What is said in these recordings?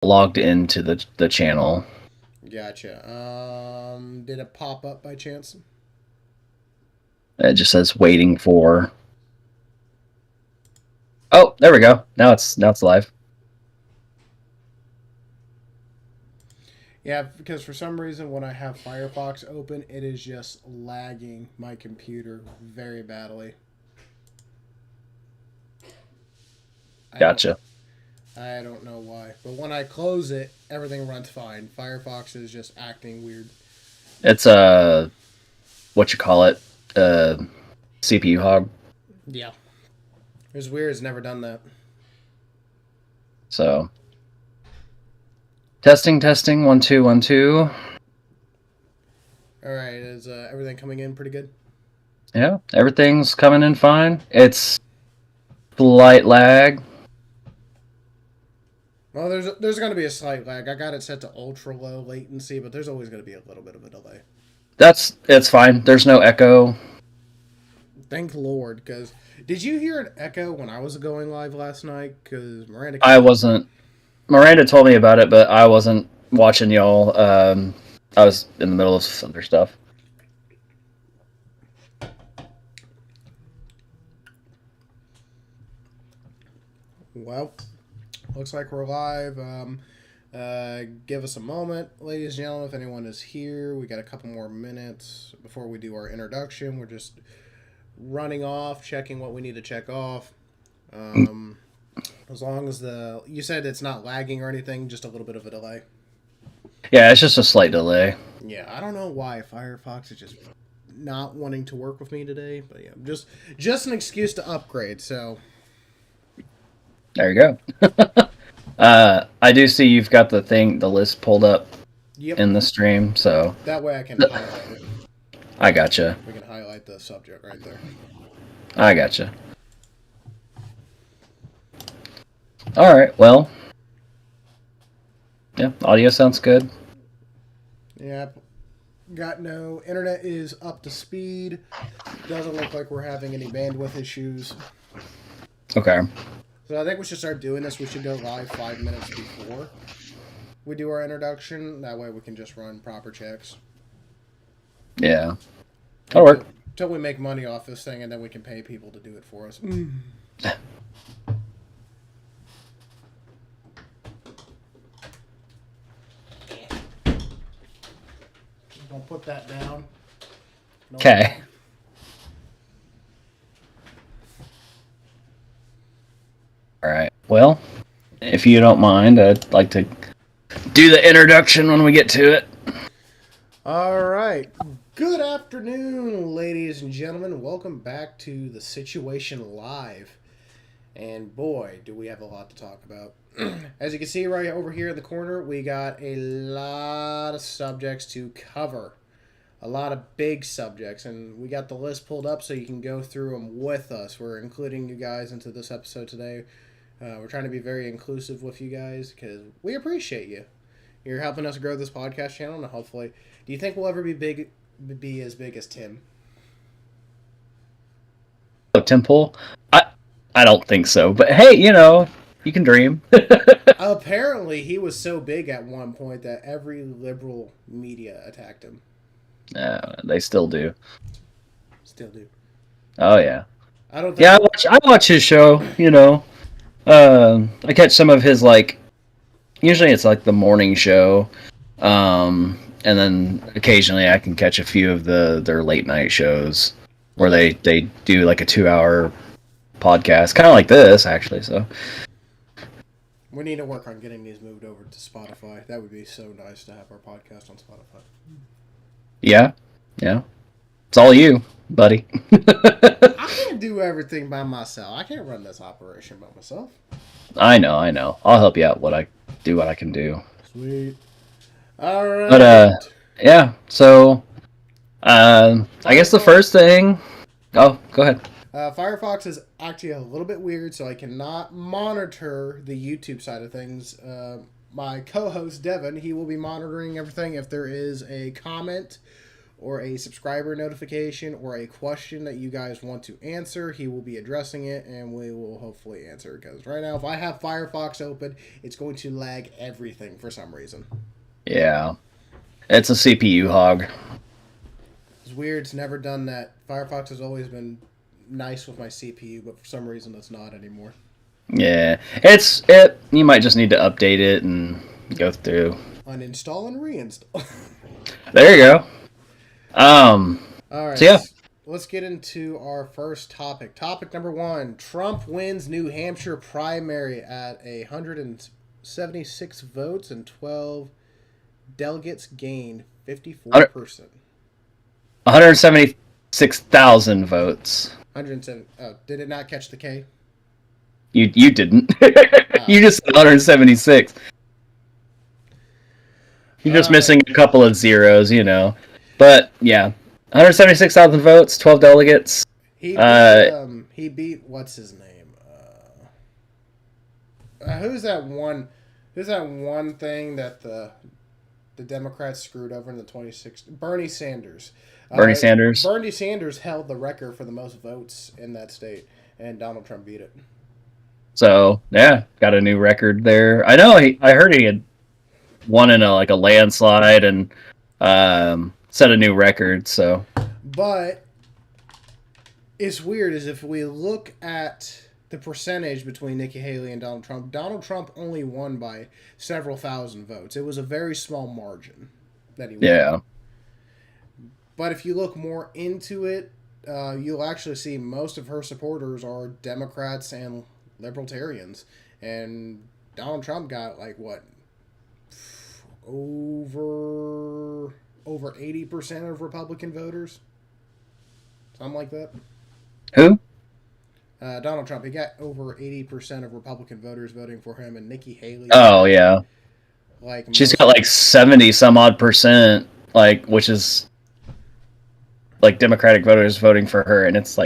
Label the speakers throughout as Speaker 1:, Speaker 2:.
Speaker 1: logged into the channel.
Speaker 2: Gotcha. Did it pop up by chance?
Speaker 1: It just says waiting for. Oh, there we go. Now it's live.
Speaker 2: Yeah, because for some reason when I have Firefox open, it is just lagging my computer very badly. I don't
Speaker 1: Gotcha.
Speaker 2: I don't know why. But when I close it, everything runs fine. Firefox is just acting weird.
Speaker 1: It's what you call it, CPU hog.
Speaker 2: Yeah. It's weird, it's never done that.
Speaker 1: So testing 1 2 1 2.
Speaker 2: Alright, is everything coming in pretty good?
Speaker 1: Yeah, everything's coming in fine. It's slight lag.
Speaker 2: Well, there's going to be a slight lag. I got it set to ultra low latency, but there's always going to be a little bit of a delay.
Speaker 1: It's fine. There's no echo.
Speaker 2: Thank Lord, because did you hear an echo when I was going live last night? Because Miranda,
Speaker 1: I wasn't. Miranda told me about it, but I wasn't watching y'all. I was in the middle of some other stuff.
Speaker 2: Well, looks like we're live. Give us a moment, ladies and gentlemen, if anyone is here. We got a couple more minutes before we do our introduction. We're just running off, checking what we need to check off. As long as you said it's not lagging or anything, just a little bit of a delay.
Speaker 1: Yeah, it's just a slight delay.
Speaker 2: Yeah, I don't know why Firefox is just not wanting to work with me today, but yeah, just an excuse to upgrade. So
Speaker 1: there you go. I do see you've got the list pulled up in the stream, so
Speaker 2: that way I can highlight it.
Speaker 1: I gotcha.
Speaker 2: We can highlight the subject right there.
Speaker 1: I gotcha. All right, well, yeah, audio sounds good.
Speaker 2: Yep. Got no internet is up to speed. Doesn't look like we're having any bandwidth issues.
Speaker 1: Okay.
Speaker 2: So I think we should start doing this. We should go live 5 minutes before we do our introduction. That way we can just run proper checks.
Speaker 1: Yeah. That'll work.
Speaker 2: Until we make money off this thing, and then we can pay people to do it for us. Don't put that down.
Speaker 1: Okay. All right. Well, if you don't mind, I'd like to do the introduction when we get to it.
Speaker 2: All right. Good afternoon, ladies and gentlemen. Welcome back to The Situation Live. And boy, do we have a lot to talk about. As you can see right over here in the corner, we got a lot of subjects to cover. A lot of big subjects. And we got the list pulled up so you can go through them with us. We're including you guys into this episode today. We're trying to be very inclusive with you guys because we appreciate you. You're helping us grow this podcast channel, and hopefully, do you think we'll ever be as big as Tim?
Speaker 1: Oh, Tim Pool? I don't think so, but hey, you can dream.
Speaker 2: Apparently, he was so big at one point that every liberal media attacked him.
Speaker 1: They still do.
Speaker 2: Still do.
Speaker 1: Oh yeah.
Speaker 2: I don't.
Speaker 1: Yeah, I watch his show. I catch some of his usually it's like the morning show, and then occasionally I can catch a few of their late night shows where they do like a 2-hour podcast, kind of like this actually. So
Speaker 2: we need to work on getting these moved over to Spotify. That would be so nice to have our podcast on Spotify.
Speaker 1: Yeah, it's all you, buddy.
Speaker 2: I can't do everything by myself. I can't run this operation by myself.
Speaker 1: I know. I'll help you out. What I can do.
Speaker 2: Sweet. All right.
Speaker 1: But yeah. So, I guess the first thing. Oh, go ahead.
Speaker 2: Firefox is actually a little bit weird, so I cannot monitor the YouTube side of things. My co-host Devin, he will be monitoring everything. If there is a comment or a subscriber notification or a question that you guys want to answer, he will be addressing it and we will hopefully answer it. Because right now, if I have Firefox open, it's going to lag everything for some reason.
Speaker 1: Yeah. It's a CPU hog.
Speaker 2: It's weird. It's never done that. Firefox has always been nice with my CPU, but for some reason it's not anymore.
Speaker 1: Yeah. You might just need to update it and go through.
Speaker 2: Uninstall and reinstall.
Speaker 1: There you go.
Speaker 2: All right.
Speaker 1: So yeah.
Speaker 2: Let's get into our first topic. Topic number 1. Trump wins New Hampshire primary at 176 votes and 12 delegates gained 54%.
Speaker 1: 176,000 votes.
Speaker 2: 107. Oh, did it not catch the K?
Speaker 1: You didn't. You just said 176. You're just missing a couple of zeros, But yeah, 176,000 votes, 12 delegates.
Speaker 2: He beat what's his name? Who's that one thing that the Democrats screwed over in the 2016? Bernie Sanders.
Speaker 1: Bernie Sanders.
Speaker 2: Bernie Sanders held the record for the most votes in that state, and Donald Trump beat it.
Speaker 1: So yeah, got a new record there. I know. I heard he had won in a landslide and set a new record. So,
Speaker 2: but it's weird is if we look at the percentage between Nikki Haley and Donald Trump only won by several thousand votes. It was a very small margin that he won.
Speaker 1: Yeah.
Speaker 2: But if you look more into it, you'll actually see most of her supporters are Democrats and libertarians. And Donald Trump got over 80% of Republican voters. Something like that.
Speaker 1: Who?
Speaker 2: Donald Trump. He got over 80% of Republican voters voting for him, and Nikki Haley.
Speaker 1: Oh yeah. She's got 70 some odd percent, which is Democratic voters voting for her, and it's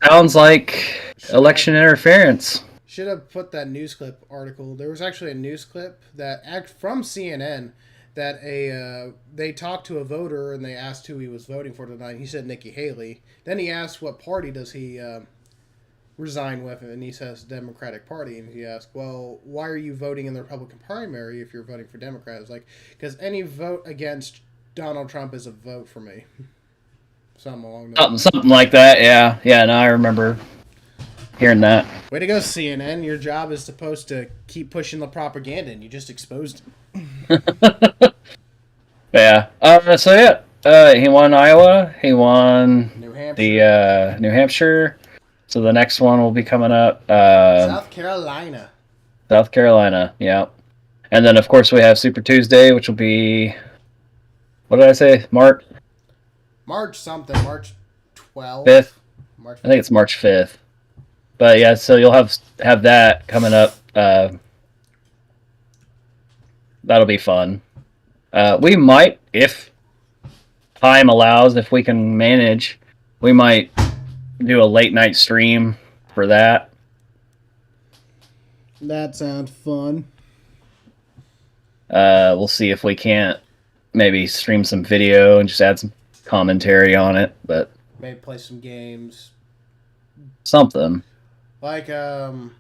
Speaker 1: sounds like election interference.
Speaker 2: Should have put that news clip article. There was actually a news clip from CNN that they talked to a voter and they asked who he was voting for tonight. He said Nikki Haley. Then he asked what party does he resign with, and he says Democratic Party. And he asked, well, why are you voting in the Republican primary if you're voting for Democrats? Because any vote against Donald Trump is a vote for me. Something along those lines.
Speaker 1: Something like that, yeah. Yeah, no, I remember hearing that.
Speaker 2: Way to go, CNN. Your job is supposed to keep pushing the propaganda, and you just exposed it.
Speaker 1: Yeah. He won Iowa. He won
Speaker 2: New Hampshire.
Speaker 1: The New Hampshire. So the next one will be coming up.
Speaker 2: South Carolina.
Speaker 1: South Carolina, yeah. And then, of course, we have Super Tuesday, which will be... What did I say? March
Speaker 2: 12th.
Speaker 1: 5th? I think it's March 5th. But yeah, so you'll have that coming up. That'll be fun. We might, if time allows, if we can manage, we might do a late night stream for that.
Speaker 2: That sounds fun.
Speaker 1: We'll see if we can't maybe stream some video and just add some commentary on it, but
Speaker 2: maybe play some games.
Speaker 1: Something.
Speaker 2: I don't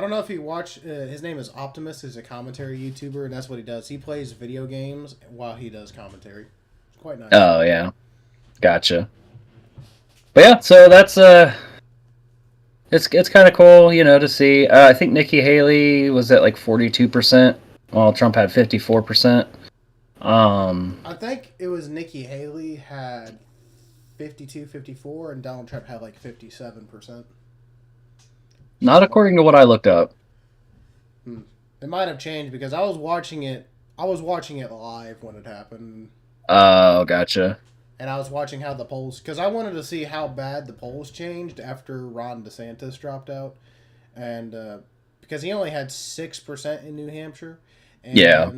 Speaker 2: know if you watch, his name is Optimus, he's a commentary YouTuber, and that's what he does. He plays video games while he does commentary. It's quite nice.
Speaker 1: Oh, yeah. Gotcha. But yeah, so that's, it's kind of cool, to see. I think Nikki Haley was at 42%, while Trump had 54%.
Speaker 2: I think it was Nikki Haley had 52, 54, and Donald Trump had 57%.
Speaker 1: Not according to what I looked up.
Speaker 2: It might have changed because I was watching it live when it happened.
Speaker 1: Oh, gotcha.
Speaker 2: And I was watching how the polls, because I wanted to see how bad the polls changed after Ron DeSantis dropped out, and because he only had 6% in New Hampshire, and
Speaker 1: yeah,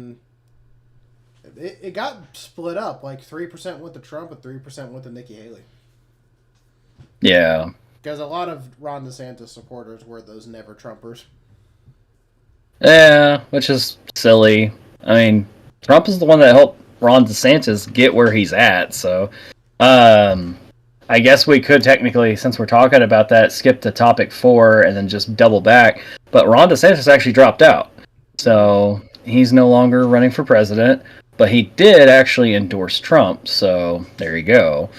Speaker 2: it got split up. 3% went to Trump and 3% went to Nikki Haley.
Speaker 1: Yeah.
Speaker 2: Because a lot of Ron DeSantis supporters were those never Trumpers.
Speaker 1: Yeah, which is silly. I mean, Trump is the one that helped Ron DeSantis get where he's at. So, I guess we could technically, since we're talking about that, skip to topic 4 and then just double back. But Ron DeSantis actually dropped out. So he's no longer running for president, but he did actually endorse Trump. So there you go.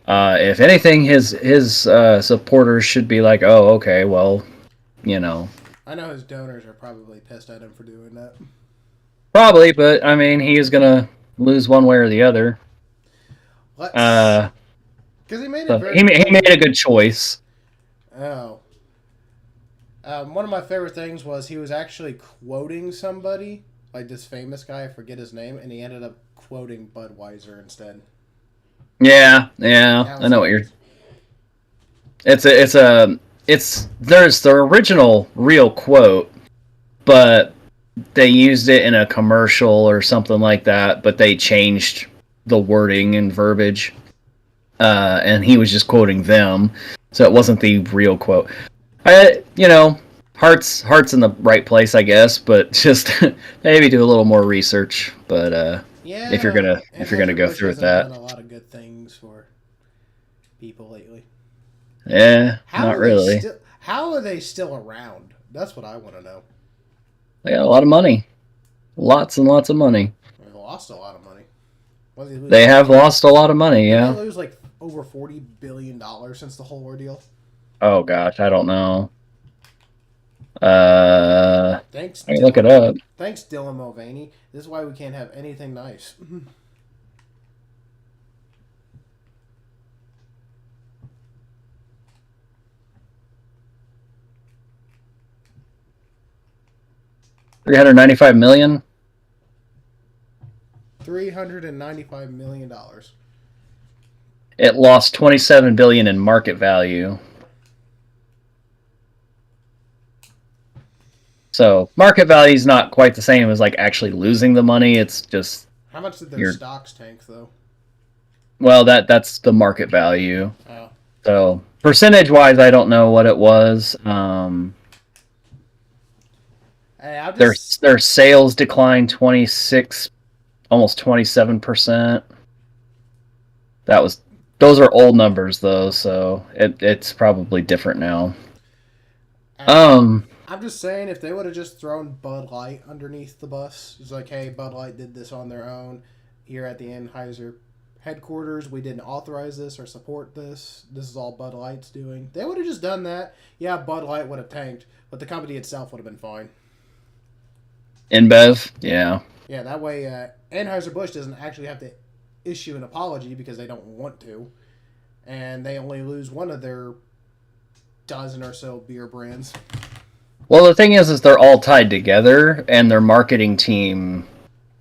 Speaker 1: If anything, his supporters should be like, oh, okay, well, you know.
Speaker 2: I know his donors are probably pissed at him for doing that.
Speaker 1: Probably, but I mean, he is going to lose one way or the other.
Speaker 2: Because he made
Speaker 1: so
Speaker 2: it very
Speaker 1: he made a good choice.
Speaker 2: Oh. One of my favorite things was he was actually quoting somebody, like this famous guy, I forget his name, and he ended up quoting Budweiser instead.
Speaker 1: Yeah, I know what you're. There's the original real quote, but they used it in a commercial or something like that, but they changed the wording and verbiage, and he was just quoting them, so it wasn't the real quote. Heart's in the right place, I guess, but just maybe do a little more research. But
Speaker 2: yeah,
Speaker 1: if you're gonna go through with that,
Speaker 2: done a lot of good things for people lately.
Speaker 1: Yeah, not really.
Speaker 2: How are they still around? That's what I want to know.
Speaker 1: They got a lot of money, lots and lots of money.
Speaker 2: They lost a lot of money.
Speaker 1: They have lost a lot of money. Yeah,
Speaker 2: they lose like over $40 billion since the whole ordeal.
Speaker 1: Oh gosh, I don't know.
Speaker 2: Thanks.
Speaker 1: Let me look it up.
Speaker 2: Thanks, Dylan Mulvaney. This is why we can't have anything nice.
Speaker 1: $395 million.
Speaker 2: $395 million.
Speaker 1: It lost $27 billion in market value. So market value is not quite the same as like actually losing the money. It's just
Speaker 2: how much did their stocks tank though?
Speaker 1: Well, that's the market value.
Speaker 2: Oh.
Speaker 1: So percentage wise, I don't know what it was. Their sales declined 26, almost 27%. Those are old numbers though, so it's probably different now.
Speaker 2: I'm just saying, if they would have just thrown Bud Light underneath the bus, it's like, hey, Bud Light did this on their own. Here at the Anheuser headquarters, we didn't authorize this or support this. This is all Bud Light's doing. They would have just done that. Yeah, Bud Light would have tanked, but the company itself would have been fine.
Speaker 1: InBev, yeah.
Speaker 2: Yeah, that way Anheuser-Busch doesn't actually have to issue an apology because they don't want to. And they only lose one of their dozen or so beer brands.
Speaker 1: Well, the thing is they're all tied together, and their marketing team,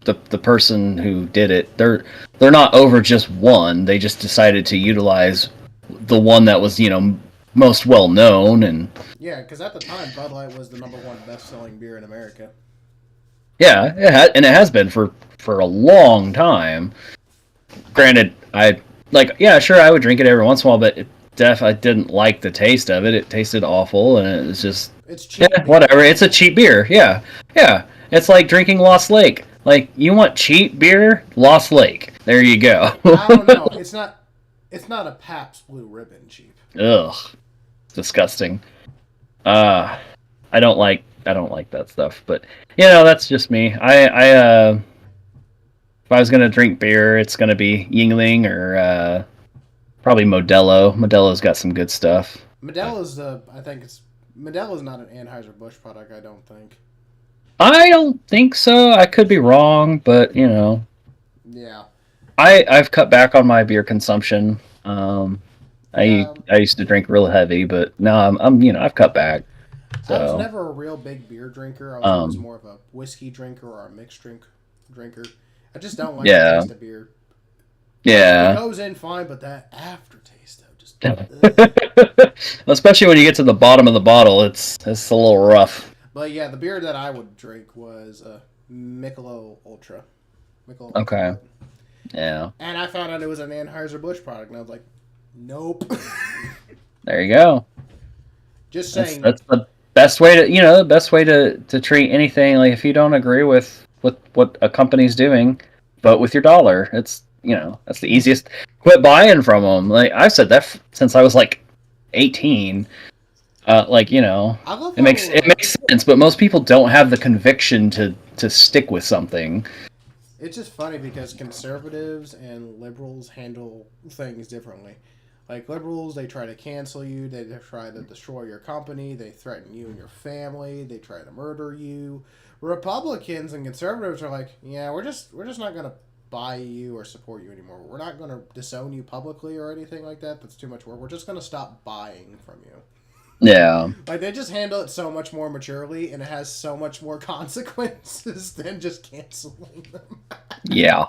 Speaker 1: the person who did it, they're not over just one. They just decided to utilize the one that was, most well known. And
Speaker 2: yeah, because at the time, Bud Light was the #1 best-selling beer in America.
Speaker 1: Yeah, and it has been for a long time. Granted, I would drink it every once in a while, but I didn't like the taste of it. It tasted awful, and it was just...
Speaker 2: It's cheap.
Speaker 1: Yeah, whatever. It's a cheap beer. Yeah. It's like drinking Lost Lake. Like, you want cheap beer? Lost Lake. There you go.
Speaker 2: I don't know. It's not a Pabst Blue Ribbon cheap.
Speaker 1: Ugh. Disgusting. I don't like that stuff, but that's just me. If I was gonna drink beer, it's gonna be Yingling or probably Modelo. Modelo's got some good stuff.
Speaker 2: Modelo's not an Anheuser-Busch product, I don't think.
Speaker 1: I don't think so. I could be wrong, but
Speaker 2: Yeah.
Speaker 1: I've cut back on my beer consumption. I used to drink real heavy, but now I've cut back. So.
Speaker 2: I was never a real big beer drinker. I was always more of a whiskey drinker or a mixed drink drinker. I just don't like the taste of beer.
Speaker 1: Yeah.
Speaker 2: It goes in fine, but that aftertaste, though, just...
Speaker 1: Especially when you get to the bottom of the bottle, it's a little rough.
Speaker 2: But yeah, the beer that I would drink was Michelob Ultra.
Speaker 1: Okay. Yeah.
Speaker 2: And I found out it was an Anheuser-Busch product, and I was like, nope.
Speaker 1: There you go.
Speaker 2: Just saying.
Speaker 1: That's the best way to treat anything. Like, if you don't agree with what a company's doing, vote with your dollar. It's, that's the easiest. Quit buying from them. Like, I've said that since I was like 18.
Speaker 2: I love
Speaker 1: It makes sense, but most people don't have the conviction to stick with something.
Speaker 2: It's just funny because conservatives and liberals handle things differently. Like liberals, they try to cancel you, they try to destroy your company, they threaten you and your family, they try to murder you. Republicans and conservatives are like, yeah, we're just not gonna buy you or support you anymore. We're not gonna disown you publicly or anything like that. That's too much work. We're just gonna stop buying from you.
Speaker 1: Yeah.
Speaker 2: Like, they just handle it so much more maturely, and it has so much more consequences than just canceling them.
Speaker 1: Yeah.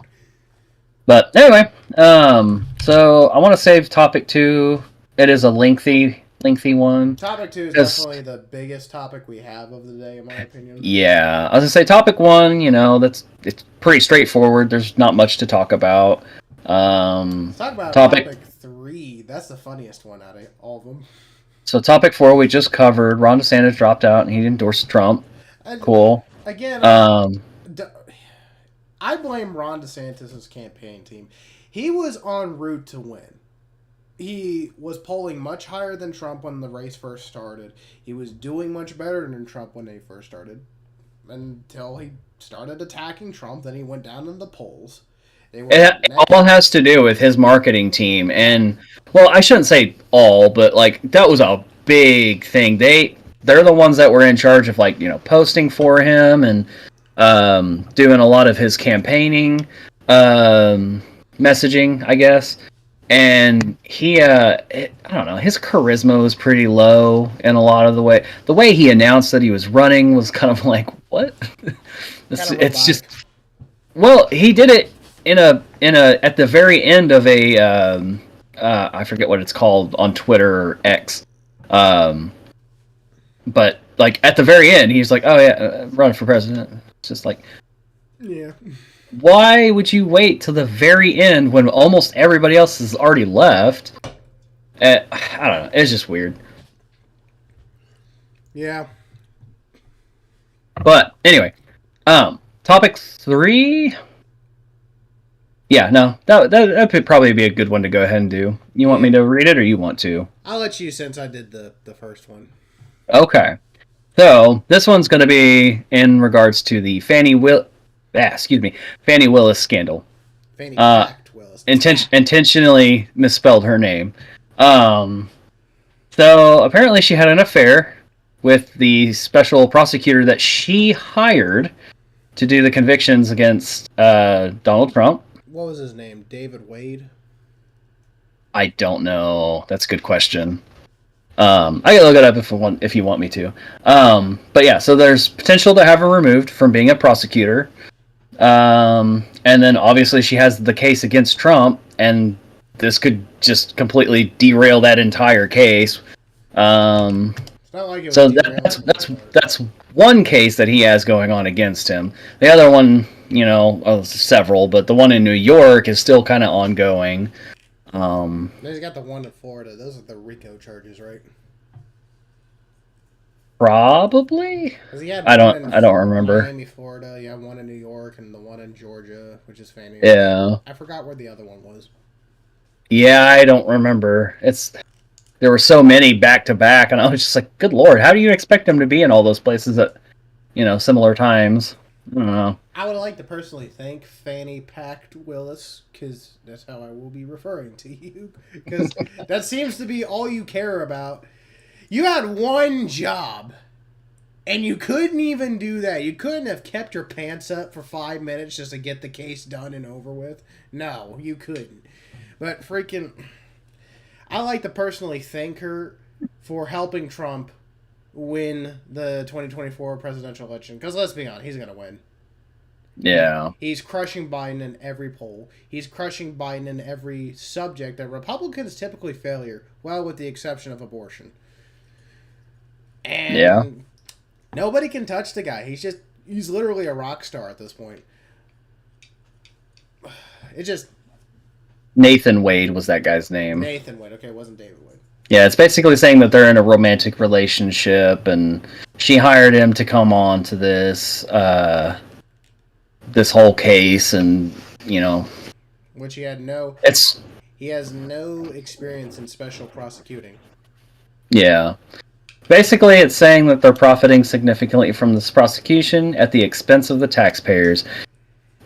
Speaker 1: But anyway, so I want to save topic 2. It is a lengthy one.
Speaker 2: Topic 2 is definitely the biggest topic we have of the day, in my opinion.
Speaker 1: Yeah. I was going to say topic 1, it's pretty straightforward. There's not much to talk about.
Speaker 2: Let's talk about topic 3. That's the funniest one out of all of them.
Speaker 1: So topic 4 we just covered. Ron DeSantis dropped out and he endorsed Trump. Cool.
Speaker 2: Again, I blame Ron DeSantis' campaign team. He was en route to win. He was polling much higher than Trump when the race first started. He was doing much better than Trump when they first started. Until he started attacking Trump, then he went down in the polls.
Speaker 1: It all has to do with his marketing team, and I shouldn't say all, but like that was a big thing. They're the ones that were in charge of posting for him and doing a lot of his campaigning messaging, I guess. And he, I don't know, his charisma was pretty low in a lot of the way. The way he announced that he was running was kind of like, what? It's just, he did it in a at the very end of a I forget what it's called on Twitter or X, but like at the very end he's like, oh yeah, run for president. It's just like,
Speaker 2: yeah,
Speaker 1: why would you wait till the very end when almost everybody else has already left? I don't know, it's just weird.
Speaker 2: Yeah,
Speaker 1: but anyway, topic 3. Yeah, no, that could probably be a good one to go ahead and do. You want me to read it, or you want to?
Speaker 2: I'll let you, since I did the first one.
Speaker 1: Okay. So, this one's going to be in regards to the Fannie Willis scandal.
Speaker 2: Fannie Packed Willis.
Speaker 1: Intentionally misspelled her name. So, apparently she had an affair with the special prosecutor that she hired to do the convictions against Donald Trump.
Speaker 2: What was his name? David Wade?
Speaker 1: I don't know. That's a good question. I can look it up if you want me to. But yeah, so there's potential to have her removed from being a prosecutor. And then obviously she has the case against Trump, and this could just completely derail that entire case.
Speaker 2: It's not like it
Speaker 1: so that's one case that he has going on against him. The other one, several, but the one in New York is still kind of ongoing.
Speaker 2: He's got the one in Florida. Those are the RICO charges, right?
Speaker 1: Probably. I don't remember.
Speaker 2: Miami, Florida. You have one in New York and the one in Georgia, which is Fannie.
Speaker 1: Yeah.
Speaker 2: I forgot where the other one was.
Speaker 1: Yeah, I don't remember. There were so many back to back, and I was just like, good Lord, how do you expect them to be in all those places at, similar times? I don't know.
Speaker 2: I would like to personally thank Fannie Packed Willis, because that's how I will be referring to you, because that seems to be all you care about. You had one job, and you couldn't even do that. You couldn't have kept your pants up for 5 minutes just to get the case done and over with. No, you couldn't. But freaking, I like to personally thank her for helping Trump win the 2024 presidential election. Because let's be honest, he's going to win.
Speaker 1: Yeah.
Speaker 2: He's crushing Biden in every poll. He's crushing Biden in every subject that Republicans typically failure, well, with the exception of abortion. And nobody can touch the guy. He's literally a rock star at this point. It just...
Speaker 1: Nathan Wade was that guy's name.
Speaker 2: Nathan Wade. Okay, it wasn't David Wade.
Speaker 1: Yeah, it's basically saying that they're in a romantic relationship, and she hired him to come on to this this whole case, and
Speaker 2: Which he has no experience in special prosecuting.
Speaker 1: Yeah. Basically, it's saying that they're profiting significantly from this prosecution at the expense of the taxpayers.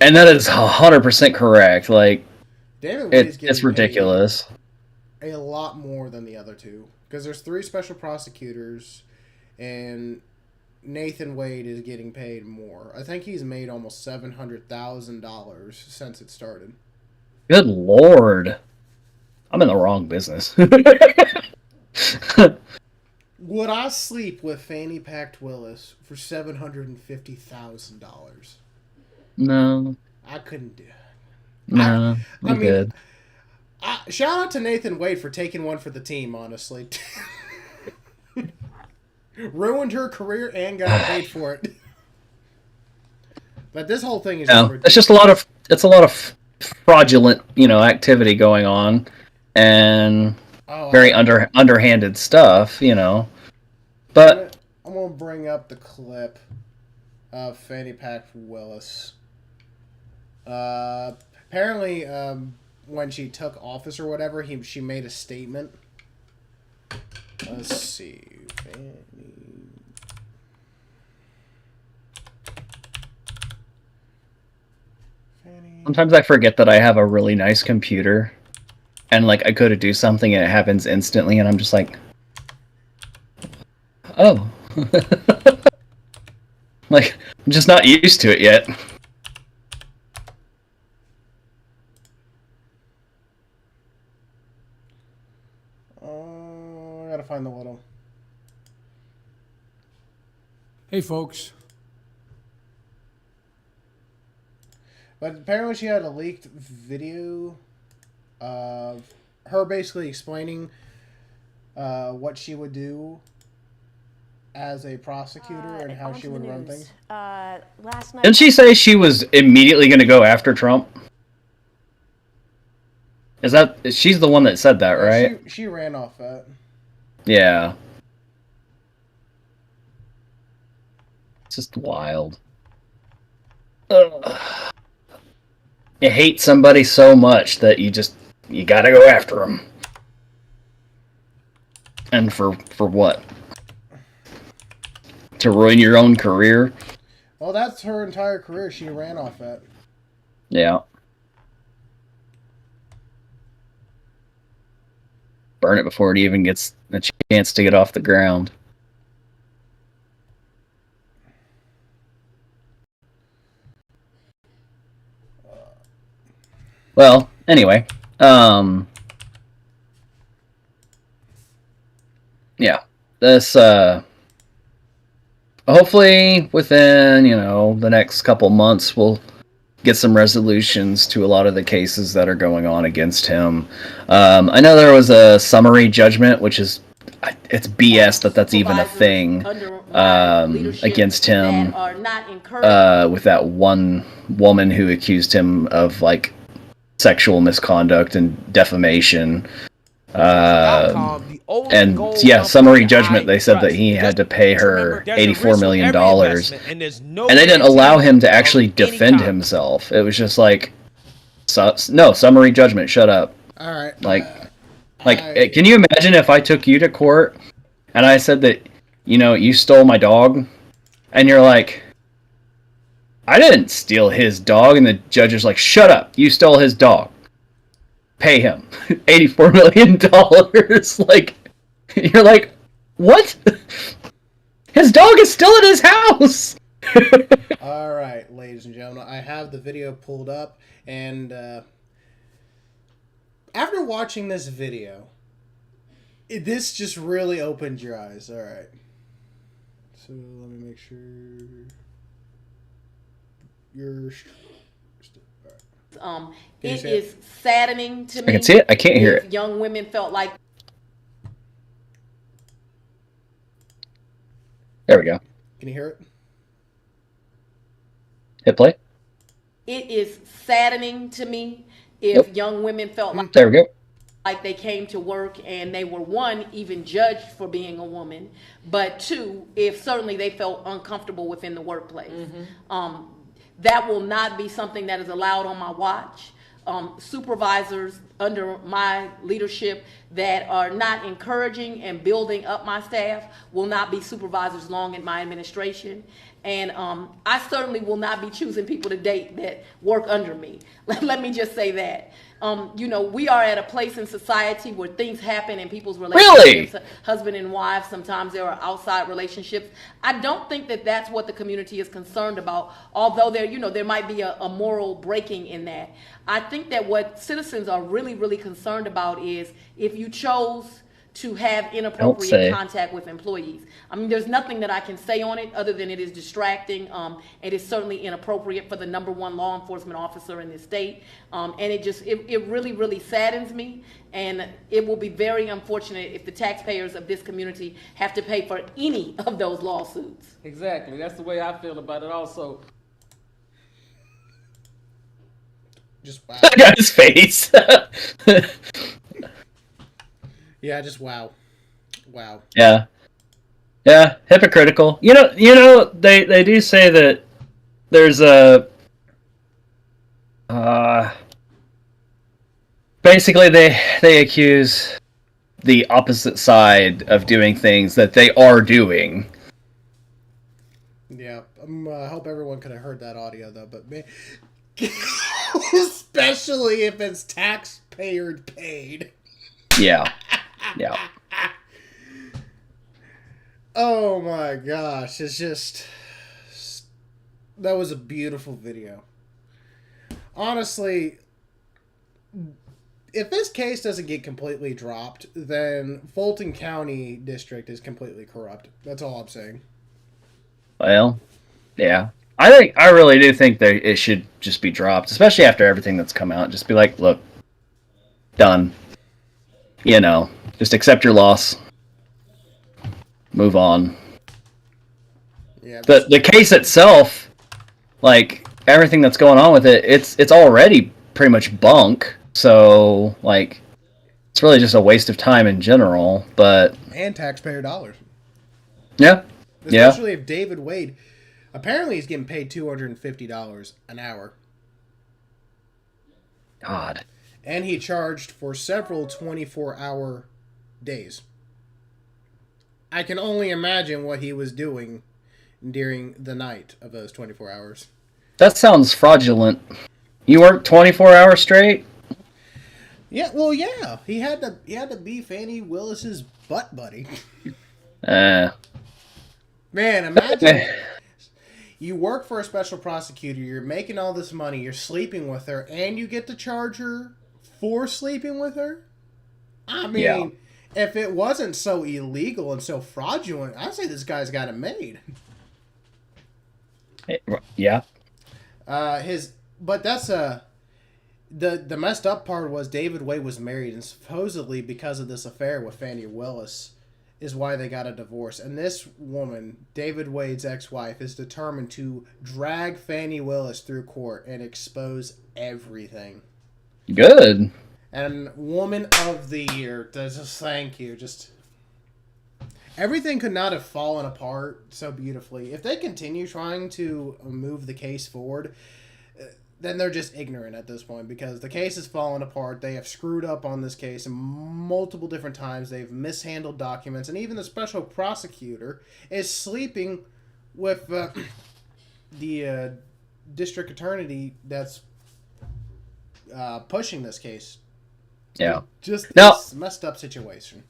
Speaker 1: And that is 100% correct. Like,
Speaker 2: David Way's getting
Speaker 1: it's ridiculous.
Speaker 2: A lot more than the other two. Because there's 3 special prosecutors, and Nathan Wade is getting paid more. I think he's made almost $700,000 since it started.
Speaker 1: Good Lord. I'm in the wrong business.
Speaker 2: Would I sleep with Fanny Packed Willis for $750,000?
Speaker 1: No.
Speaker 2: I couldn't do it.
Speaker 1: No. I'm good.
Speaker 2: Shout out to Nathan Wade for taking one for the team, honestly. Ruined her career and got paid for it. But this whole thing is
Speaker 1: it's just a lot of fraudulent, activity going on, and very underhanded stuff, But
Speaker 2: I'm gonna bring up the clip of Fanny Packed Willis. Apparently, when she took office or whatever, she made a statement. Let's see, Fanny.
Speaker 1: Sometimes I forget that I have a really nice computer, and like I go to do something and it happens instantly, and I'm just like, oh, like I'm just not used to it yet.
Speaker 2: I gotta find the little.
Speaker 3: Hey, folks.
Speaker 2: But apparently she had a leaked video of her basically explaining what she would do as a prosecutor and how she would run things.
Speaker 4: Last night,
Speaker 1: Didn't she say she was immediately going to go after Trump? She's the one that said that, right?
Speaker 2: She ran off that.
Speaker 1: Yeah. It's just wild. Ugh. You hate somebody so much that you gotta go after them. And for what? To ruin your own career?
Speaker 2: Well, that's her entire career. She ran off that.
Speaker 1: Yeah. Burn it before it even gets a chance to get off the ground. Well, anyway, yeah, this, hopefully within, the next couple months, we'll get some resolutions to a lot of the cases that are going on against him. I know there was a summary judgment, which is, it's BS that's even a thing, against him, with that one woman who accused him of, like, sexual misconduct and defamation. And yeah, summary judgment, they said that he had to pay her $84 million. And they didn't allow him to actually defend himself. It was just like, no, summary judgment, shut up.
Speaker 2: All right.
Speaker 1: Can you imagine if I took you to court and I said that, you stole my dog? And you're like, I didn't steal his dog. And the judge is like, shut up, you stole his dog. Pay him $84 million. Like, you're like, what? His dog is still at his house.
Speaker 2: All right, ladies and gentlemen, I have the video pulled up, and after watching this video, this just really opened your eyes. All right. So let me make sure you're.
Speaker 4: It is saddening to me.
Speaker 1: I can see it. I can't hear it.
Speaker 4: Young women felt like.
Speaker 1: There we go.
Speaker 2: Can you hear it?
Speaker 1: Hit play.
Speaker 4: It is saddening to me if young women felt like.
Speaker 1: There we go.
Speaker 4: Like they came to work and they were, one, even judged for being a woman, but two, if certainly they felt uncomfortable within the workplace. That will not be something that is allowed on my watch. Supervisors under my leadership that are not encouraging and building up my staff will not be supervisors long in my administration. And I certainly will not be choosing people to date that work under me. Let me just say that. We are at a place in society where things happen in people's relationships,
Speaker 1: Really?
Speaker 4: husband and wife. Sometimes there are outside relationships. I don't think that that's what the community is concerned about, although there might be a moral breaking in that. I think that what citizens are really, really concerned about is if you chose to have inappropriate contact with employees. I mean, there's nothing that I can say on it other than it is distracting. It is certainly inappropriate for the number one law enforcement officer in this state. And it really, really saddens me. And it will be very unfortunate if the taxpayers of this community have to pay for any of those lawsuits.
Speaker 5: Exactly. That's the way I feel about it also.
Speaker 2: Just wow.
Speaker 1: I got his face.
Speaker 2: Yeah, just wow.
Speaker 1: Yeah, hypocritical. They do say that there's basically they accuse the opposite side of doing things that they are doing.
Speaker 2: Yeah, I hope everyone could have heard that audio though, but man, especially if it's taxpayer paid.
Speaker 1: Yeah.
Speaker 2: Oh my gosh, it's just... That was a beautiful video. Honestly, if this case doesn't get completely dropped, then Fulton County District is completely corrupt. That's all I'm saying.
Speaker 1: Well, yeah. I really do think that it should just be dropped, especially after everything that's come out. Just be like, look, done. Just accept your loss. Move on.
Speaker 2: Yeah.
Speaker 1: The case itself, like everything that's going on with it, it's already pretty much bunk. So it's really just a waste of time in general. But
Speaker 2: And taxpayer dollars.
Speaker 1: yeah,
Speaker 2: Especially if David Wade, apparently he's getting paid $250 an hour.
Speaker 1: God.
Speaker 2: And he charged for several 24-hour days. I can only imagine what he was doing during the night of those 24 hours.
Speaker 1: That sounds fraudulent. You worked 24 hours straight?
Speaker 2: Yeah, well, yeah. He had to be Fannie Willis's butt buddy.
Speaker 1: Uh,
Speaker 2: Man, imagine you work for a special prosecutor, you're making all this money, you're sleeping with her, and you get to charge her for sleeping with her? I mean, if it wasn't so illegal and so fraudulent, I'd say this guy's got it made.
Speaker 1: Yeah.
Speaker 2: But that's the messed up part was David Wade was married, and supposedly because of this affair with Fannie Willis is why they got a divorce. And this woman, David Wade's ex-wife, is determined to drag Fannie Willis through court and expose everything.
Speaker 1: Good.
Speaker 2: And Woman of the Year. Just thank you. Just everything could not have fallen apart so beautifully. If they continue trying to move the case forward, then they're just ignorant at this point, because the case has fallen apart. They have screwed up on this case multiple different times. They've mishandled documents, and even the special prosecutor is sleeping with the district attorney that's pushing this case.
Speaker 1: Yeah.
Speaker 2: Just
Speaker 1: Now,
Speaker 2: this messed up situation.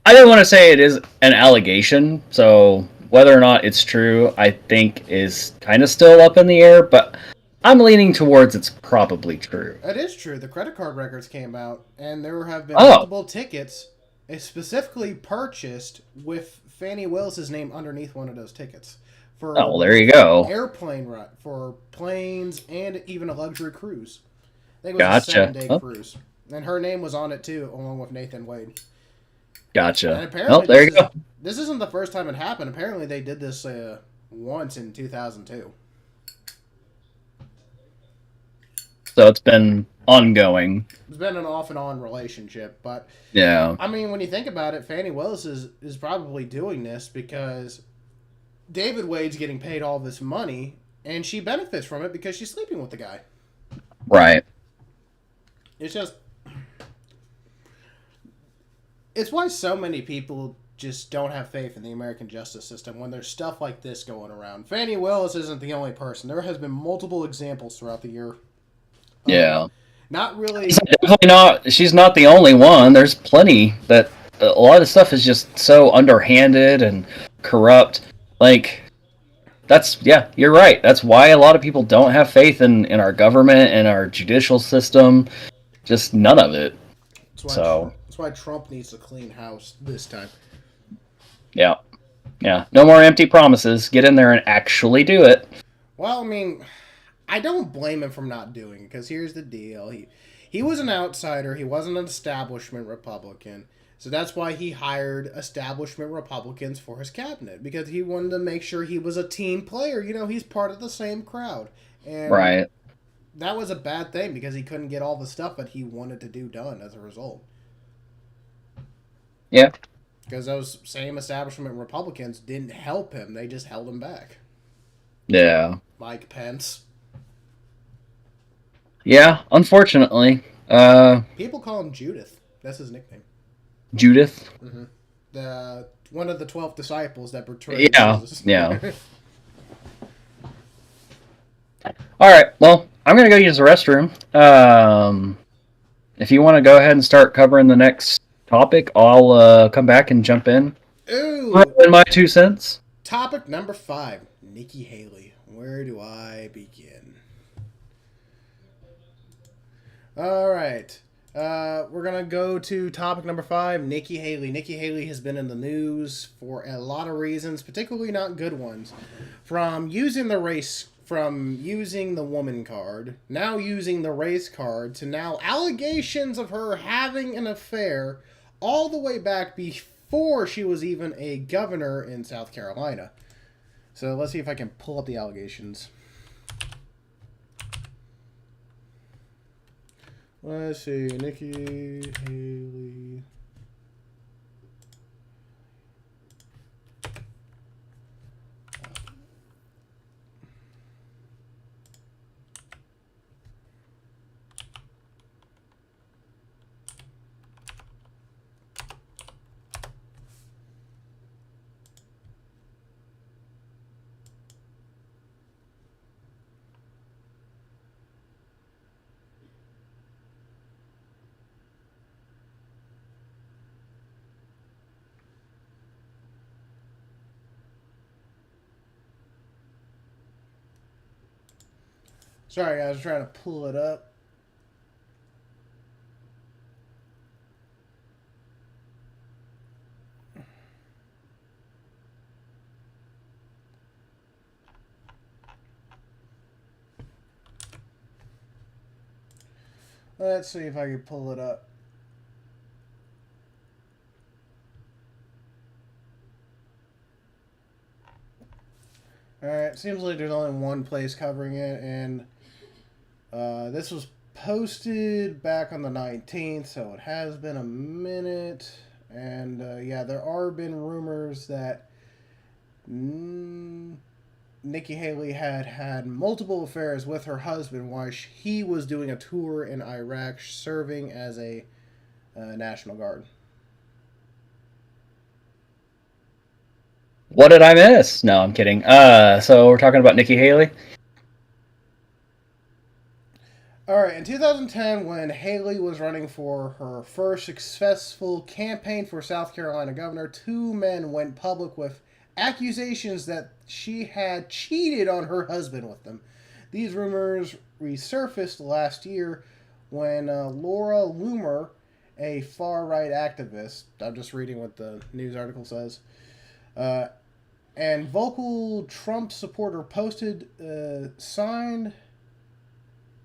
Speaker 1: I didn't want to say it is an allegation, so whether or not it's true, I think is kind of still up in the air, but I'm leaning towards it's probably true.
Speaker 2: It is true. The credit card records came out, and there have been multiple tickets specifically purchased with Fannie Willis's name underneath one of those tickets. For
Speaker 1: well, there you go.
Speaker 2: Airplane ride, for planes, and even a luxury cruise. I think it was a 7-day cruise. And her name was on it, too, along with Nathan Wade.
Speaker 1: Gotcha.
Speaker 2: And apparently
Speaker 1: there you go.
Speaker 2: This isn't the first time it happened. Apparently they did this once in 2002.
Speaker 1: So it's been ongoing.
Speaker 2: It's been an off and on relationship, but
Speaker 1: Yeah.
Speaker 2: I mean, when you think about it, Fannie Willis is probably doing this because David Wade's getting paid all this money, and she benefits from it because she's sleeping with the guy.
Speaker 1: Right.
Speaker 2: It's just, it's why so many people just don't have faith in the American justice system when there's stuff like this going around. Fannie Willis isn't the only person. There has been multiple examples throughout the year.
Speaker 1: Yeah.
Speaker 2: Not really.
Speaker 1: It's definitely not. She's not the only one. There's plenty that a lot of stuff is just so underhanded and corrupt. Like, yeah, you're right. That's why a lot of people don't have faith in our government and our judicial system. Just none of it.
Speaker 2: That's why Trump needs to clean house this time.
Speaker 1: Yeah. Yeah. No more empty promises. Get in there and actually do it.
Speaker 2: Well, I mean, I don't blame him for not doing it, because here's the deal. He was an outsider. He wasn't an establishment Republican. So that's why he hired establishment Republicans for his cabinet, because he wanted to make sure he was a team player. You know, he's part of the same crowd. And
Speaker 1: right.
Speaker 2: That was a bad thing, because he couldn't get all the stuff that he wanted to do done as a result.
Speaker 1: Yeah.
Speaker 2: Because those same establishment Republicans didn't help him. They just held him back.
Speaker 1: Yeah.
Speaker 2: Mike Pence.
Speaker 1: Yeah, unfortunately.
Speaker 2: People call him Judith. That's his nickname.
Speaker 1: Judith?
Speaker 2: Mm-hmm. One of the 12 disciples that betrayed Jesus.
Speaker 1: Yeah. Alright, well, I'm going to go use the restroom. If you want to go ahead and start covering the next topic, I'll come back and jump in.
Speaker 2: Ooh!
Speaker 1: In my 2 cents.
Speaker 2: Topic number 5. Nikki Haley. Where do I begin? Alright. We're going to go to topic number 5, Nikki Haley. Nikki Haley has been in the news for a lot of reasons, particularly not good ones. From using the woman card, now using the race card, to now allegations of her having an affair all the way back before she was even a governor in South Carolina. So let's see if I can pull up the allegations. Let's see, Nikki Haley. Sorry, guys, I was trying to pull it up. Let's see if I can pull it up. Alright, seems like there's only one place covering it, and this was posted back on the 19th, so it has been a minute. And yeah, there are been rumors that Nikki Haley had multiple affairs with her husband while he was doing a tour in Iraq serving as a National Guard.
Speaker 1: What did I miss? No, I'm kidding. So we're talking about Nikki Haley?
Speaker 2: Alright, in 2010, when Haley was running for her first successful campaign for South Carolina governor, 2 men went public with accusations that she had cheated on her husband with them. These rumors resurfaced last year when Laura Loomer, a far-right activist, I'm just reading what the news article says, and vocal Trump supporter posted signed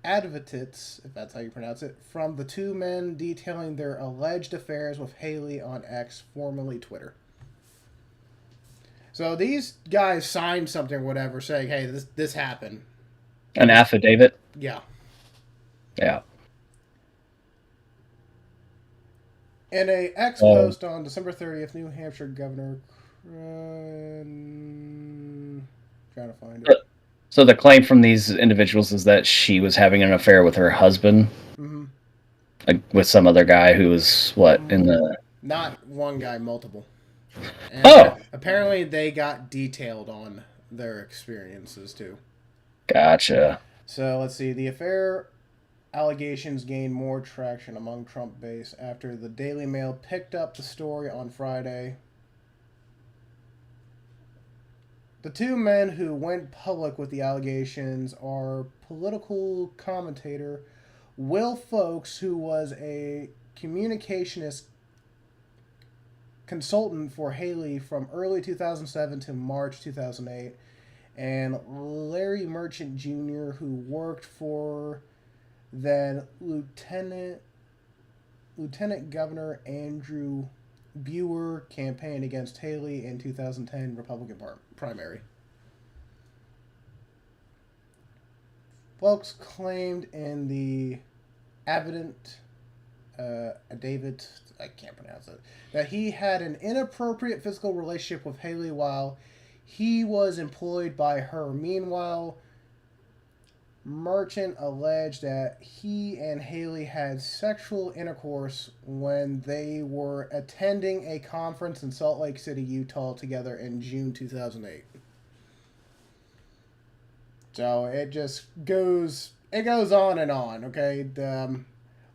Speaker 2: advocates, if that's how you pronounce it, from the 2 men detailing their alleged affairs with Haley on X, formerly Twitter. So these guys signed something or whatever saying, hey, this happened.
Speaker 1: An affidavit?
Speaker 2: Yeah.
Speaker 1: Yeah.
Speaker 2: In a X post on December 30th, New Hampshire Governor... trying to find it.
Speaker 1: So the claim from these individuals is that she was having an affair with her husband, like with some other guy who was in the.
Speaker 2: Not one guy, multiple. And
Speaker 1: Oh,
Speaker 2: apparently they got detailed on their experiences too.
Speaker 1: gotcha.
Speaker 2: So let's see. The affair allegations gained more traction among Trump base after the Daily Mail picked up the story on Friday. The two men who went public with the allegations are political commentator Will Folks, who was a communicationist consultant for Haley from early 2007 to March 2008, and Larry Merchant Jr., who worked for then Lieutenant Governor Andrew Buer campaigned against Haley in 2010 Republican primary. Folks claimed in the affidavit, I can't pronounce it, that he had an inappropriate physical relationship with Haley while he was employed by her. Meanwhile, Merchant alleged that he and Haley had sexual intercourse when they were attending a conference in Salt Lake City, Utah together in June 2008. So it just goes on and on, okay?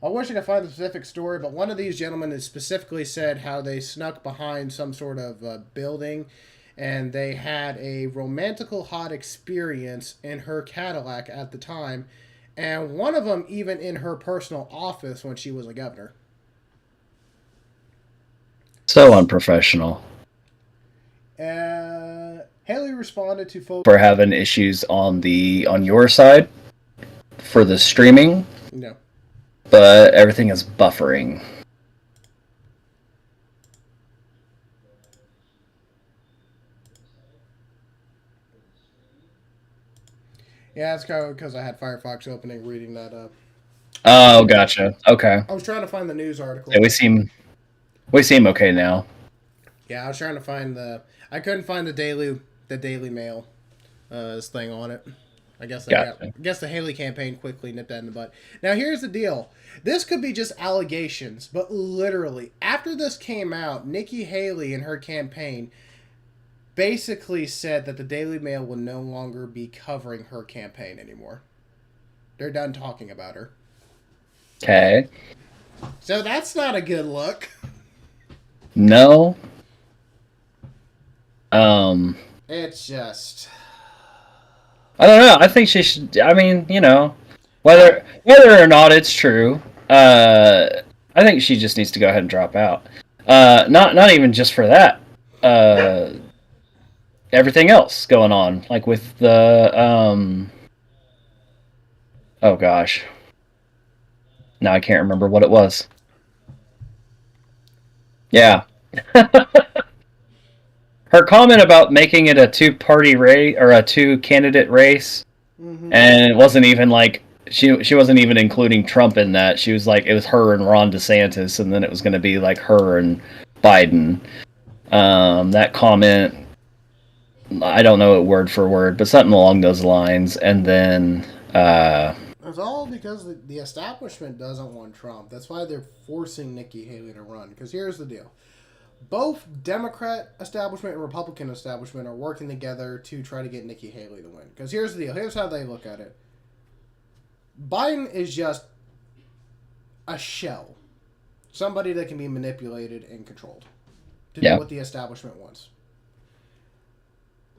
Speaker 2: I wish I could find the specific story, but one of these gentlemen has specifically said how they snuck behind some sort of building and they had a romantical hot experience in her Cadillac at the time, and one of them even in her personal office when she was a governor.
Speaker 1: So unprofessional.
Speaker 2: Haley responded to folks
Speaker 1: for having issues on your side for the streaming.
Speaker 2: No.
Speaker 1: But everything is buffering.
Speaker 2: Yeah, it's kind of because I had Firefox opening, reading that up.
Speaker 1: Oh, gotcha. Okay.
Speaker 2: I was trying to find the news article.
Speaker 1: Yeah, we seem okay now.
Speaker 2: Yeah, I was trying to find I couldn't find the Daily Mail thing on it. I guess the Haley campaign quickly nipped that in the butt. Now here's the deal. This could be just allegations, but literally after this came out, Nikki Haley and her campaign basically said that the Daily Mail will no longer be covering her campaign anymore. They're done talking about her.
Speaker 1: Okay.
Speaker 2: So that's not a good look.
Speaker 1: No.
Speaker 2: It's just...
Speaker 1: I don't know. I think she should. I mean, whether or not it's true, I think she just needs to go ahead and drop out. Not even just for that. Everything else going on, like with the oh gosh, now I can't remember what it was. Yeah. Her comment about making it a two-party race or a two-candidate race, and it wasn't even like she wasn't even including Trump in that. She was like, it was her and Ron DeSantis, and then it was going to be like her and Biden. That comment, I don't know it word for word, but something along those lines. And then
Speaker 2: it's all because the establishment doesn't want Trump. That's why they're forcing Nikki Haley to run. Because here's the deal. Both Democrat establishment and Republican establishment are working together to try to get Nikki Haley to win. Because here's the deal. Here's how they look at it. Biden is just a shell. Somebody that can be manipulated and controlled to do what the establishment wants.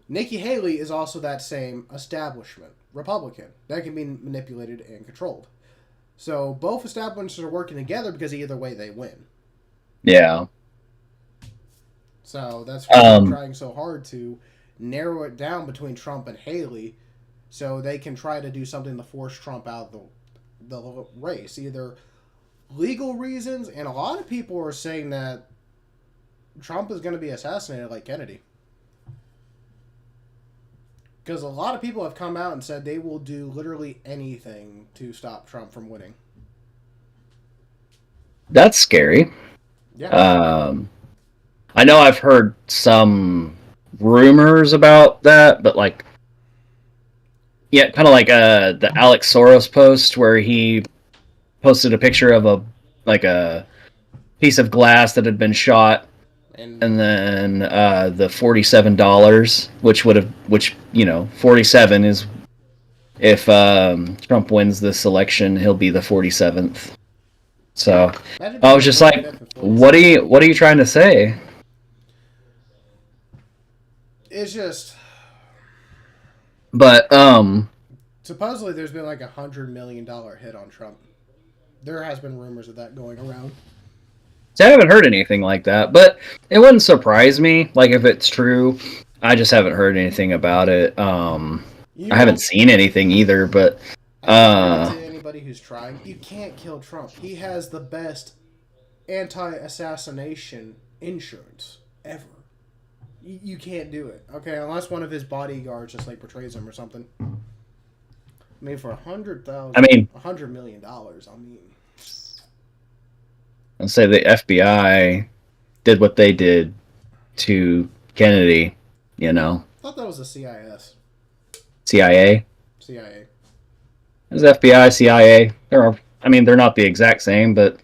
Speaker 2: Nikki Haley is also that same establishment, Republican, that can be manipulated and controlled. So both establishments are working together because either way they win.
Speaker 1: Yeah.
Speaker 2: So that's why they're trying so hard to narrow it down between Trump and Haley so they can try to do something to force Trump out of the race. Either legal reasons, and a lot of people are saying that Trump is going to be assassinated like Kennedy. Because a lot of people have come out and said they will do literally anything to stop Trump from winning.
Speaker 1: That's scary.
Speaker 2: Yeah.
Speaker 1: I know I've heard some rumors about that, but like, Yeah, kind of like the Alex Soros post where he posted a picture of a piece of glass that had been shot,
Speaker 2: And
Speaker 1: and then the $47, which 47 is if Trump wins this election, he'll be the 47th. So
Speaker 2: imagine
Speaker 1: I
Speaker 2: being
Speaker 1: was
Speaker 2: the
Speaker 1: just like,
Speaker 2: 45th and 47th.
Speaker 1: what are you trying to say?
Speaker 2: It's just
Speaker 1: But
Speaker 2: supposedly there's been like $100 million hit on Trump. There has been rumors of that going around.
Speaker 1: I haven't heard anything like that, but it wouldn't surprise me. Like if it's true, I just haven't heard anything about it. I haven't seen anything either, but
Speaker 2: I to anybody who's trying, you can't kill Trump. He has the best anti-assassination insurance ever. You can't do it, okay? Unless one of his bodyguards just like betrays him or something. I mean, for $100 million. I mean,
Speaker 1: I'll say the FBI did what they did to Kennedy.
Speaker 2: I thought that was the CIS.
Speaker 1: CIA.
Speaker 2: CIA.
Speaker 1: There's FBI, CIA. They're not the exact same, but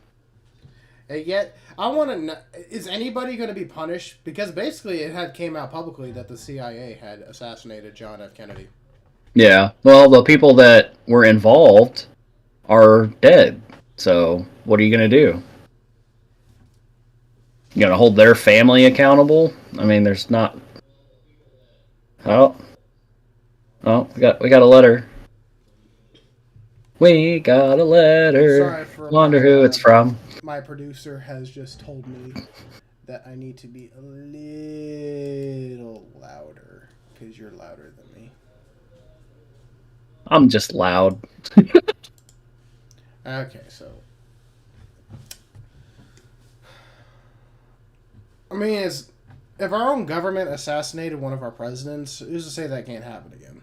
Speaker 2: And yet, I want to know, is anybody going to be punished? Because basically it had came out publicly that the CIA had assassinated John F. Kennedy.
Speaker 1: yeah. Well, the people that were involved are dead. So what are you going to do? You going to hold their family accountable? I mean, there's not. Oh, we got a letter. We got a letter.
Speaker 2: Sorry for
Speaker 1: Wonder who it's from.
Speaker 2: My producer has just told me that I need to be a little louder because you're louder than me.
Speaker 1: I'm just loud.
Speaker 2: Okay, so I mean, if our own government assassinated one of our presidents, who's to say that can't happen again?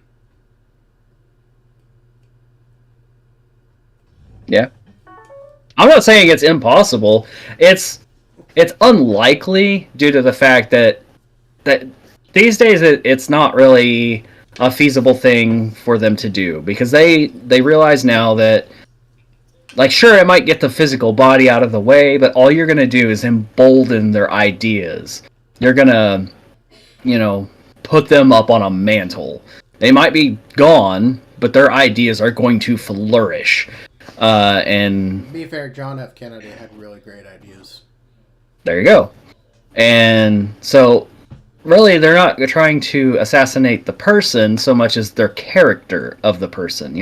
Speaker 1: Yeah. I'm not saying it's impossible. It's unlikely due to the fact that these days it's not really a feasible thing for them to do because they realize now that, like, sure, it might get the physical body out of the way, but all you're gonna do is embolden their ideas. You're gonna, put them up on a mantle. They might be gone, but their ideas are going to flourish. And
Speaker 2: to be fair, John F. Kennedy had really great ideas.
Speaker 1: There you go. And so, really, they're not trying to assassinate the person so much as their character of the person,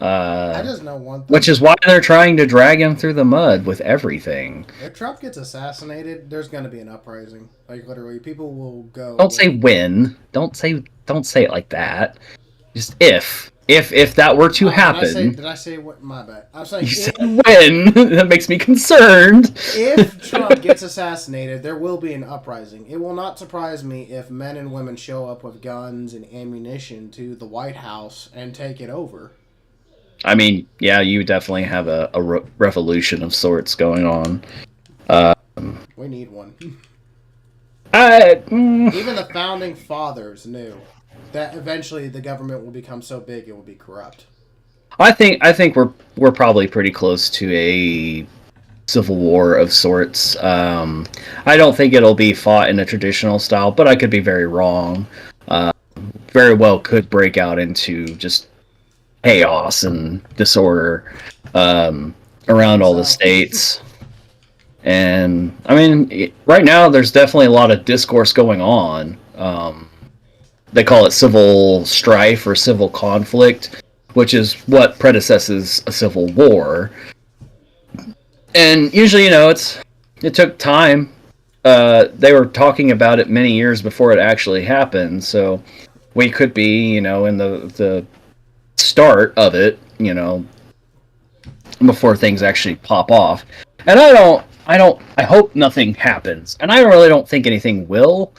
Speaker 2: I just know one thing.
Speaker 1: Which is why they're trying to drag him through the mud with everything.
Speaker 2: If Trump gets assassinated, there's going to be an uprising. Like, literally, people will go.
Speaker 1: Don't say when. Don't say it like that. Just if. If that were to happen.
Speaker 2: Did I say what? My bad. I'm saying
Speaker 1: You said when. That makes me concerned.
Speaker 2: If Trump gets assassinated, there will be an uprising. It will not surprise me if men and women show up with guns and ammunition to the White House and take it over.
Speaker 1: I mean, yeah, you definitely have a revolution of sorts going on.
Speaker 2: We need one.
Speaker 1: Even
Speaker 2: Even the founding fathers knew that eventually the government will become so big it will be corrupt.
Speaker 1: I think we're probably pretty close to a civil war of sorts. I don't think it'll be fought in a traditional style, but I could be very wrong. Very well could break out into just chaos and disorder around all the states. And I mean, right now there's definitely a lot of discourse going on. They call it civil strife or civil conflict, which is what predecesses a civil war. And usually, it took time. They were talking about it many years before it actually happened, so we could be, in the start of it, before things actually pop off. And I hope nothing happens. And I really don't think anything will,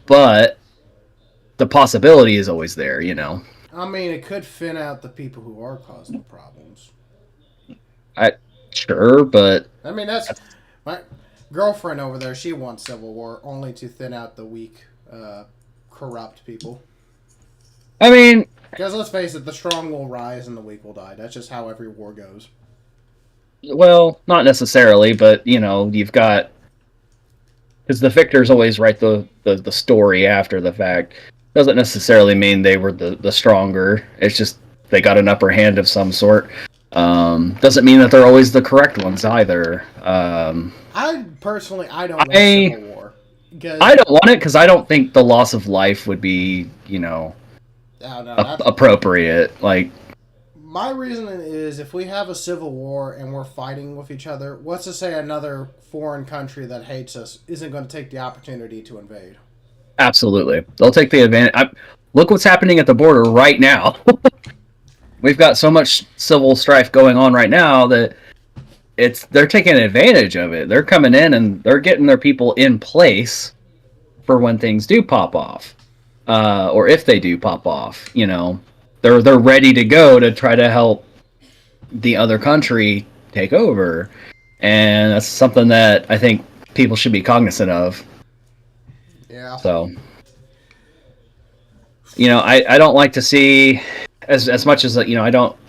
Speaker 1: but the possibility is always there,
Speaker 2: I mean, it could thin out the people who are causing problems.
Speaker 1: Sure, but
Speaker 2: I mean, that's my girlfriend over there. She wants civil war only to thin out the weak, corrupt people.
Speaker 1: I mean,
Speaker 2: Because let's face it, the strong will rise and the weak will die. That's just how every war goes.
Speaker 1: Well, not necessarily, but you've got, because the victors always write the story after the fact. Doesn't necessarily mean they were the stronger. It's just they got an upper hand of some sort. Doesn't mean that they're always the correct ones either.
Speaker 2: I personally, I don't want civil war.
Speaker 1: I don't want it because I don't think the loss of life would be, appropriate. Like,
Speaker 2: my reasoning is if we have a civil war and we're fighting with each other, what's to say another foreign country that hates us isn't going to take the opportunity to invade?
Speaker 1: Absolutely. They'll take the advantage. Look what's happening at the border right now. We've got so much civil strife going on right now that they're taking advantage of it. They're coming in and they're getting their people in place for when things do pop off. Or if they do pop off, they're ready to go to try to help the other country take over. And that's something that I think people should be cognizant of.
Speaker 2: Yeah.
Speaker 1: So, I don't like to see, as much as I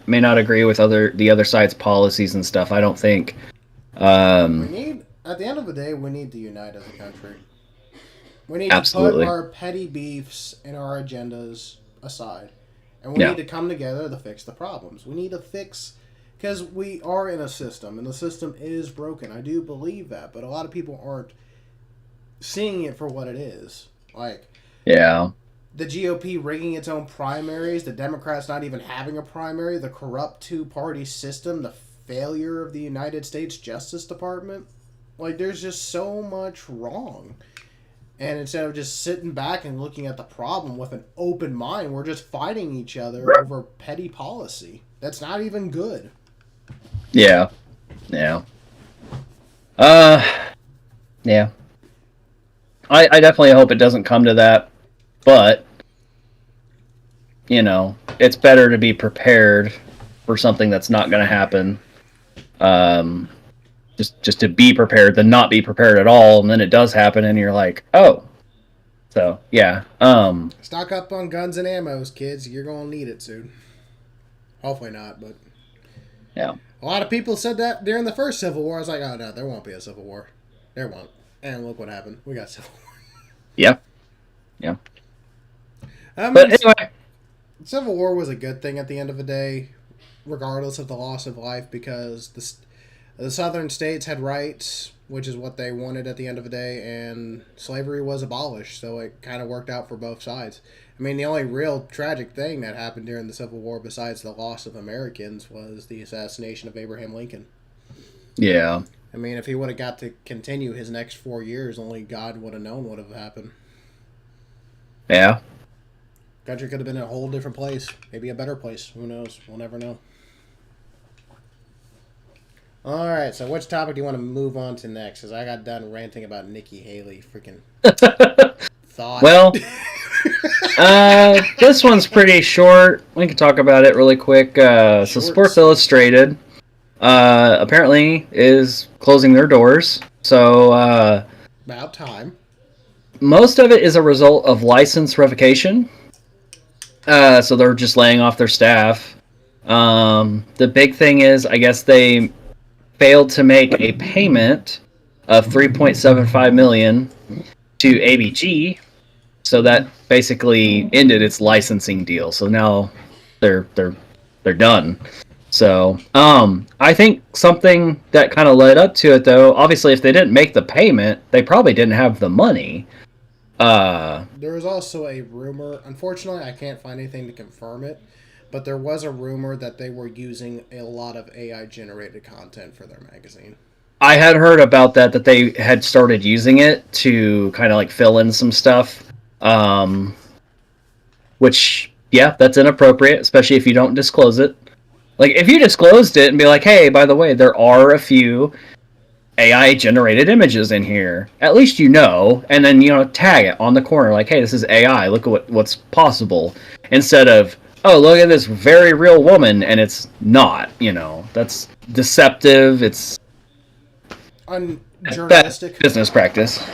Speaker 1: may not agree with the other side's policies and stuff. I don't think.
Speaker 2: At the end of the day, we need to unite as a country. We need to put our petty beefs and our agendas aside, and we need to come together to fix the problems. We need to fix, because we are in a system, and the system is broken. I do believe that, but a lot of people aren't seeing it for what it is. Like, the GOP rigging its own primaries, the Democrats not even having a primary, the corrupt two-party system, the failure of the United States Justice Department. Like, there's just so much wrong. And instead of just sitting back and looking at the problem with an open mind, we're just fighting each other over petty policy. That's not even good.
Speaker 1: Yeah. I definitely hope it doesn't come to that, but it's better to be prepared for something that's not going to happen. Just to be prepared than not be prepared at all, and then it does happen, and you're like, oh. So yeah.
Speaker 2: Stock up on guns and ammos, kids. You're gonna need it soon. Hopefully not, but
Speaker 1: yeah.
Speaker 2: A lot of people said that during the first Civil War. I was like, oh no, there won't be a Civil War. There won't. And look what happened. We got Civil War.
Speaker 1: Yeah.
Speaker 2: But anyway, Civil War was a good thing at the end of the day, regardless of the loss of life, because the southern states had rights, which is what they wanted at the end of the day, and slavery was abolished, so it kind of worked out for both sides. I mean, the only real tragic thing that happened during the Civil War, besides the loss of Americans, was the assassination of Abraham Lincoln.
Speaker 1: Yeah.
Speaker 2: I mean, if he would have got to continue his next 4 years, only God would have known what would have happened.
Speaker 1: Yeah.
Speaker 2: Country could have been in a whole different place. Maybe a better place. Who knows? We'll never know. Alright, so which topic do you want to move on to next? Because I got done ranting about Nikki Haley. Freaking thought.
Speaker 1: Well, this one's pretty short. We can talk about it really quick. So Sports Illustrated apparently is closing their doors. So
Speaker 2: about time.
Speaker 1: Most of it is a result of license revocation. So they're just laying off their staff. The big thing is, I guess they failed to make a payment of $3.75 million to ABG, so that basically ended its licensing deal. So now they're done. So I think something that kind of led up to it, though, obviously if they didn't make the payment, they probably didn't have the money.
Speaker 2: There was also a rumor, unfortunately I can't find anything to confirm it, but there was a rumor that they were using a lot of AI-generated content for their magazine.
Speaker 1: I had heard about that they had started using it to kind of like fill in some stuff. Which, yeah, that's inappropriate, especially if you don't disclose it. Like, if you disclosed it and be like, hey, by the way, there are a few AI-generated images in here, at least you know, and then, tag it on the corner, like, hey, this is AI, look at what's possible, instead of, oh, look at this very real woman, and it's not, that's deceptive, it's
Speaker 2: journalistic
Speaker 1: business practice.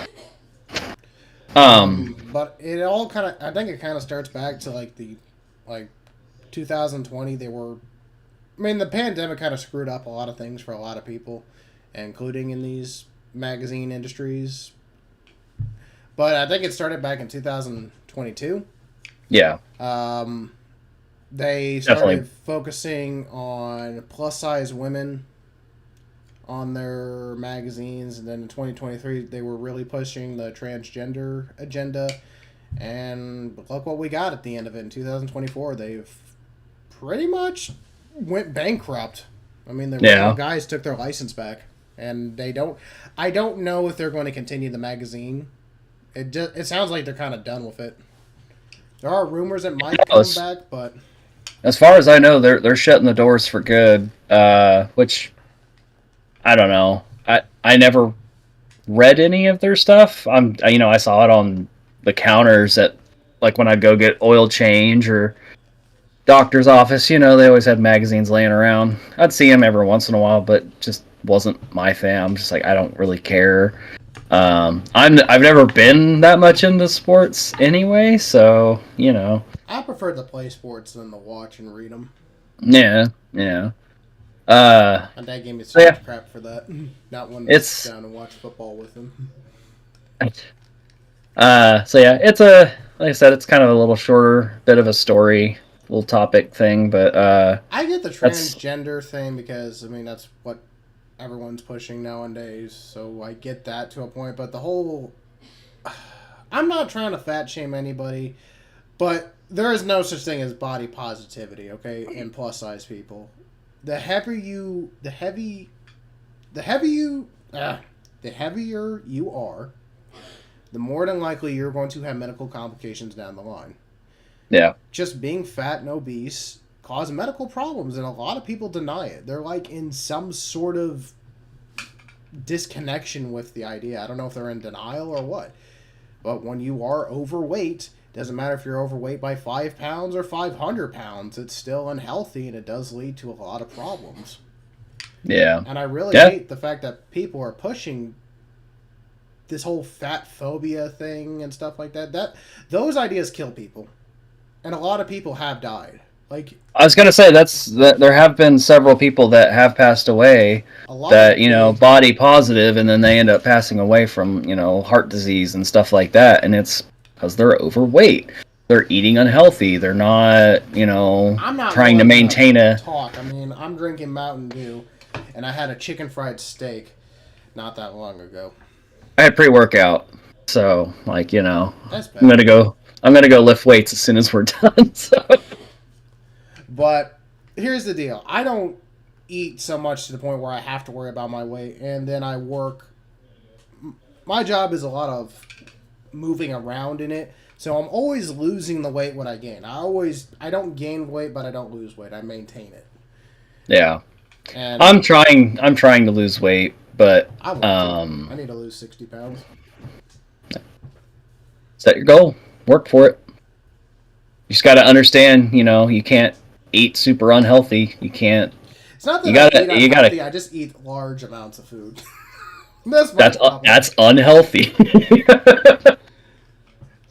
Speaker 2: But it all I think it kind of starts back to, 2020, they were. I mean, the pandemic kind of screwed up a lot of things for a lot of people, including in these magazine industries. But I think it started back in 2022.
Speaker 1: Yeah.
Speaker 2: They started
Speaker 1: Definitely.
Speaker 2: focusing on plus size women on their magazines, and then in 2023 they were really pushing the transgender agenda. And look what we got at the end of it in 2024. They've pretty much went bankrupt. I mean, the original guys took their license back, and they don't. I don't know if they're going to continue the magazine. It sounds like they're kind of done with it. There are rumors it might come back, but
Speaker 1: as far as I know, they're shutting the doors for good. Which I don't know. I never read any of their stuff. I saw it on the counters at, like, when I go get oil change or doctor's office. They always had magazines laying around. I'd see them every once in a while, but just wasn't my thing. I'm just like, I don't really care. I've never been that much into sports anyway, so
Speaker 2: I prefer to play sports than to watch and read them.
Speaker 1: Yeah.
Speaker 2: And Dad gave me so much crap for that. Not one to sit down and watch football with him.
Speaker 1: It's like I said, it's kind of a little shorter bit of a story, little topic thing, but
Speaker 2: I get the transgender thing because that's what everyone's pushing nowadays, so I get that to a point, but the whole I'm not trying to fat shame anybody, but there is no such thing as body positivity, okay, in plus size people. The heavier you are, the more than likely you're going to have medical complications down the line.
Speaker 1: Yeah.
Speaker 2: Just being fat and obese cause medical problems, and a lot of people deny it. They're like in some sort of disconnection with the idea. I don't know if they're in denial or what. But when you are overweight, doesn't matter if you're overweight by 5 pounds or 500 pounds, it's still unhealthy, and it does lead to a lot of problems.
Speaker 1: Yeah.
Speaker 2: And I really hate the fact that people are pushing this whole fat phobia thing and stuff like that. Those ideas kill people. And a lot of people have died. Like,
Speaker 1: I was gonna say that there have been several people that have passed away that body positive, and then they end up passing away from heart disease and stuff like that, and it's because they're overweight, they're eating unhealthy, they're not
Speaker 2: I'm not
Speaker 1: trying to maintain a
Speaker 2: talk. I'm drinking Mountain Dew, and I had a chicken fried steak not that long ago.
Speaker 1: I had pre-workout, so
Speaker 2: That's bad.
Speaker 1: I'm gonna go lift weights as soon as we're done. So.
Speaker 2: But here's the deal. I don't eat so much to the point where I have to worry about my weight. And then I work. My job is a lot of moving around in it. So I'm always losing the weight when I gain. I don't gain weight, but I don't lose weight. I maintain it.
Speaker 1: Yeah.
Speaker 2: And
Speaker 1: I'm trying to lose weight, but
Speaker 2: I need to lose 60 pounds.
Speaker 1: Set your goal. Work for it. You just got to understand, you can't eat super unhealthy. You can't.
Speaker 2: It's not that I eat unhealthy. I just eat large amounts of food. That's
Speaker 1: unhealthy. Even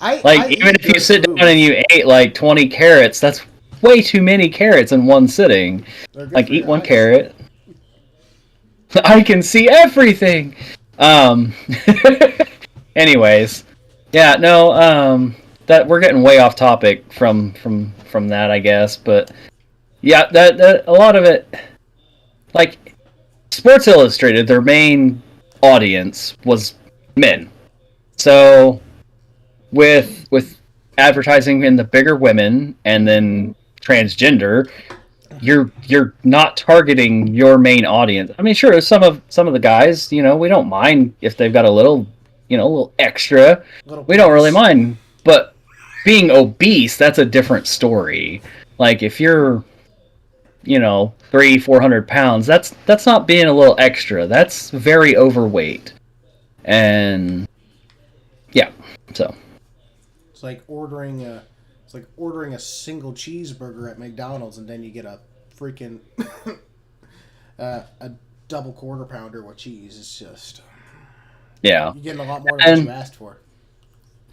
Speaker 1: if you sit down and you ate like 20 carrots, that's way too many carrots in one sitting. Like, eat one carrot. I can see everything. Anyways, yeah, no. That we're getting way off topic from that, I guess, but yeah, that a lot of it, like Sports Illustrated, their main audience was men. So with advertising in the bigger women and then transgender, you're not targeting your main audience. I mean, sure, some of the guys, we don't mind if they've got a little extra. We don't really mind, but being obese, that's a different story. Like, if you're 300-400 pounds, that's not being a little extra. That's very overweight. And yeah, so
Speaker 2: it's like ordering a single cheeseburger at McDonald's, and then you get a freaking a double quarter pounder with cheese. It's just,
Speaker 1: yeah,
Speaker 2: you're getting a lot more than what you asked for.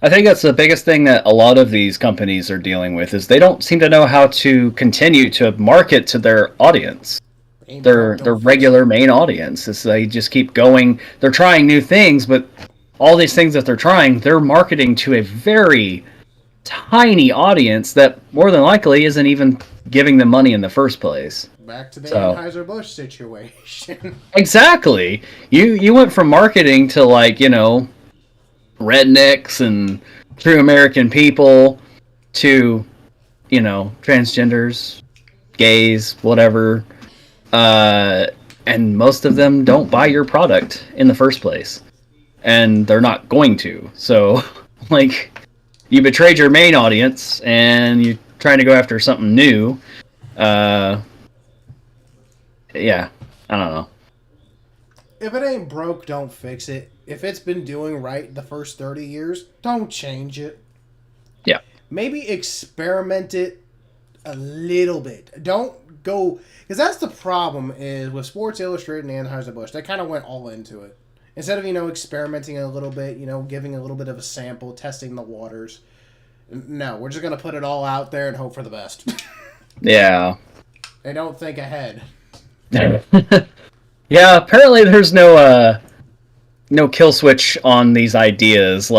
Speaker 1: I think that's the biggest thing that a lot of these companies are dealing with is they don't seem to know how to continue to market to their audience, their regular main audience. It's they just keep going. They're trying new things, but all these things that they're trying, they're marketing to a very tiny audience that more than likely isn't even giving them money in the first place.
Speaker 2: Back to the Anheuser-Busch situation.
Speaker 1: Exactly. You went from marketing to rednecks and true American people to, transgenders, gays, whatever. And most of them don't buy your product in the first place. And they're not going to. So, you betrayed your main audience and you're trying to go after something new. Yeah, I don't know.
Speaker 2: If it ain't broke, don't fix it. If it's been doing right the first 30 years, don't change it.
Speaker 1: Yeah.
Speaker 2: Maybe experiment it a little bit. Don't go... Because that's the problem is with Sports Illustrated and Anheuser-Busch. They kind of went all into it. Instead of, experimenting a little bit, giving a little bit of a sample, testing the waters. No, we're just going to put it all out there and hope for the best.
Speaker 1: Yeah.
Speaker 2: They don't think ahead.
Speaker 1: Yeah, apparently there's no kill switch on these ideas.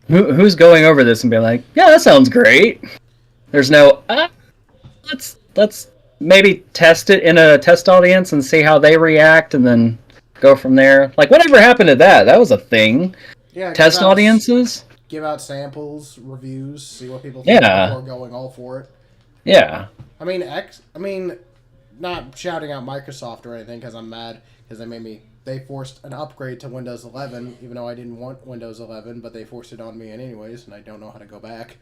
Speaker 1: Who's going over this and being like, yeah, that sounds great. There's no, let's maybe test it in a test audience and see how they react and then go from there. Whatever happened to that? That was a thing.
Speaker 2: Yeah,
Speaker 1: test audiences?
Speaker 2: Give out samples, reviews, see what people think before going all for it.
Speaker 1: Yeah.
Speaker 2: I mean, not shouting out Microsoft or anything because I'm mad because they forced an upgrade to Windows 11, even though I didn't want Windows 11, but they forced it on me anyways, and I don't know how to go back.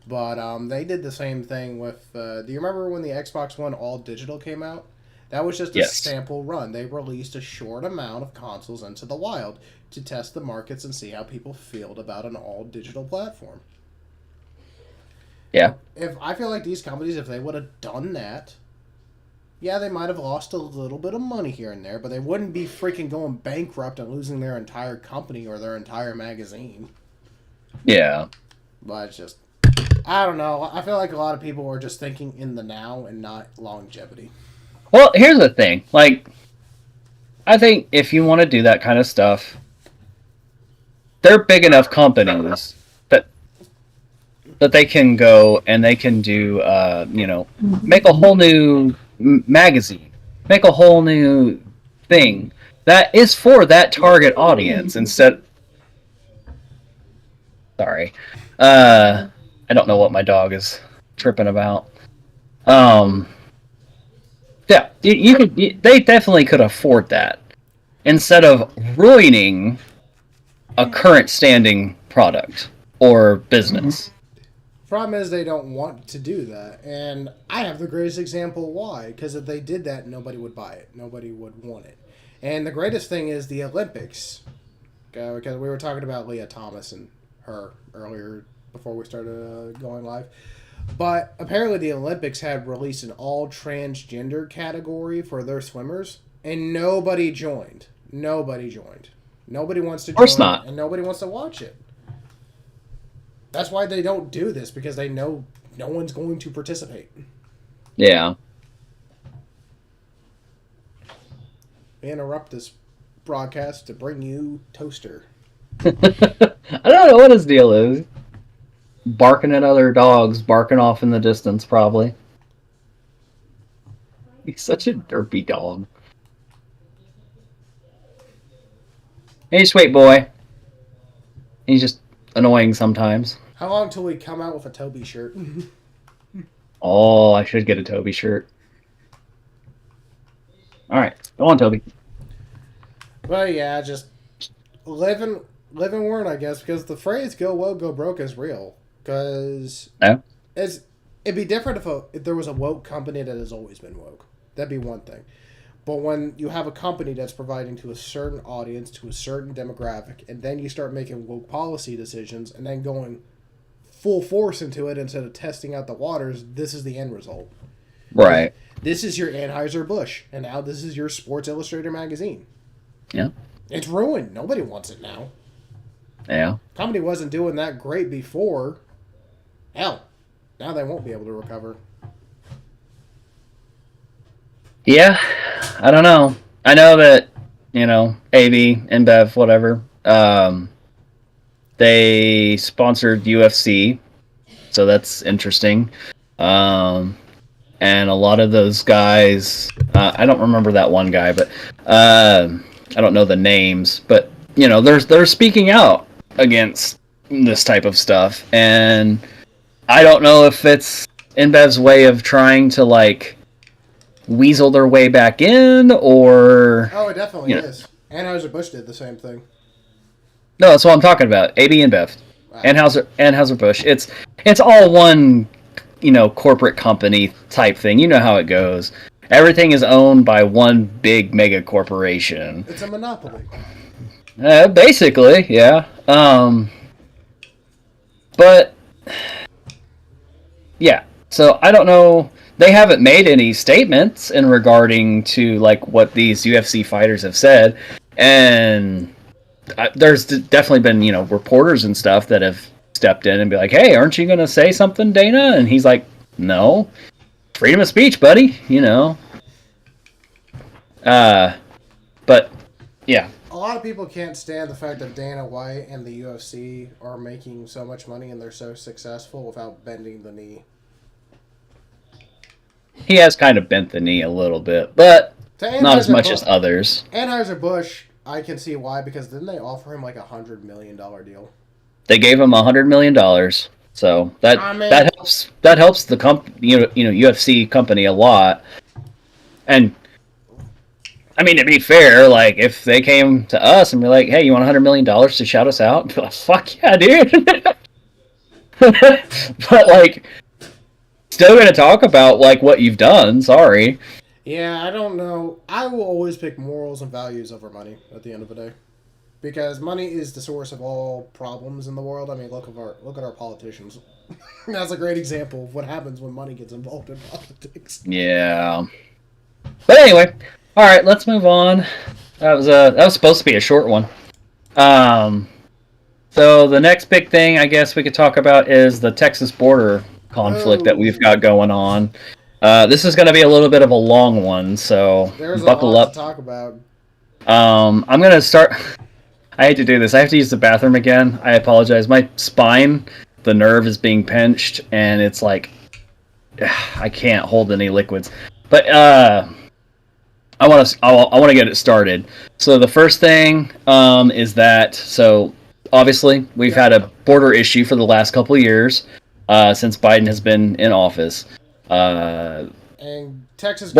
Speaker 2: But they did the same thing with, do you remember when the Xbox One All Digital came out? That was just a sample run. They released a short amount of consoles into the wild to test the markets and see how people feel about an all-digital platform.
Speaker 1: Yeah.
Speaker 2: I feel like these companies, if they would have done that, yeah, they might have lost a little bit of money here and there, but they wouldn't be freaking going bankrupt and losing their entire company or their entire magazine.
Speaker 1: Yeah.
Speaker 2: But it's just, I don't know. I feel like a lot of people are just thinking in the now and not longevity.
Speaker 1: Well, here's the thing. I think if you want to do that kind of stuff, they're big enough companies that they can go and they can do, make a whole new magazine, make a whole new thing that is for that target audience instead. Sorry. I don't know what my dog is tripping about. Yeah, they definitely could afford that instead of ruining a current standing product or business.
Speaker 2: Problem is they don't want to do that, and I have the greatest example why. Because if they did that, nobody would buy it. Nobody would want it. And the greatest thing is the Olympics. Because we were talking about Leah Thomas and her earlier before we started going live. But apparently the Olympics had released an all-transgender category for their swimmers, and nobody joined. Nobody joined. Nobody wants to join.
Speaker 1: Of course not.
Speaker 2: And nobody wants to watch it. That's why they don't do this, because they know no one's going to participate.
Speaker 1: Yeah.
Speaker 2: We interrupt this broadcast to bring you Toaster.
Speaker 1: I don't know what his deal is. Barking at other dogs, barking off in the distance, probably. He's such a derpy dog. He's a sweet boy. He's just annoying sometimes.
Speaker 2: How long till we come out with a Toby shirt?
Speaker 1: Oh, I should get a Toby shirt. Alright, go on, Toby.
Speaker 2: Well, yeah, just live and learn, I guess, because the phrase "go woke, go broke" is real. Because it'd be different if there was a woke company that has always been woke. That'd be one thing. But when you have a company that's providing to a certain audience, to a certain demographic, and then you start making woke policy decisions and then going full force into it instead of testing out the waters, this is the end result.
Speaker 1: Right.
Speaker 2: This is your Anheuser-Busch, and now this is your Sports Illustrated magazine.
Speaker 1: Yeah.
Speaker 2: It's ruined. Nobody wants it now.
Speaker 1: Yeah.
Speaker 2: Company wasn't doing that great before. Hell, now they won't be able to recover.
Speaker 1: Yeah, I don't know. I know that, AB, InBev, whatever, they sponsored UFC, so that's interesting. And a lot of those guys, I don't remember that one guy, but I don't know the names, but they're speaking out against this type of stuff, and I don't know if it's InBev's way of trying to weasel their way back in, or
Speaker 2: Oh, it definitely is. Anheuser-Busch did the same thing.
Speaker 1: no, that's what I'm talking about. AB InBev,
Speaker 2: Wow.
Speaker 1: Anheuser-Busch. It's all one, corporate company type thing. You know how it goes. Everything is owned by one big mega corporation.
Speaker 2: It's a monopoly.
Speaker 1: Basically, yeah. But yeah. So I don't know. They haven't made any statements in regarding to what these UFC fighters have said, and there's definitely been reporters and stuff that have stepped in and be like, "Hey, aren't you going to say something, Dana?" And he's like, "No, freedom of speech, buddy." But yeah,
Speaker 2: A lot of people can't stand the fact that Dana White and the UFC are making so much money and they're so successful without bending the knee.
Speaker 1: he has kind of bent the knee a little bit, but
Speaker 2: To
Speaker 1: not as much
Speaker 2: Anheuser-Busch-
Speaker 1: as others.
Speaker 2: Anheuser-Busch, I can see why, because didn't they offer him $100 million deal?
Speaker 1: They gave him $100 million, so that
Speaker 2: I mean-
Speaker 1: that helps the UFC company a lot. And I mean, to be fair, if they came to us and be like, "Hey, you want $100 million to shout us out?" I'd be like, "Fuck yeah, dude!" But still gonna talk about what you've done. Sorry.
Speaker 2: Yeah, I don't know. I will always pick morals and values over money at the end of the day, because money is the source of all problems in the world. I mean, look at our politicians. That's a great example of what happens when money gets involved in politics.
Speaker 1: Yeah. But anyway, all right, let's move on. That was supposed to be a short one. So the next big thing I guess we could talk about is the Texas border conflict that we've got going on. This is going to be a little bit of a long one, so
Speaker 2: There's
Speaker 1: buckle
Speaker 2: a lot
Speaker 1: up.
Speaker 2: to talk about.
Speaker 1: I'm going to start. I hate to do this. I have to use the bathroom again. I apologize. My spine, the nerve is being pinched, and it's I can't hold any liquids. But I want to get it started. So the first thing is that obviously we've had a border issue for the last couple of years since Biden has been in office.
Speaker 2: And Texas.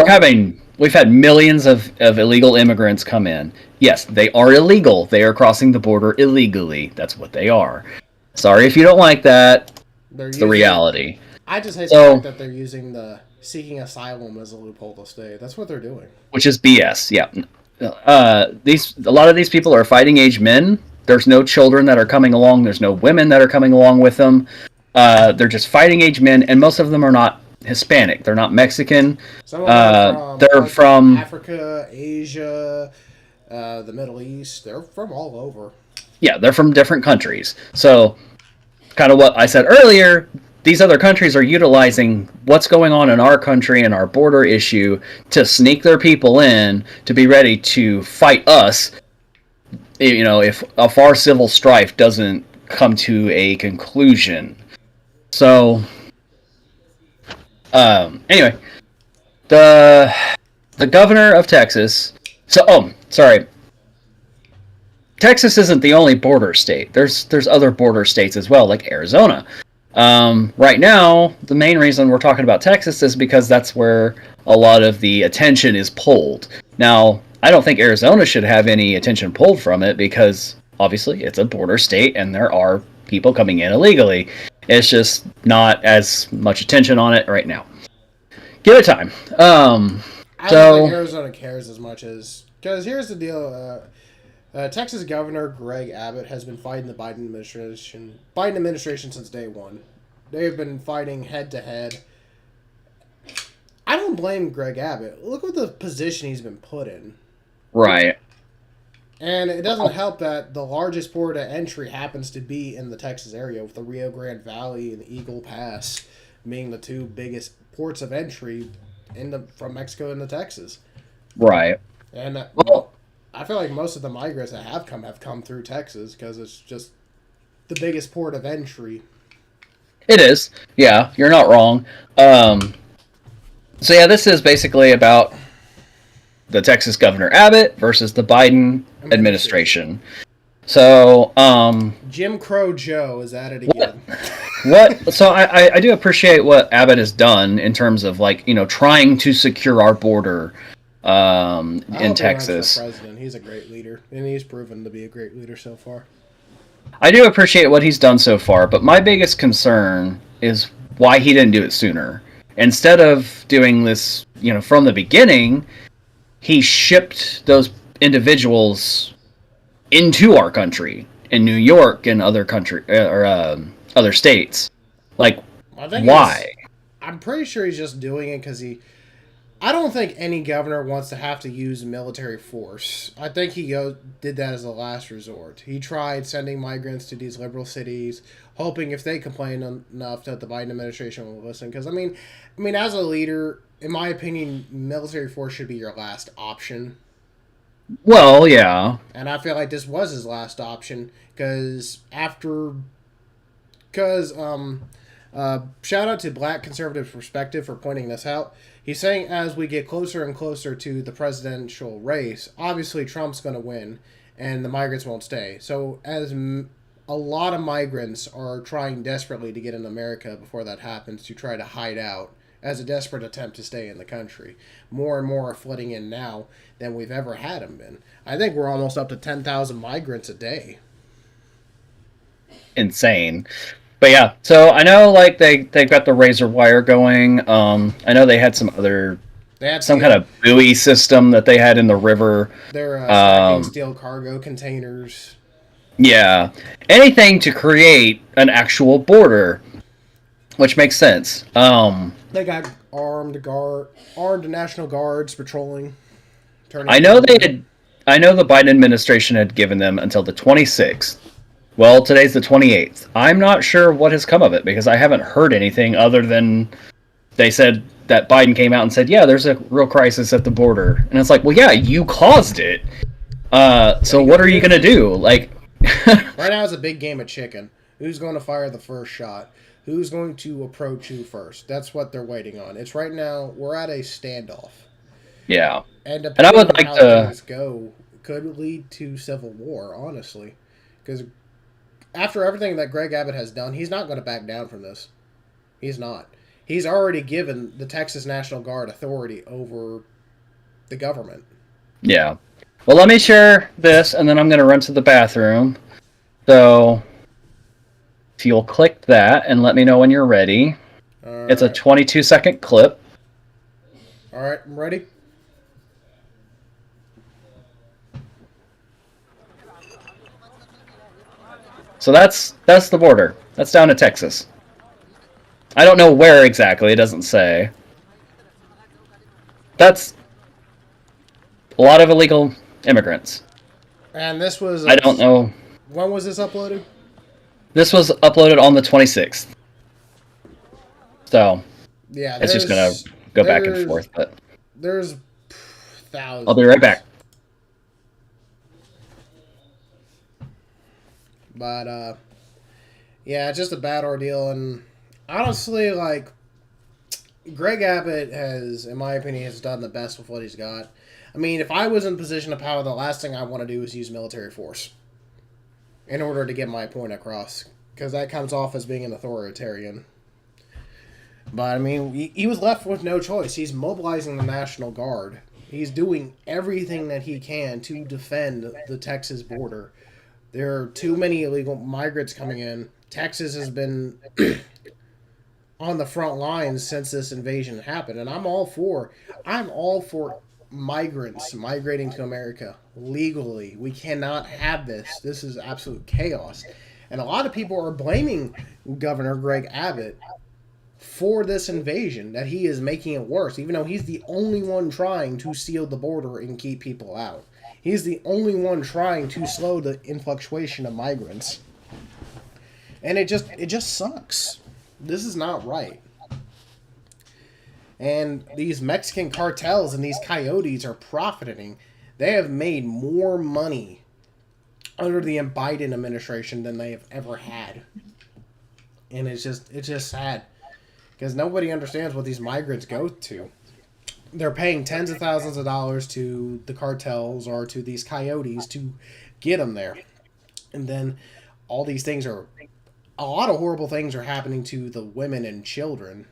Speaker 1: We've had millions of illegal immigrants come in. Yes, they are illegal. They are crossing the border illegally. That's what they are. Sorry if you don't like that. It's the reality.
Speaker 2: I just hate the fact that they're using the seeking asylum as a loophole to stay. That's what they're doing.
Speaker 1: Which is BS. Yeah. A lot of these people are fighting age men. There's no children that are coming along. There's no women that are coming along with them. They're just fighting age men, and most of them are not Hispanic. They're not Mexican.
Speaker 2: Some of them
Speaker 1: they're from
Speaker 2: Africa, Asia, the Middle East. They're from all over.
Speaker 1: Yeah, they're from different countries. So, kind of what I said earlier, these other countries are utilizing what's going on in our country and our border issue to sneak their people in to be ready to fight us, if our civil strife doesn't come to a conclusion. So, anyway, the governor of Texas. Sorry. Texas isn't the only border state. There's other border states as well, like Arizona. Right now, the main reason we're talking about Texas is because that's where a lot of the attention is pulled. Now, I don't think Arizona should have any attention pulled from it because, obviously, it's a border state and there are people coming in illegally. It's just not as much attention on it right now. Give it time.
Speaker 2: I don't think Arizona cares as much as... Because here's the deal. Texas Governor Greg Abbott has been fighting the Biden administration since day one. They've been fighting head to head. I don't blame Greg Abbott. Look what the position he's been put in.
Speaker 1: Right.
Speaker 2: And it doesn't help that the largest port of entry happens to be in the Texas area, with the Rio Grande Valley and Eagle Pass being the two biggest ports of entry from Mexico into Texas.
Speaker 1: Right.
Speaker 2: And
Speaker 1: Well,
Speaker 2: I feel like most of the migrants that have come through Texas because it's just the biggest port of entry.
Speaker 1: it is. Yeah, you're not wrong. So yeah, this is basically about the Texas Governor Abbott versus the Biden administration. So,
Speaker 2: Jim Crow Joe is at it again.
Speaker 1: So I do appreciate what Abbott has done in terms of, like, trying to secure our border in Texas.
Speaker 2: President. He's a great leader, and he's proven to be a great leader so far.
Speaker 1: I do appreciate what he's done so far, but my biggest concern is why he didn't do it sooner. Instead of doing this, from the beginning, he shipped those individuals into our country in New York and other other states. Like, why?
Speaker 2: I'm pretty sure he's just doing it because I don't think any governor wants to have to use military force. I think he did that as a last resort. He tried sending migrants to these liberal cities, hoping if they complain enough that the Biden administration will listen. Because I mean, as a leader, in my opinion, military force should be your last option.
Speaker 1: Well, yeah.
Speaker 2: And I feel like this was his last option because shout out to Black Conservative Perspective for pointing this out. He's saying as we get closer and closer to the presidential race, obviously Trump's going to win and the migrants won't stay. So as a lot of migrants are trying desperately to get in America before that happens, to try to hide out as a desperate attempt to stay in the country. More and more are flooding in now than we've ever had them in. I think we're almost up to 10,000 migrants a day.
Speaker 1: Insane. But yeah, so I know, like, they've got the razor wire going. I know they had some kind of buoy system that they had in the river.
Speaker 2: They're stacking steel cargo containers.
Speaker 1: Yeah, anything to create an actual border, which makes sense.
Speaker 2: They got armed National Guards patrolling.
Speaker 1: I know the Biden administration had given them until the 26th. Well, today's the 28th. I'm not sure what has come of it because I haven't heard anything other than they said that Biden came out and said, yeah, there's a real crisis at the border. And it's like, well, yeah, you caused it. So what are you going to do? Like,
Speaker 2: right now it's a big game of chicken. Who's going to fire the first shot? Who's going to approach who first? That's what they're waiting on. It's right now, we're at a standoff.
Speaker 1: Yeah.
Speaker 2: And
Speaker 1: I would like to
Speaker 2: things go could lead to civil war, honestly. Because after everything that Greg Abbott has done, he's not going to back down from this. He's not. He's already given the Texas National Guard authority over the government. Yeah.
Speaker 1: Well, let me share this, and then I'm going to run to the bathroom. So, if you'll click that and let me know when you're ready. It's a 22-second clip.
Speaker 2: All right, I'm ready.
Speaker 1: So that's the border. That's down to Texas. I don't know where exactly. It doesn't say. That's a lot of illegal immigrants.
Speaker 2: And this was...
Speaker 1: I don't know.
Speaker 2: When was this uploaded?
Speaker 1: This was uploaded on the 26th. So,
Speaker 2: yeah,
Speaker 1: it's just going to go back and forth. But
Speaker 2: there's thousands.
Speaker 1: I'll be right back.
Speaker 2: But, yeah, it's just a bad ordeal. And honestly, like, Greg Abbott has, in my opinion, has done the best with what he's got. I mean, if I was in a position of power, the last thing I want to do is use military force in order to get my point across. Because that comes off as being an authoritarian. But, I mean, he was left with no choice. He's mobilizing the National Guard. He's doing everything that he can to defend the Texas border. There are too many illegal migrants coming in. Texas has been on the front lines since this invasion happened, and I'm all for migrants migrating to America legally. We cannot have this. This is absolute chaos. And a lot of people are blaming Governor Greg Abbott for this invasion, that he is making it worse, even though he's the only one trying to seal the border and keep people out. He's the only one trying to slow the influxuation of migrants. And it just sucks. This is not right. And these Mexican cartels and these coyotes are profiting. They have made more money under the Biden administration than they have ever had. And it's just sad. Because nobody understands what these migrants go to. They're paying tens of thousands of dollars to the cartels or to these coyotes to get them there. And then all these things are... A lot of horrible things are happening to the women and children,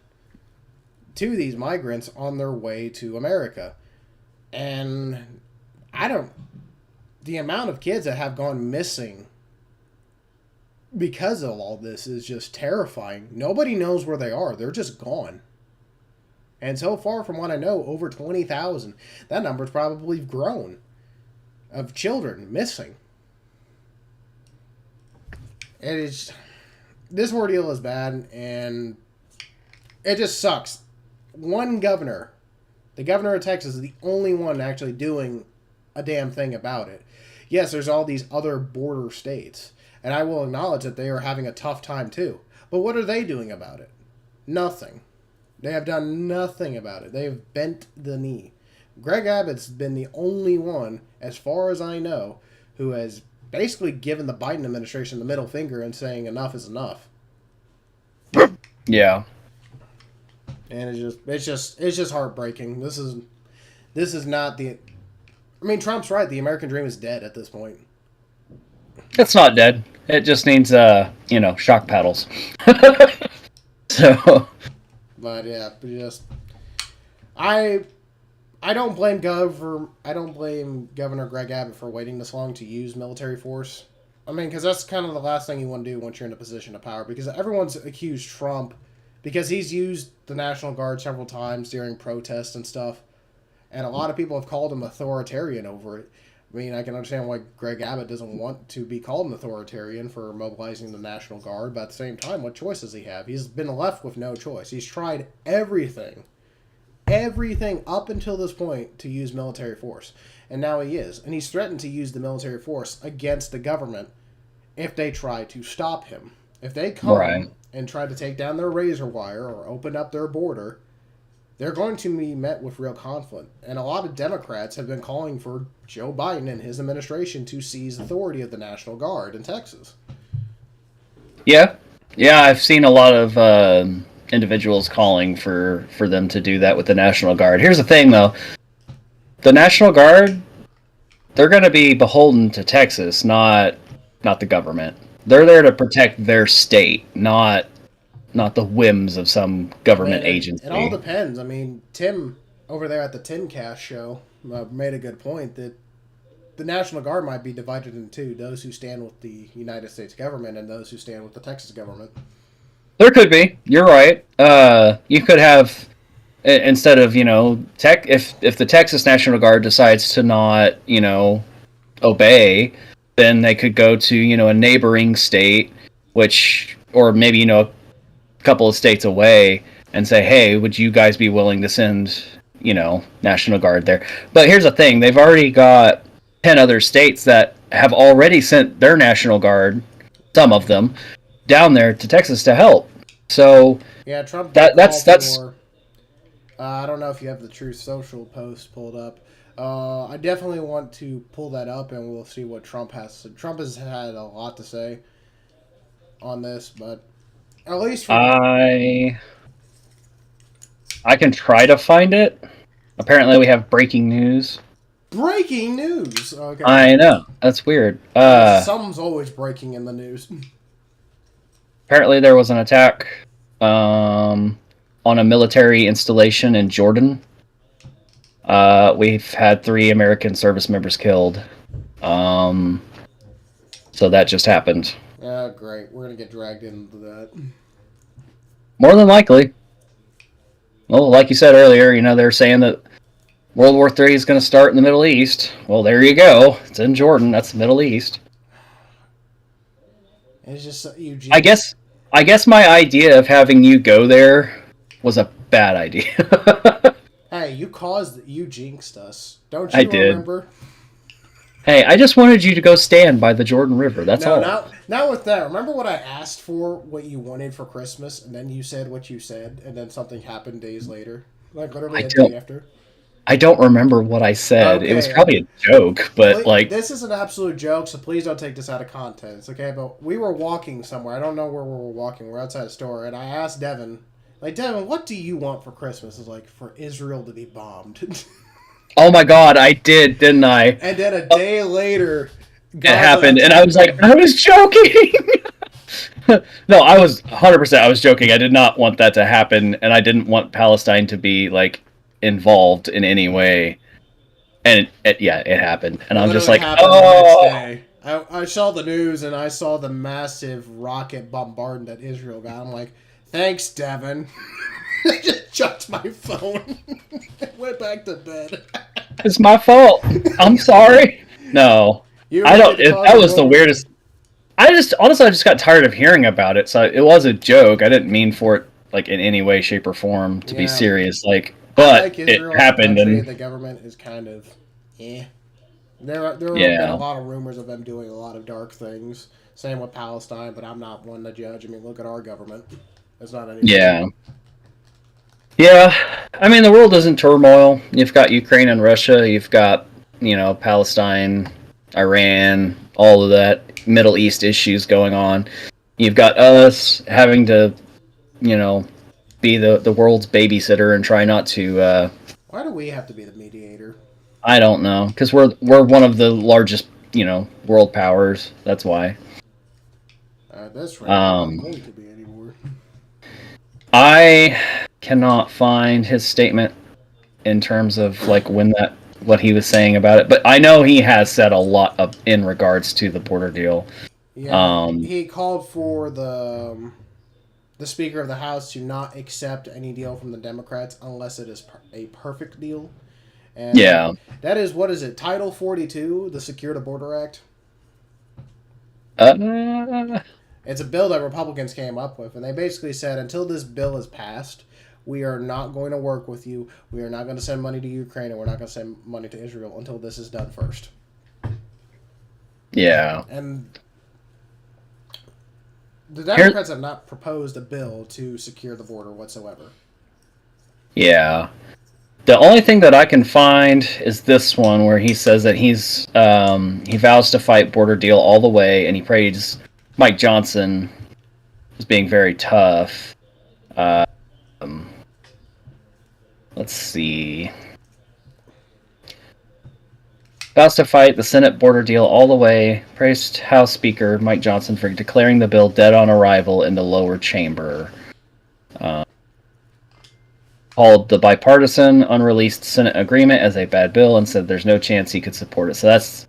Speaker 2: to these migrants on their way to America. And the amount of kids that have gone missing because of all this is just terrifying. Nobody knows where they are. They're just gone. And so far, from what I know, over 20,000. That number's probably grown of children missing. It is... This ordeal is bad, and it just sucks. One governor, the governor of Texas, is the only one actually doing a damn thing about it. Yes, there's all these other border states, and I will acknowledge that they are having a tough time too. But what are they doing about it? Nothing. They have done nothing about it. They have bent the knee. Greg Abbott's been the only one, as far as I know, who has basically given the Biden administration the middle finger and saying enough is enough.
Speaker 1: Yeah.
Speaker 2: And it's just heartbreaking. This is not the... I mean, Trump's right. The American dream is dead at this point.
Speaker 1: It's not dead. It just needs, shock paddles. So...
Speaker 2: But yeah, I don't blame Governor Greg Abbott for waiting this long to use military force. I mean, because that's kind of the last thing you want to do once you're in a position of power. Because everyone's accused Trump because he's used the National Guard several times during protests and stuff, and a lot of people have called him authoritarian over it. I mean, I can understand why Greg Abbott doesn't want to be called an authoritarian for mobilizing the National Guard, but at the same time, what choice does he have? He's been left with no choice. He's tried everything up until this point to use military force. And now he is. And he's threatened to use the military force against the government if they try to stop him. If they come and try to take down their razor wire or open up their border, they're going to be met with real conflict. And a lot of Democrats have been calling for Joe Biden and his administration to seize authority of the National Guard in Texas.
Speaker 1: Yeah. Yeah, I've seen a lot of individuals calling for them to do that with the National Guard. Here's the thing, though. The National Guard, they're going to be beholden to Texas, not the government. They're there to protect their state, not the whims of some government agency.
Speaker 2: It all depends. I mean, Tim over there at the Timcast show made a good point that the National Guard might be divided into two: those who stand with the United States government and those who stand with the Texas government.
Speaker 1: There could be. You're right. You could have, instead of, if the Texas National Guard decides to not, obey, then they could go to, a neighboring state, or maybe, a couple of states away, and say, hey, would you guys be willing to send, National Guard there? But here's the thing. They've already got 10 other states that have already sent their National Guard, some of them, down there to Texas to help. So
Speaker 2: yeah, Trump.
Speaker 1: That's.
Speaker 2: I don't know if you have the Truth Social post pulled up. I definitely want to pull that up, and we'll see what Trump has. Trump has had a lot to say on this, but at least
Speaker 1: I can try to find it. Apparently, we have breaking news.
Speaker 2: Breaking news. Okay.
Speaker 1: I know, that's weird.
Speaker 2: Something's always breaking in the news.
Speaker 1: Apparently, there was an attack on a military installation in Jordan. We've had 3 American service members killed. So that just happened.
Speaker 2: Yeah, great. We're going to get dragged into that.
Speaker 1: More than likely. Well, like you said earlier, they're saying that World War III is going to start in the Middle East. Well, there you go. It's in Jordan. That's the Middle East.
Speaker 2: It's just Eugene.
Speaker 1: I guess my idea of having you go there was a bad idea.
Speaker 2: Hey, you jinxed us. Don't you
Speaker 1: I did.
Speaker 2: remember?
Speaker 1: Hey, I just wanted you to go stand by the Jordan River. That's all.
Speaker 2: Now with that, remember what I asked for, what you wanted for Christmas, and then you said what you said, and then something happened days later? Like, literally a day after?
Speaker 1: I don't remember what I said.
Speaker 2: Okay,
Speaker 1: it was probably a joke, but like...
Speaker 2: This is an absolute joke, so please don't take this out of context, okay? But we were walking somewhere. I don't know where we were walking. We're outside a store, and I asked Devin, like, Devin, what do you want for Christmas? It's like, for Israel to be bombed.
Speaker 1: Oh my god, I did, didn't I?
Speaker 2: And then a day later...
Speaker 1: It happened, and I was like, I was joking! No, I was 100%, I was joking. I did not want that to happen, and I didn't want Palestine to be, like, involved in any way. And it happened. And I'm just like, oh!
Speaker 2: The next day. I saw the news, and I saw the massive rocket bombardment that Israel got. I'm like, thanks, Devin. I just chucked my phone and went back to bed.
Speaker 1: It's my fault. I'm sorry. No. I don't. That was the weirdest. I just got tired of hearing about it. So it was a joke. I didn't mean for it, like, in any way, shape, or form to be serious. Like, but it happened, and
Speaker 2: the government is kind of, There have been a lot of rumors of them doing a lot of dark things. Same with Palestine, but I'm not one to judge. I mean, look at our government. It's not anything.
Speaker 1: Yeah. Yeah, I mean, the world is in turmoil. You've got Ukraine and Russia. You've got, Palestine, Iran, all of that Middle East issues going on. You've got us having to, be the world's babysitter and try not to...
Speaker 2: Why do we have to be the mediator?
Speaker 1: I don't know, because we're one of the largest, world powers. That's why.
Speaker 2: That's right. Not going to be anymore.
Speaker 1: I cannot find his statement in terms of like what he was saying about it, but I know he has said a lot in regards to the border deal.
Speaker 2: Yeah, he called for the Speaker of the House to not accept any deal from the Democrats unless it is a perfect deal. And that is, what is it, Title 42, the Secure the Border Act? It's a bill that Republicans came up with, and they basically said, until this bill is passed, we are not going to work with you, we are not going to send money to Ukraine, and we're not going to send money to Israel until this is done first.
Speaker 1: Yeah.
Speaker 2: And the Democrats have not proposed a bill to secure the border whatsoever.
Speaker 1: Yeah. The only thing that I can find is this one where he says that he vows to fight border deal all the way, and he praised Mike Johnson as being very tough. Let's see. Vows to fight the Senate border deal all the way. Praised House Speaker Mike Johnson for declaring the bill dead on arrival in the lower chamber. Called the bipartisan unreleased Senate agreement as a bad bill and said there's no chance he could support it. So there's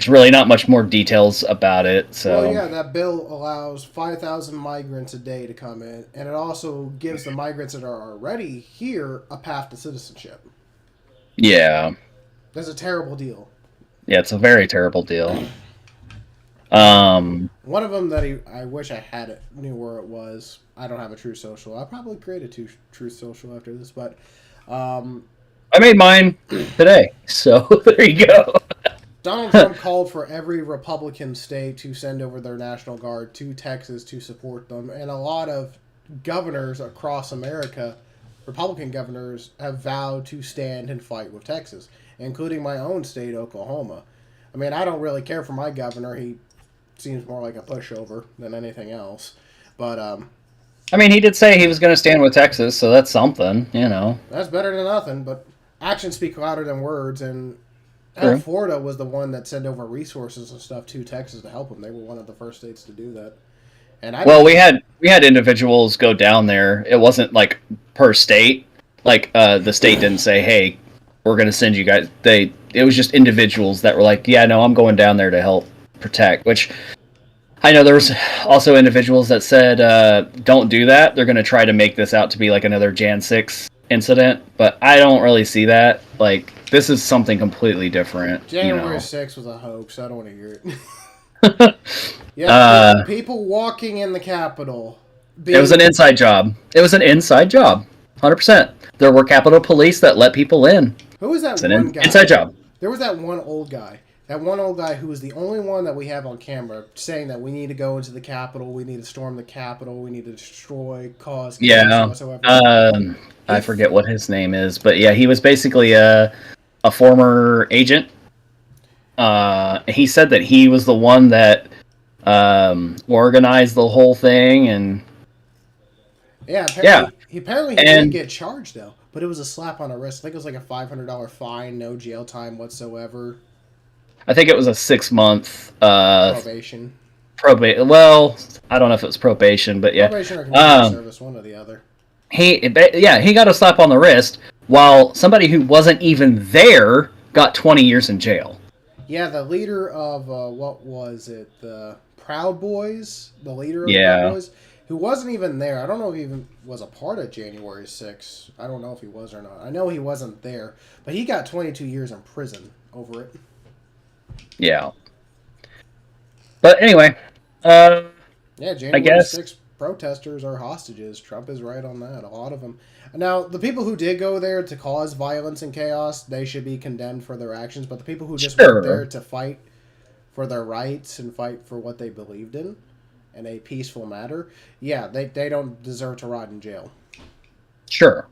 Speaker 1: really not much more details about it. So
Speaker 2: well, yeah, that bill allows 5,000 migrants a day to come in, and it also gives the migrants that are already here a path to citizenship.
Speaker 1: Yeah.
Speaker 2: That's a terrible deal.
Speaker 1: Yeah, it's a very terrible deal.
Speaker 2: One of them that I wish I knew where it was. I don't have a True Social. I'll probably create a True Social after this, but
Speaker 1: I made mine today, so there you go.
Speaker 2: Donald Trump called for every Republican state to send over their National Guard to Texas to support them, and a lot of governors across America, Republican governors, have vowed to stand and fight with Texas, including my own state, Oklahoma. I mean, I don't really care for my governor. He seems more like a pushover than anything else. But,
Speaker 1: I mean, he did say he was going to stand with Texas, so that's something,
Speaker 2: That's better than nothing, but actions speak louder than words, and Florida was the one that sent over resources and stuff to Texas to help them. They were one of the first states to do that. And
Speaker 1: we had individuals go down there. It wasn't like per state. Like the state didn't say, "Hey, we're going to send you guys." It was just individuals that were like, "Yeah, no, I'm going down there to help protect." Which I know there was also individuals that said, "Don't do that. They're going to try to make this out to be like another Jan 6 incident." But I don't really see that. Like, this is something completely different.
Speaker 2: January 6th was a hoax. I don't want to hear it. Yeah, people walking in the Capitol.
Speaker 1: It was an inside job. 100%. There were Capitol Police that let people in.
Speaker 2: Who was that one guy?
Speaker 1: Inside job.
Speaker 2: There was that one old guy That one old guy who was the only one that we have on camera saying that we need to go into the Capitol, we need to storm the Capitol, we need to destroy, cause chaos
Speaker 1: Yeah.
Speaker 2: whatsoever.
Speaker 1: I forget what his name is, but yeah, he was basically a former agent. He said that he was the one that organized the whole thing, and
Speaker 2: Yeah, apparently he didn't get charged though, but it was a slap on the wrist. I think it was like a $500 fine, no jail time whatsoever.
Speaker 1: I think it was a 6-month
Speaker 2: Probation.
Speaker 1: Well, I don't know if it was probation, but yeah,
Speaker 2: Probation or community service, one or the other.
Speaker 1: he got a slap on the wrist, while somebody who wasn't even there got 20 years in jail.
Speaker 2: Yeah, the leader of what was it? The Proud Boys, the leader of the Proud Boys, who wasn't even there. I don't know if he even was a part of January 6th. I don't know if he was or not. I know he wasn't there, but he got 22 years in prison over it.
Speaker 1: Yeah. But anyway,
Speaker 2: yeah, January
Speaker 1: I guess
Speaker 2: 6th protesters are hostages. Trump is right on that. A lot of them. Now, the people who did go there to cause violence and chaos, they should be condemned for their actions. But the people who just went there to fight for their rights and fight for what they believed in a peaceful matter, yeah, they don't deserve to rot in jail.
Speaker 1: Sure.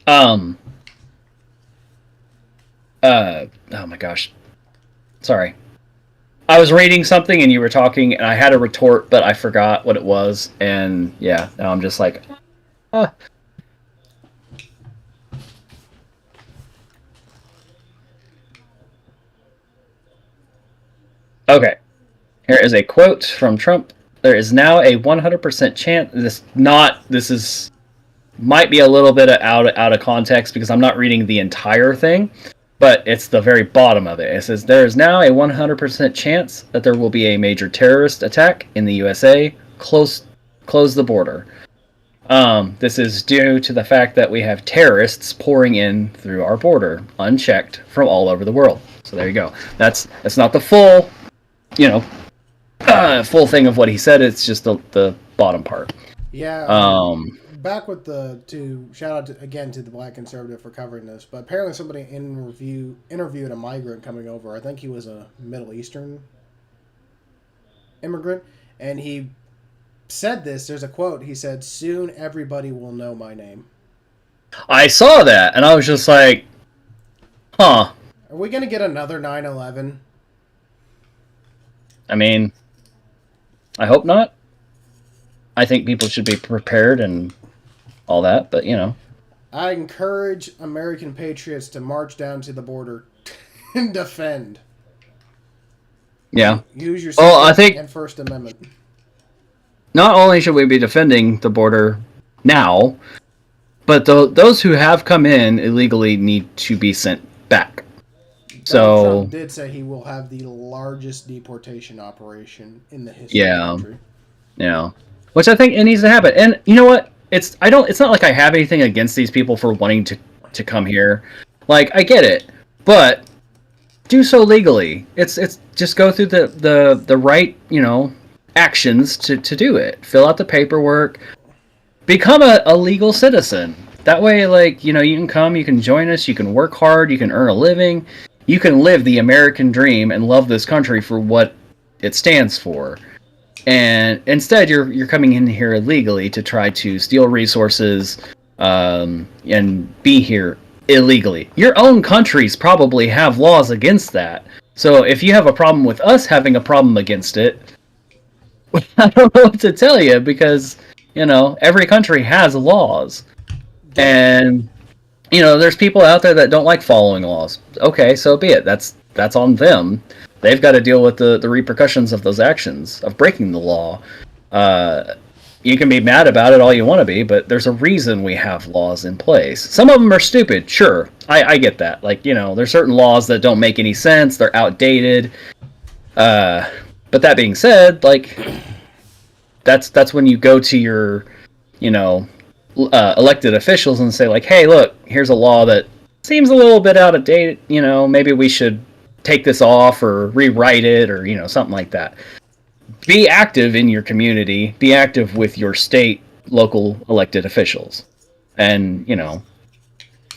Speaker 1: Oh my gosh. Sorry. I was reading something and you were talking and I had a retort, but I forgot what it was. And yeah, now I'm just like, Okay. Here is a quote from Trump. There is now a 100% chance. This might be a little bit out of context because I'm not reading the entire thing, but it's the very bottom of it. It says there is now a 100% chance that there will be a major terrorist attack in the USA. Close the border. This is due to the fact that we have terrorists pouring in through our border, unchecked, from all over the world. So there you go. That's not the full, full thing of what he said. It's just the bottom part.
Speaker 2: Yeah. Back with shout out again to the Black Conservative for covering this, but apparently somebody interviewed a migrant coming over. I think he was a Middle Eastern immigrant, and he said this. There's a quote. He said, "Soon everybody will know my name."
Speaker 1: I saw that, and I was just like, huh.
Speaker 2: Are we going to get another 9/11?
Speaker 1: I mean, I hope not. I think people should be prepared and all that, but
Speaker 2: I encourage American patriots to march down to the border and defend.
Speaker 1: Yeah.
Speaker 2: Use your
Speaker 1: Second
Speaker 2: and First Amendment.
Speaker 1: Not only should we be defending the border now, but those who have come in illegally need to be sent back.
Speaker 2: Donald Trump did say he will have the largest deportation operation in the history of the country.
Speaker 1: Yeah. Which I think it needs to happen. And you know what? It's not like I have anything against these people for wanting to come here. Like, I get it. But do so legally. It's just go through the right, actions to do it. Fill out the paperwork. Become a legal citizen. That way, you can come, you can join us, you can work hard, you can earn a living, you can live the American dream and love this country for what it stands for. And instead, you're coming in here illegally to try to steal resources and be here illegally. Your own countries probably have laws against that. So if you have a problem with us having a problem against it, I don't know what to tell you because, every country has laws. And, there's people out there that don't like following laws. Okay, so be it. That's on them. They've got to deal with the repercussions of those actions, of breaking the law. You can be mad about it all you want to be, but there's a reason we have laws in place. Some of them are stupid, sure. I get that. There's certain laws that don't make any sense. They're outdated. But that being said, that's when you go to your, elected officials and say, hey, look, here's a law that seems a little bit out of date. Maybe we should take this off or rewrite it or, something like that. Be active in your community. Be active with your state, local elected officials. And,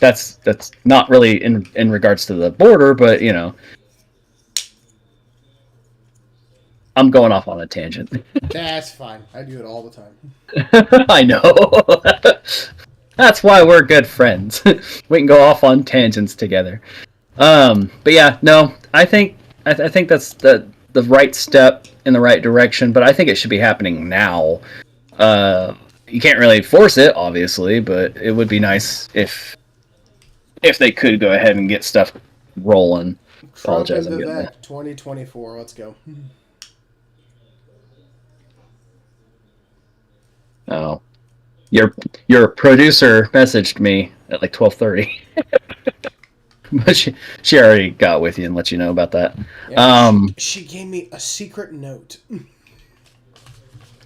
Speaker 1: that's not really in regards to the border, but, I'm going off on a tangent.
Speaker 2: That's fine. I do it all the time.
Speaker 1: I know. That's why we're good friends. We can go off on tangents together. But yeah, no, I think that's the right step in the right direction, but I think it should be happening now. You can't really force it, obviously, but it would be nice if they could go ahead and get stuff rolling.
Speaker 2: Trump
Speaker 1: Apologize,
Speaker 2: and
Speaker 1: I'm getting
Speaker 2: Vivek, 2024. Let's go.
Speaker 1: Oh, your producer messaged me at like 12:30, but she already got with you and let you know about that.
Speaker 2: Yeah, she gave me a secret note.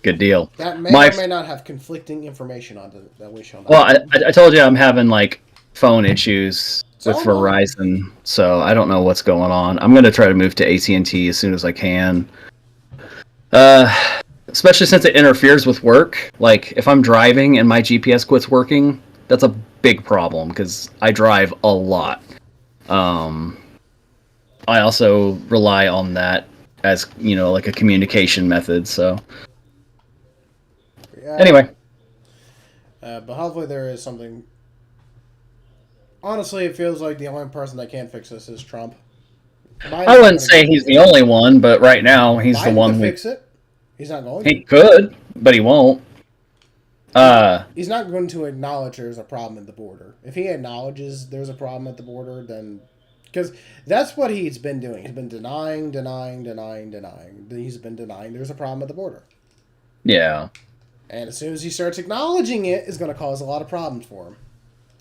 Speaker 1: Good deal.
Speaker 2: That may or may not have conflicting information on it that we shall not.
Speaker 1: Well, I told you I'm having like phone issues with
Speaker 2: all right.
Speaker 1: Verizon, so I don't know what's going on. I'm gonna try to move to AT&T as soon as I can. Especially since it interferes with work. Like if I'm driving and my GPS quits working, that's a big problem because I drive a lot. I also rely on that as like a communication method. So
Speaker 2: Yeah.
Speaker 1: anyway.
Speaker 2: But hopefully there is something. Honestly, it feels like the only person that can't fix this is Trump.
Speaker 1: I wouldn't say he's the only one, but right now he's
Speaker 2: Biden
Speaker 1: the one.
Speaker 2: Could fix it. He's not going to.
Speaker 1: He could, but he won't.
Speaker 2: He's not going to acknowledge there's a problem at the border. If he acknowledges there's a problem at the border, then... Because that's what he's been doing. He's been denying. He's been denying there's a problem at the border.
Speaker 1: Yeah.
Speaker 2: And as soon as he starts acknowledging it, it's going to cause a lot of problems for him.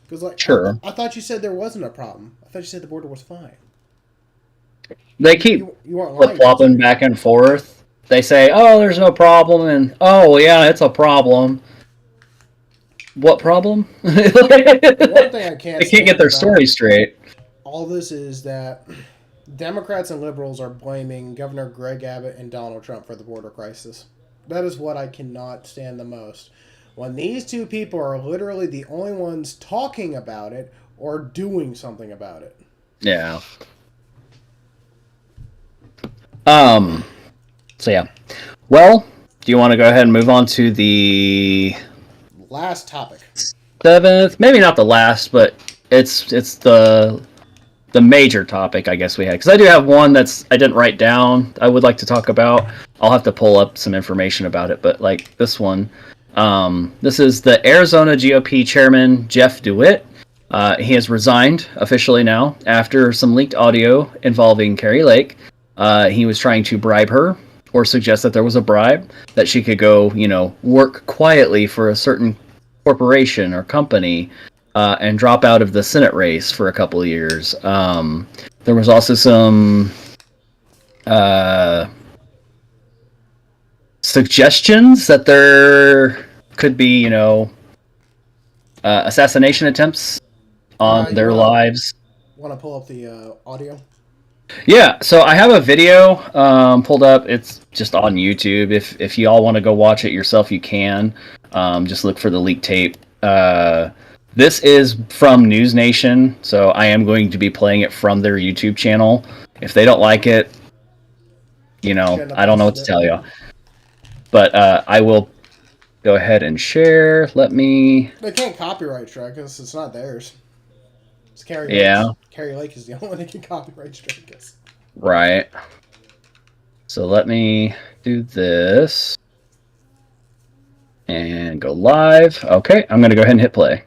Speaker 2: Because, like,
Speaker 1: sure.
Speaker 2: I thought you said there wasn't a problem. I thought you said the border was fine.
Speaker 1: They keep
Speaker 2: you weren't lying.
Speaker 1: flip-flopping back and forth. They say, oh, there's no problem, and oh, yeah, it's a problem. What problem?
Speaker 2: One thing I can't
Speaker 1: they can't get their story straight.
Speaker 2: All this is that Democrats and liberals are blaming Governor Greg Abbott and Donald Trump for the border crisis. That is what I cannot stand the most. When these two people are literally the only ones talking about it or doing something about it.
Speaker 1: Yeah. So yeah. Well, do you want to go ahead and move on to the
Speaker 2: last topic?
Speaker 1: 7th, maybe not the last, but it's the major topic I guess we had, because I do have one that's I didn't write down I would like to talk about. I'll have to pull up some information about it, but like this one, this is the Arizona GOP chairman Jeff DeWitt. He has resigned officially now after some leaked audio involving Carrie Lake. He was trying to bribe her, or suggest that there was a bribe, that she could go, work quietly for a certain corporation or company, and drop out of the Senate race for a couple of years. There was also some suggestions that there could be, assassination attempts on their lives.
Speaker 2: Want to pull up the audio?
Speaker 1: Yeah, so I have a video pulled up. It's just on YouTube. If you all want to go watch it yourself, you can. Just look for the leak tape. This is from News Nation, so I am going to be playing it from their YouTube channel. If they don't like it, I don't know what to tell you. But I will go ahead and share.
Speaker 2: They can't copyright strike us. It's not theirs. It's Carrie Lake.
Speaker 1: Yeah.
Speaker 2: Carrie Lake is the only one that can copyright strike us.
Speaker 1: Right. So let me do this. And go live. Okay, I'm going to go ahead and hit play.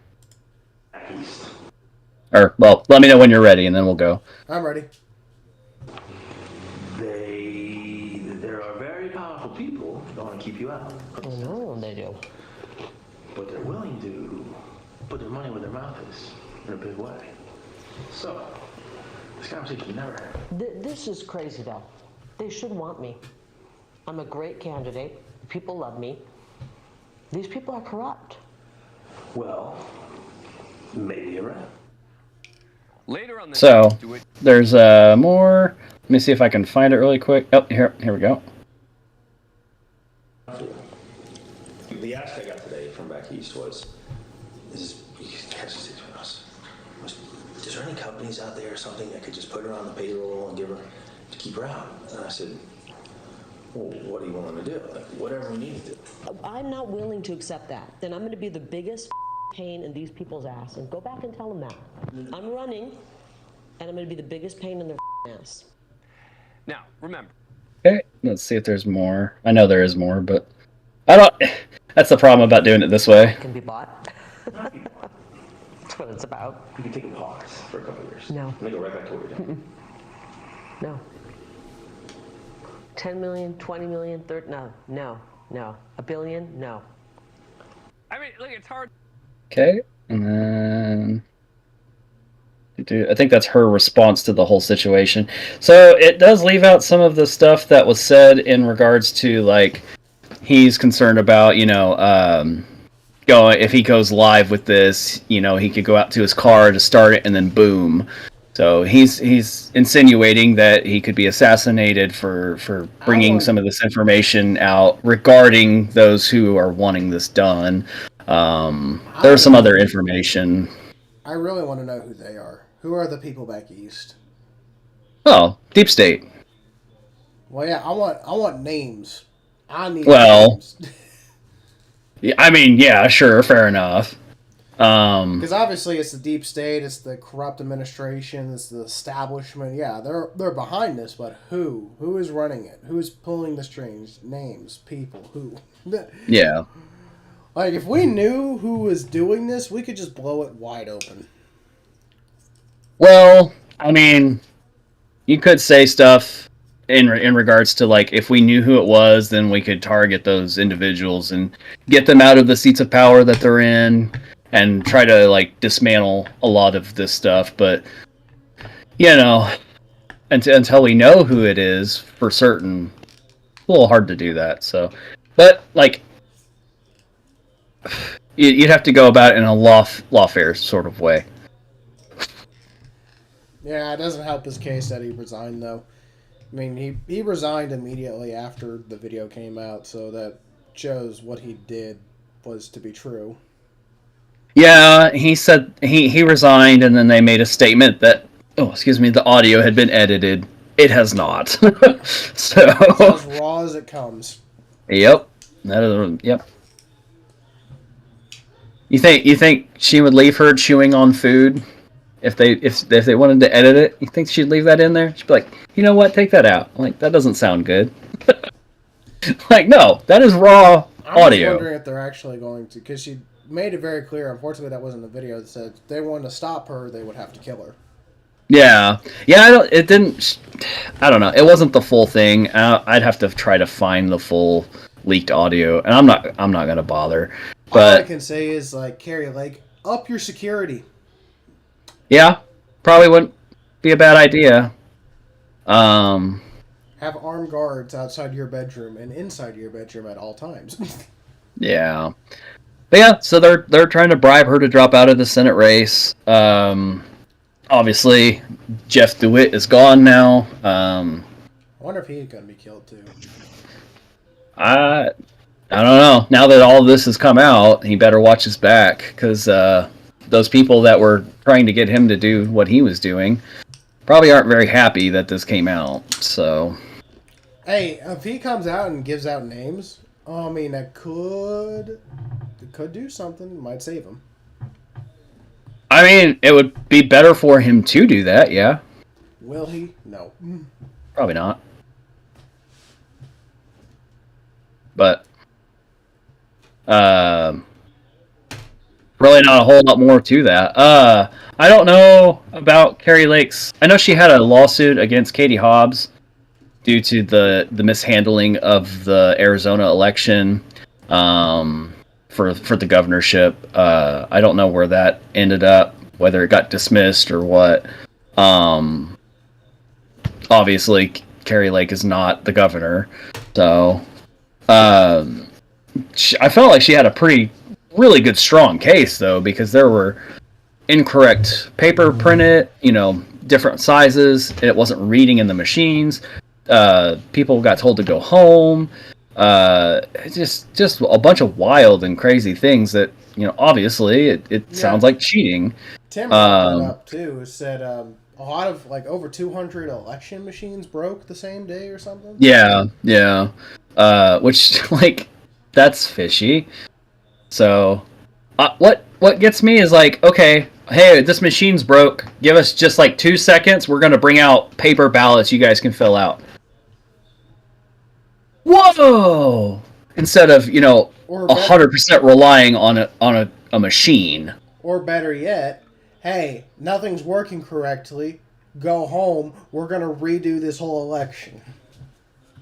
Speaker 1: Or, well, let me know when you're ready, and then we'll go.
Speaker 2: I'm ready.
Speaker 6: There are very powerful people that want to keep you out.
Speaker 7: I know they do.
Speaker 6: But they're willing to put their money where their mouth is in a big way. So, this conversation never happened.
Speaker 7: This is crazy, though. They should want me. I'm a great candidate. People love me. These people are corrupt.
Speaker 6: Well, maybe you're right.
Speaker 8: Later on
Speaker 1: so, there's more. Let me see if I can find it really quick. Oh, here we go.
Speaker 6: The ask I got today from back east was, is there any companies out there or something that could just put her on the payroll and give her to keep her out? And I said, Well, what are you willing to do? Like, whatever we need to do.
Speaker 7: I'm not willing to accept that. Then I'm going to be the biggest pain in these people's ass. And go back and tell them that. I'm running, and I'm going to be the biggest pain in their ass.
Speaker 8: Now, remember.
Speaker 1: Okay, let's see if there's more. I know there is more, but I don't. That's the problem about doing it this way.
Speaker 7: Can be bought. That's what it's about.
Speaker 6: You can take a pause for a couple of years.
Speaker 7: No.
Speaker 6: And then go right back to what you're doing.
Speaker 7: No. 10 million, 20 million, 30, no. A billion, no.
Speaker 8: I mean, look, it's hard.
Speaker 1: Okay, and then I think that's her response to the whole situation. So it does leave out some of the stuff that was said in regards to, like, he's concerned about, if he goes live with this, he could go out to his car to start it and then boom. So he's insinuating that he could be assassinated for bringing some of this information out regarding those who are wanting this done. There's some other information.
Speaker 2: I really want to know who they are. Who are the people back east?
Speaker 1: Oh, Deep State.
Speaker 2: Well, yeah, I want names. I need
Speaker 1: names.
Speaker 2: Yeah,
Speaker 1: I mean, yeah, sure, fair enough.
Speaker 2: Because obviously it's the deep state, it's the corrupt administration, it's the establishment. Yeah, they're behind this, but who? Who is running it? Who is pulling the strings? Names, people, who?
Speaker 1: Yeah.
Speaker 2: Like, if we knew who was doing this, we could just blow it wide open.
Speaker 1: Well, I mean, you could say stuff in regards to, like, if we knew who it was, then we could target those individuals and get them out of the seats of power that they're in and try to, like, dismantle a lot of this stuff. But, until we know who it is for certain, it's a little hard to do that. So, but, like, you'd have to go about it in a lawfare sort of way.
Speaker 2: Yeah, it doesn't help his case that he resigned, though. I mean, he resigned immediately after the video came out, so that shows what he did was to be true.
Speaker 1: Yeah, he said he resigned, and then they made a statement that, the audio had been edited. It has not. So
Speaker 2: it's as raw as it comes.
Speaker 1: Yep. Yep. You think she would leave her chewing on food if they wanted to edit it? You think she'd leave that in there? She'd be like, you know what? Take that out. Like, that doesn't sound good. Like, no, that is raw audio.
Speaker 2: I'm wondering if they're actually going to, because she made it very clear. Unfortunately, that wasn't the video that said if they wanted to stop her, they would have to kill her.
Speaker 1: Yeah. It didn't. I don't know. It wasn't the full thing. I'd have to try to find the full leaked audio, and I'm not gonna bother. But
Speaker 2: all I can say is, like, Carrie Lake, up your security.
Speaker 1: Yeah, probably wouldn't be a bad idea.
Speaker 2: Have armed guards outside your bedroom and inside your bedroom at all times.
Speaker 1: Yeah. But yeah, so they're trying to bribe her to drop out of the Senate race. Obviously, Jeff DeWitt is gone now.
Speaker 2: I wonder if he's going to be killed too.
Speaker 1: I don't know. Now that all of this has come out, he better watch his back, because those people that were trying to get him to do what he was doing probably aren't very happy that this came out. So,
Speaker 2: hey, if he comes out and gives out names, I mean, it could do something. It might save him.
Speaker 1: I mean, it would be better for him to do that, yeah.
Speaker 2: Will he? No.
Speaker 1: Probably not. But, really not a whole lot more to that. I don't know about Carrie Lake's. I know she had a lawsuit against Katie Hobbs due to the mishandling of the Arizona election for the governorship. I don't know where that ended up, whether it got dismissed or what. Obviously, Carrie Lake is not the governor, so I felt like she had a really good, strong case, though, because there were incorrect paper printed, different sizes. It wasn't reading in the machines. People got told to go home. Just a bunch of wild and crazy things that, obviously it sounds like cheating.
Speaker 2: Tim brought that up too. Said a lot of like over 200 election machines broke the same day or something.
Speaker 1: Yeah. Which like that's fishy. So, what gets me is like, okay, hey, this machine's broke. Give us just like 2 seconds. We're gonna bring out paper ballots you guys can fill out. Whoa! Instead of 100% relying on a machine.
Speaker 2: Or better yet, hey, nothing's working correctly. Go home. We're gonna redo this whole election.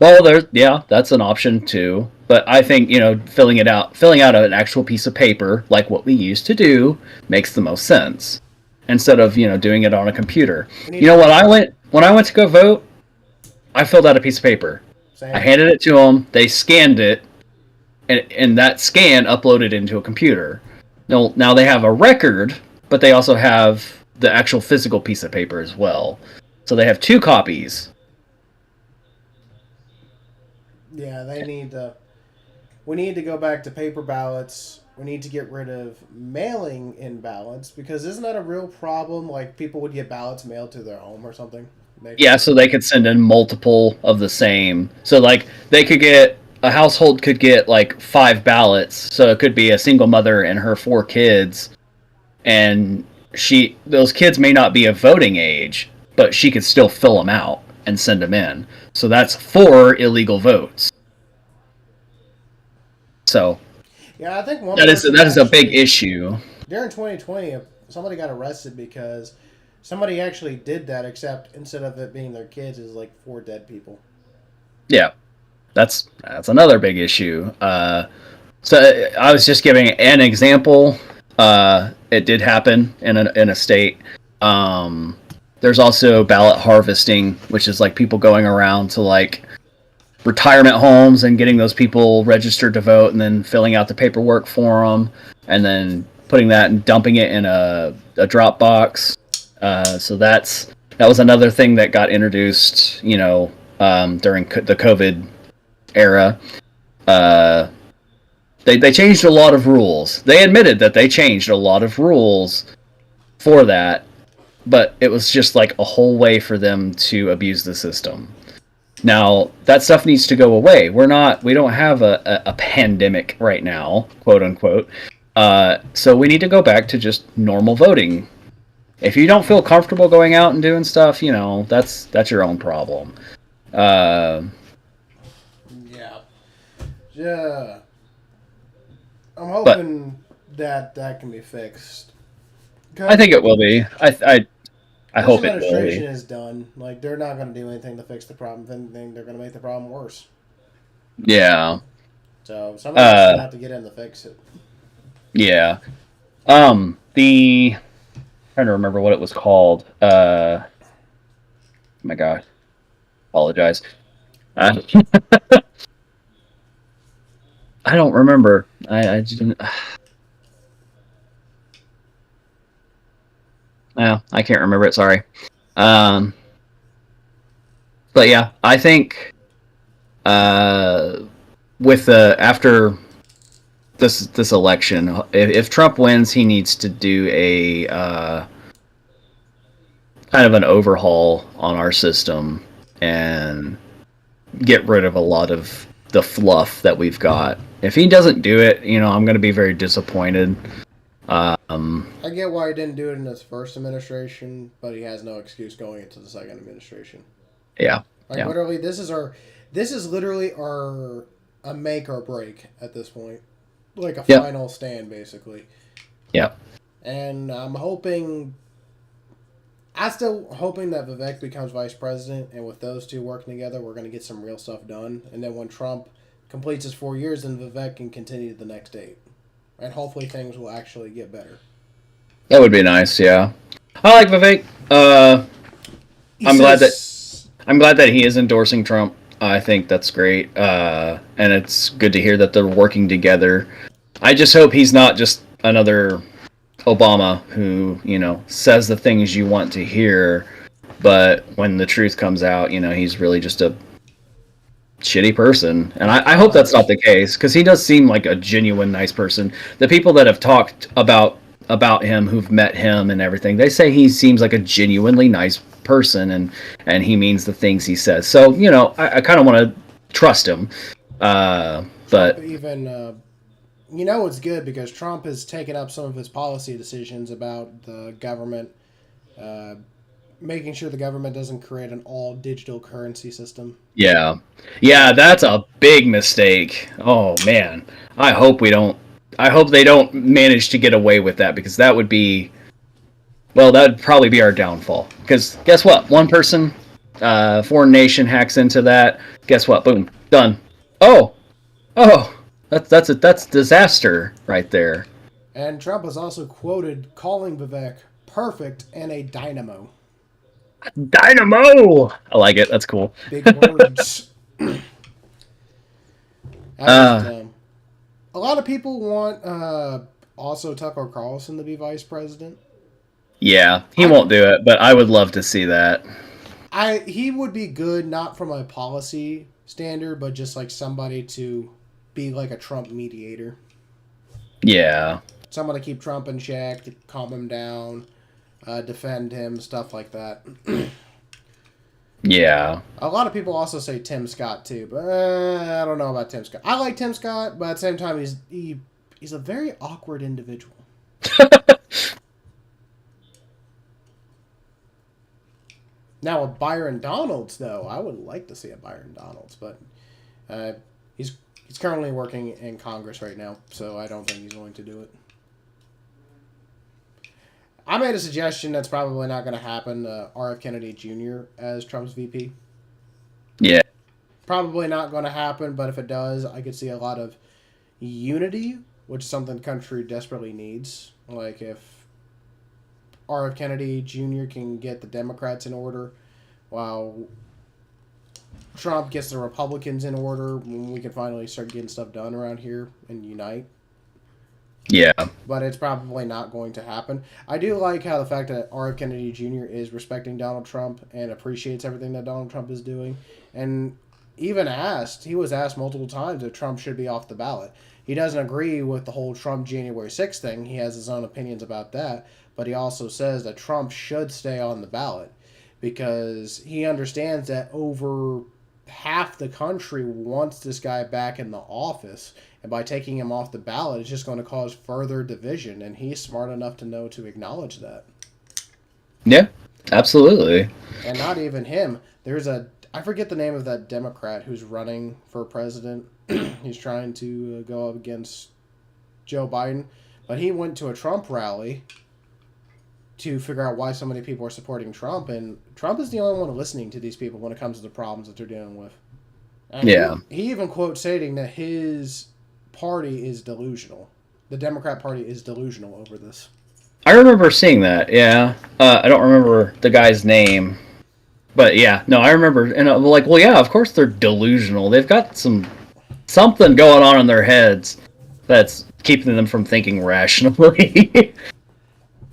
Speaker 1: Well, that's an option too. But I think filling out an actual piece of paper like what we used to do makes the most sense instead of doing it on a computer. When I went to go vote, I filled out a piece of paper.
Speaker 2: Same.
Speaker 1: I handed it to them. They scanned it, and that scan uploaded into a computer. Now they have a record, but they also have the actual physical piece of paper as well. So they have 2 copies.
Speaker 2: Yeah, we need to go back to paper ballots. We need to get rid of mailing in ballots, because isn't that a real problem? Like, people would get ballots mailed to their home or something?
Speaker 1: Yeah, so they could send in multiple of the same. So, like, a household could get, like, 5 ballots. So it could be a single mother and her 4 kids. And those kids may not be of voting age, but she could still fill them out and send them in. So that's 4 illegal votes. So
Speaker 2: yeah, I think
Speaker 1: that is a big issue.
Speaker 2: During 2020, somebody got arrested because somebody actually did that, except instead of it being their kids, it was like 4 dead people.
Speaker 1: Yeah, that's another big issue. So I was just giving an example. It did happen in a state. There's also ballot harvesting, which is like people going around to like retirement homes and getting those people registered to vote, and then filling out the paperwork for them, and then putting that and dumping it in a drop box. So that was another thing that got introduced, during the COVID era. They changed a lot of rules. They admitted that they changed a lot of rules for that, but it was just like a whole way for them to abuse the system. Now, that stuff needs to go away. We don't have a pandemic right now, quote unquote. So we need to go back to just normal voting. If you don't feel comfortable going out and doing stuff, that's your own problem.
Speaker 2: Yeah. I'm hoping that can be fixed.
Speaker 1: I think it will be. I hope it will be.
Speaker 2: This administration is done. Like, they're not going to do anything to fix the problem. If anything, they're going to make the problem worse.
Speaker 1: Yeah.
Speaker 2: So somebody's going to have to get in to fix it.
Speaker 1: Yeah. Trying to remember what it was called. Oh my god. Apologize. I don't remember. I just didn't. Yeah, I can't remember it. Sorry. But yeah, I think with after this election, if Trump wins, he needs to do a kind of an overhaul on our system and get rid of a lot of the fluff that we've got. If he doesn't do it, I'm going to be very disappointed.
Speaker 2: I get why he didn't do it in his first administration, but he has no excuse going into the second administration.
Speaker 1: Yeah.
Speaker 2: Literally, this is literally a make or break at this point. Like a final stand, basically.
Speaker 1: Yep.
Speaker 2: And I'm still hoping that Vivek becomes vice president, and with those two working together, we're going to get some real stuff done. And then when Trump completes his 4 years, then Vivek can continue to the next date. And hopefully things will actually get better. That
Speaker 1: would be nice, yeah. I like Vivek. I'm glad that he is endorsing Trump. I think that's great. And it's good to hear that they're working together. I just hope he's not just another Obama who, says the things you want to hear, but when the truth comes out, he's really just a shitty person. And I hope that's not the case, because he does seem like a genuine nice person. The people that have talked about about him who've met him and everything. They say he seems like a genuinely nice person, and he means the things he says. So, you know, I kind of want to trust him. But
Speaker 2: even you know it's good because Trump has taken up some of his policy decisions about the government, making sure the government doesn't create an all digital currency system.
Speaker 1: yeah, that's a big mistake. Oh man, I hope they don't manage to get away with that, because that would be, well, that would probably be our downfall. Because guess what? One person, foreign nation hacks into that. Guess what? Boom, done. Oh, that's disaster right there.
Speaker 2: And Trump was also quoted calling Vivek perfect and a dynamo.
Speaker 1: Dynamo. I like it. That's cool.
Speaker 2: Big words. A lot of people want also Tucker Carlson to be vice president.
Speaker 1: Yeah, he won't do it, but I would love to see that.
Speaker 2: He would be good, not from a policy standard, but just like somebody to be like a Trump mediator.
Speaker 1: Yeah.
Speaker 2: Someone to keep Trump in check, to calm him down, defend him, stuff like that.
Speaker 1: Yeah.
Speaker 2: A lot of people also say Tim Scott too, but I don't know about Tim Scott. I like Tim Scott, but at the same time, he's a very awkward individual. Now, a Byron Donalds, though, I would like to see a Byron Donalds, but he's currently working in Congress right now, so I don't think he's going to do it. I made a suggestion that's probably not going to happen, R.F. Kennedy Jr. as Trump's VP.
Speaker 1: Yeah.
Speaker 2: Probably not going to happen, but if it does, I could see a lot of unity, which is something the country desperately needs. Like if R.F. Kennedy Jr. can get the Democrats in order, while Trump gets the Republicans in order, when we can finally start getting stuff done around here and unite.
Speaker 1: Yeah.
Speaker 2: But it's probably not going to happen. I do like how the fact that R.F. Kennedy Jr. is respecting Donald Trump and appreciates everything that Donald Trump is doing. And even he was asked multiple times if Trump should be off the ballot. He doesn't agree with the whole Trump January 6th thing. He has his own opinions about that. But he also says that Trump should stay on the ballot because he understands that over half the country wants this guy back in the office. And by taking him off the ballot, it's just going to cause further division. And he's smart enough to know to acknowledge that.
Speaker 1: Yeah, absolutely.
Speaker 2: And not even him. I forget the name of that Democrat who's running for president. He's trying to go up against Joe Biden. But he went to a Trump rally to figure out why so many people are supporting Trump. And Trump is the only one listening to these people when it comes to the problems that they're dealing with. And
Speaker 1: yeah.
Speaker 2: He even quotes stating that his party is delusional. The Democrat Party is delusional over this.
Speaker 1: I remember seeing that, yeah. I don't remember the guy's name. But yeah, no, I remember, and I'm like, well, yeah, of course they're delusional. They've got something going on in their heads that's keeping them from thinking rationally.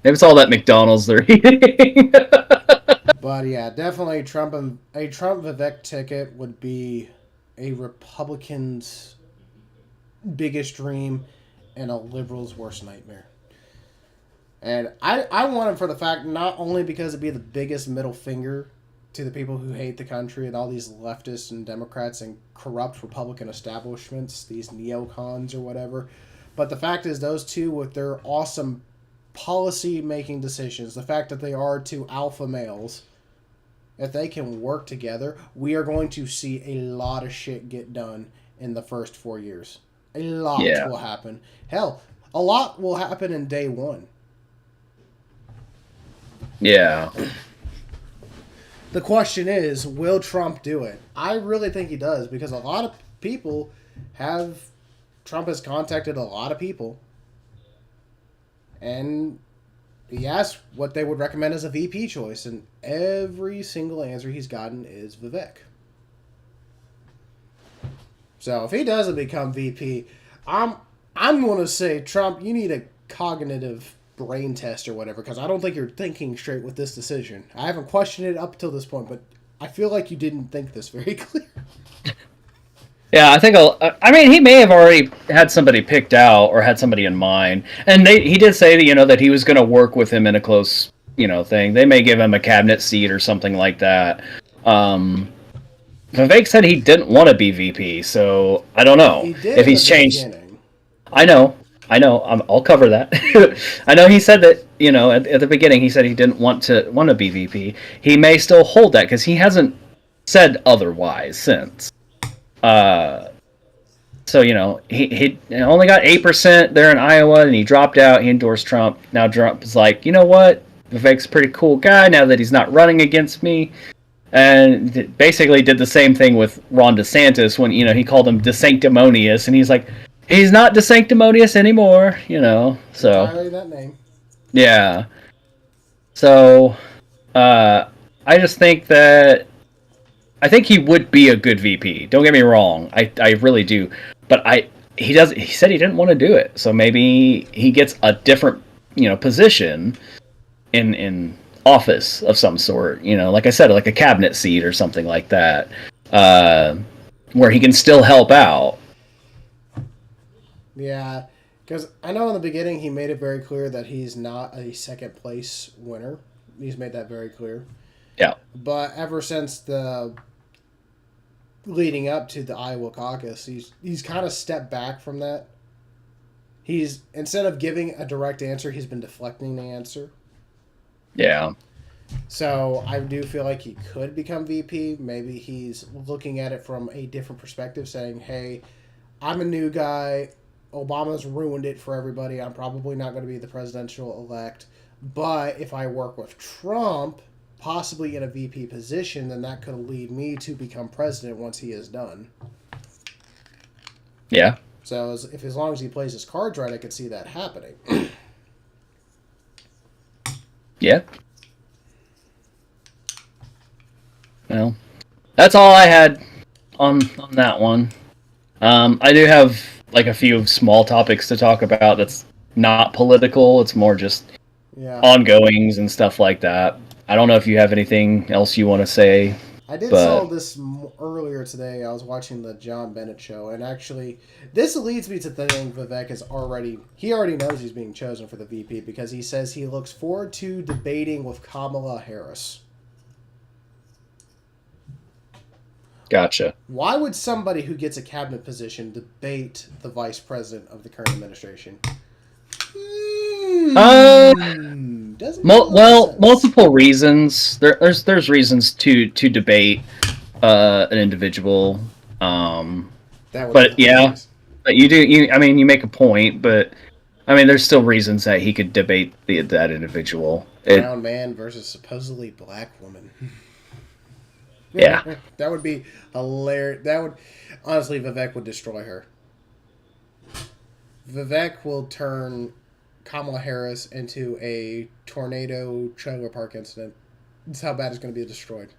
Speaker 1: Maybe it's all that McDonald's they're eating.
Speaker 2: But yeah, definitely a Trump Vivek ticket would be a Republican's biggest dream and a liberal's worst nightmare. And I want him for the fact, not only because it'd be the biggest middle finger to the people who hate the country and all these leftists and Democrats and corrupt Republican establishments, these neocons or whatever, but the fact is those two with their awesome policy-making decisions, the fact that they are two alpha males, if they can work together, we are going to see a lot of shit get done in the first 4 years. A lot will happen. Hell, a lot will happen in day one.
Speaker 1: Yeah.
Speaker 2: The question is, will Trump do it? I really think he does, because a lot of people Trump has contacted a lot of people, and he asked what they would recommend as a VP choice, and every single answer he's gotten is Vivek. So if he doesn't become VP, I'm going to say, Trump, you need a cognitive brain test or whatever, because I don't think you're thinking straight with this decision. I haven't questioned it up till this point, but I feel like you didn't think this very clear.
Speaker 1: Yeah, I think. I mean, he may have already had somebody picked out or had somebody in mind, and he did say that that he was going to work with him in a close thing. They may give him a cabinet seat or something like that. Vivek said he didn't want to be VP, so I don't know
Speaker 2: He did
Speaker 1: if
Speaker 2: in
Speaker 1: he's
Speaker 2: the
Speaker 1: changed.
Speaker 2: beginning.
Speaker 1: I know. I'll cover that. I know he said that at the beginning he said he didn't want to be VP. He may still hold that because he hasn't said otherwise since. So he only got 8% there in Iowa, and he dropped out. He endorsed Trump. Now Trump is like, you know what? Vivek's a pretty cool guy now that he's not running against me, and basically did the same thing with Ron DeSantis when he called him DeSanctimonious, and he's like, he's not DeSanctimonious anymore. So
Speaker 2: Entirely that name.
Speaker 1: yeah. So I just think that. I think he would be a good VP. Don't get me wrong. I really do. But he said he didn't want to do it. So maybe he gets a different, position in office of some sort, like I said, like a cabinet seat or something like that. Where he can still help out.
Speaker 2: Yeah, because I know in the beginning he made it very clear that he's not a second place winner. He's made that very clear.
Speaker 1: Yeah.
Speaker 2: But ever since the leading up to the Iowa caucus, he's kind of stepped back from that. He's, instead of giving a direct answer, he's been deflecting the answer.
Speaker 1: Yeah.
Speaker 2: So I do feel like he could become VP. Maybe he's looking at it from a different perspective, saying, hey, I'm a new guy. Obama's ruined it for everybody. I'm probably not going to be the presidential elect. But if I work with Trump, possibly in a VP position, then that could lead me to become president once he is done.
Speaker 1: Yeah.
Speaker 2: So as long as he plays his cards right, I could see that happening.
Speaker 1: Yeah. Well, that's all I had on that one. I do have like a few small topics to talk about that's not political. It's more just ongoings and stuff like that. I don't know if you have anything else you want to say.
Speaker 2: I saw this earlier today. I was watching the John Bennett show, and actually, this leads me to thinking Vivek he already knows he's being chosen for the VP because he says he looks forward to debating with Kamala Harris.
Speaker 1: Gotcha.
Speaker 2: Well, Why would somebody who gets a cabinet position debate the vice president of the current administration?
Speaker 1: Multiple reasons. There's reasons to debate an individual. But you make a point. But I mean, there's still reasons that he could debate that individual.
Speaker 2: Brown man versus supposedly black woman.
Speaker 1: Yeah,
Speaker 2: that would be hilarious. That would honestly, Vivek would destroy her. Vivek will turn Kamala Harris into a tornado trailer park incident. That's how bad it's going to be destroyed.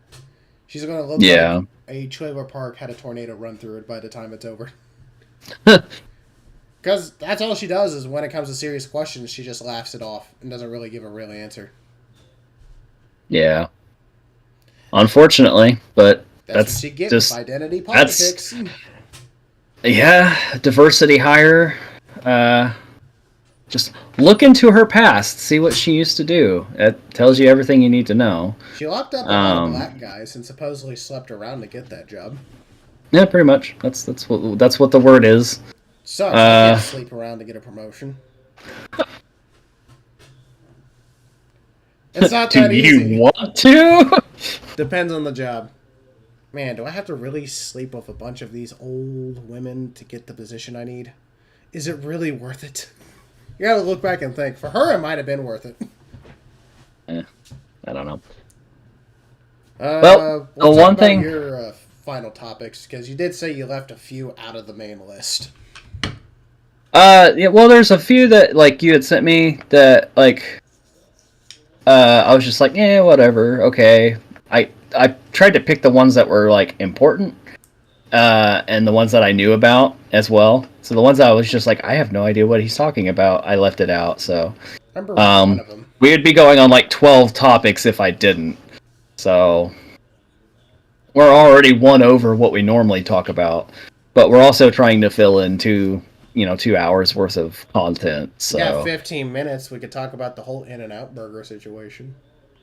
Speaker 2: She's going to look like a trailer park had a tornado run through it by the time it's over. Because that's all she does is when it comes to serious questions, she just laughs it off and doesn't really give a real answer.
Speaker 1: Unfortunately, but that's
Speaker 2: what she gets
Speaker 1: just
Speaker 2: with identity politics.
Speaker 1: Diversity hire. Just look into her past, see what she used to do. It tells you everything you need to know.
Speaker 2: She locked up a lot of black guys and supposedly slept around to get that job.
Speaker 1: Yeah, pretty much. That's what the word is.
Speaker 2: Sucks. I can't sleep around to get a promotion. It's not that easy.
Speaker 1: Do you want to?
Speaker 2: Depends on the job. Man, do I have to really sleep with a bunch of these old women to get the position I need? Is it really worth it? You gotta look back and think. For her, it might have been worth it.
Speaker 1: I don't know.
Speaker 2: We'll
Speaker 1: the one thing.
Speaker 2: Your final topics, because you did say you left a few out of the main list.
Speaker 1: There's a few that you had sent me that I was just like, yeah, whatever, okay. I tried to pick the ones that were important, and the ones that I knew about as well. So the ones that I was just like, I have no idea what he's talking about, I left it out. So
Speaker 2: remember one of them.
Speaker 1: We would be going on 12 topics if I didn't. So we're already one over what we normally talk about. but we're also trying to fill in 2 hours worth of content. So
Speaker 2: Yeah, 15 minutes. We could talk about the whole In-N-Out burger situation,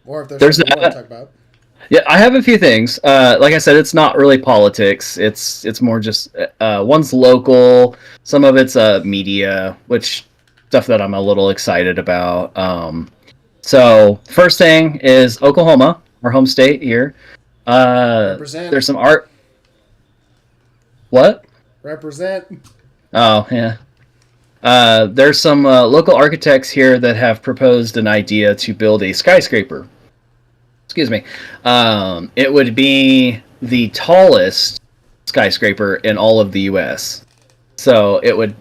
Speaker 2: or if there's
Speaker 1: There's
Speaker 2: something you want to
Speaker 1: that.
Speaker 2: talk about.
Speaker 1: Yeah, I have a few things. Like I said, it's not really politics. It's more just one's local. Some of it's media, which stuff that I'm a little excited about. So first thing is Oklahoma, our home state here.
Speaker 2: Represent.
Speaker 1: There's some art. What?
Speaker 2: Represent.
Speaker 1: Oh yeah. There's some local architects here that have proposed an idea to build a skyscraper. Excuse me. It would be the tallest skyscraper in all of the U.S. So it would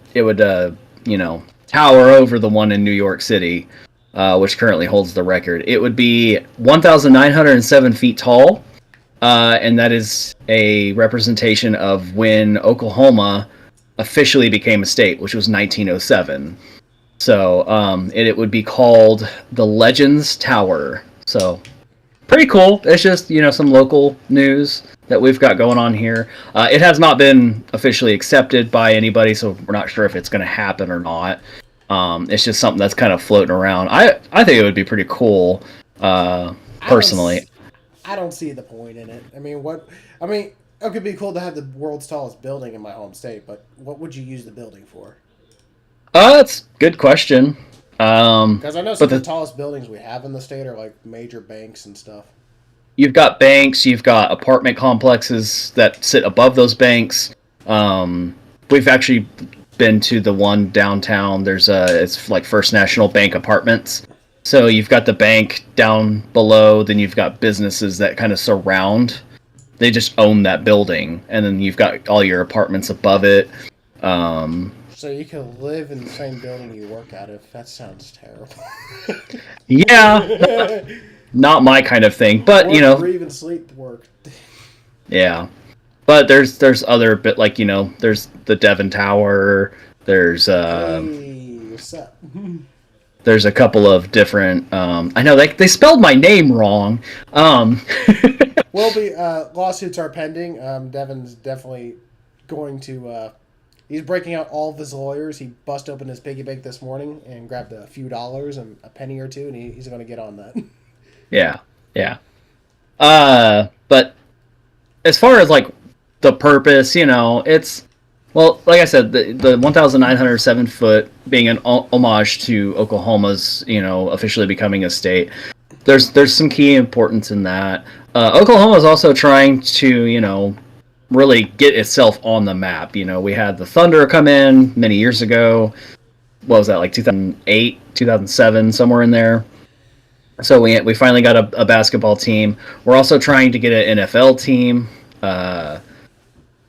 Speaker 1: tower over the one in New York City, which currently holds the record. It would be 1,907 feet tall, and that is a representation of when Oklahoma officially became a state, which was 1907. So it would be called the Legends Tower. So pretty cool. It's just, some local news that we've got going on here. It has not been officially accepted by anybody, so we're not sure if it's going to happen or not. It's just something that's kind of floating around. I think it would be pretty cool, personally.
Speaker 2: I don't see the point in it. It could be cool to have the world's tallest building in my home state, but what would you use the building for?
Speaker 1: That's a good question.
Speaker 2: Because I know some of the tallest buildings we have in the state are like major banks and stuff.
Speaker 1: You've got banks, you've got apartment complexes that sit above those banks. We've actually been to the one downtown. It's like First National Bank Apartments. So you've got the bank down below, then you've got businesses that kind of surround. They just own that building, and then you've got all your apartments above it.
Speaker 2: So you can live in the same building you work out of. That sounds terrible.
Speaker 1: Yeah, not my kind of thing, but
Speaker 2: breathe and sleep work.
Speaker 1: Yeah, but there's other bit like there's the Devon Tower. There's
Speaker 2: Hey, what's up?
Speaker 1: there's a couple of different. I know they spelled my name wrong.
Speaker 2: Will be lawsuits are pending. Devon's definitely going to. He's breaking out all of his lawyers. He bust open his piggy bank this morning and grabbed a few dollars and a penny or two, and he's going to get on that.
Speaker 1: Yeah. But as far as like the purpose, it's like I said, the 1,907 foot being an homage to Oklahoma's, officially becoming a state. There's some key importance in that. Oklahoma is also trying to, really get itself on the map. We had the Thunder come in many years ago. What was that, like 2008, 2007, somewhere in there? So we finally got a basketball team. We're also trying to get an NFL team to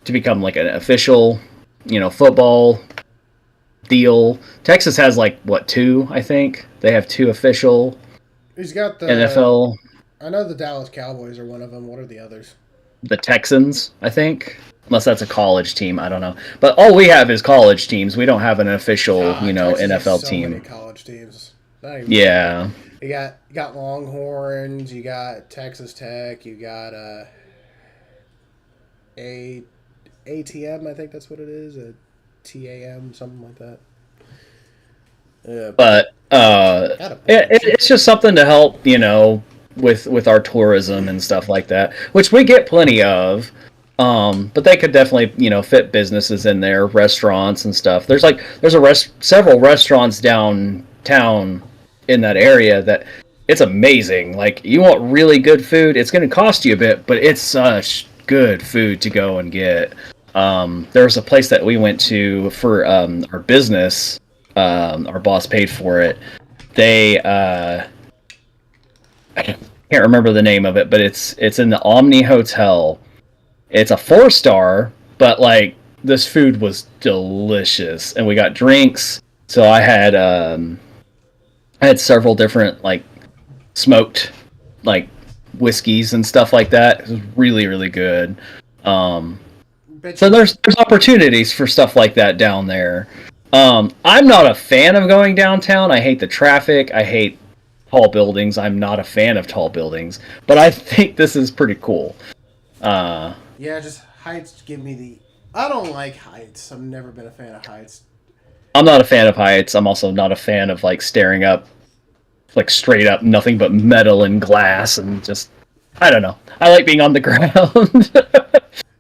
Speaker 1: become like an official, football deal. Texas has like, two, I think? They have 2 official
Speaker 2: He's got the
Speaker 1: NFL.
Speaker 2: I know the Dallas Cowboys are one of them. What are the others?
Speaker 1: The Texans, I think. Unless that's a college team, I don't know. But all we have is college teams. We don't have an official,
Speaker 2: Texas has
Speaker 1: NFL
Speaker 2: so
Speaker 1: team.
Speaker 2: many college teams. Not even
Speaker 1: Yeah.
Speaker 2: You got Longhorns. You got Texas Tech. You got ATM. I think that's what it is. A TAM, something like that.
Speaker 1: But it's just something to help, with our tourism and stuff like that, which we get plenty of. But they could definitely, fit businesses in there, restaurants and stuff. There's several restaurants downtown in that area that it's amazing. Like, you want really good food, it's going to cost you a bit, but it's such good food to go and get. There was a place that we went to for our business. Our boss paid for it. They I can't remember the name of it, but it's in the Omni Hotel. It's a 4-star, but like this food was delicious, and we got drinks. So I had several different like smoked like whiskeys and stuff like that. It was really, really good. So there's opportunities for stuff like that down there. I'm not a fan of going downtown. I hate the traffic. I hate tall buildings. I'm not a fan of tall buildings, but I think this is pretty cool.
Speaker 2: Yeah, just heights give me the I don't like heights. I've never been a fan of heights.
Speaker 1: I'm not a fan of heights. I'm also not a fan of like staring up, like straight up, nothing but metal and glass, and just I don't know. I like being on the ground.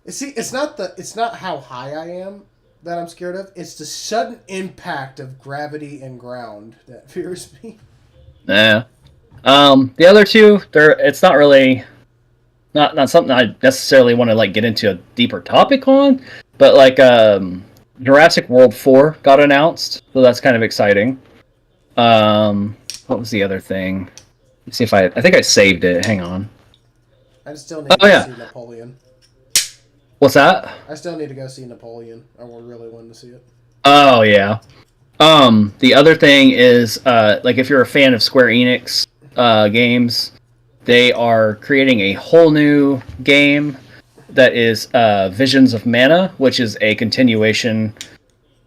Speaker 2: See, it's not how high I am that I'm scared of. It's the sudden impact of gravity and ground that fears me.
Speaker 1: Yeah. The other two, it's not really not something I necessarily want to like get into a deeper topic on, but like Jurassic World 4 got announced, so that's kind of exciting. What was the other thing? Let's see if I think I saved it. Hang on.
Speaker 2: I still need to
Speaker 1: Oh
Speaker 2: go
Speaker 1: yeah.
Speaker 2: see Napoleon.
Speaker 1: What's that?
Speaker 2: I still need to go see Napoleon. I really want to see it.
Speaker 1: Oh yeah. The other thing is like if you're a fan of Square Enix games, they are creating a whole new game that is Visions of Mana, which is a continuation,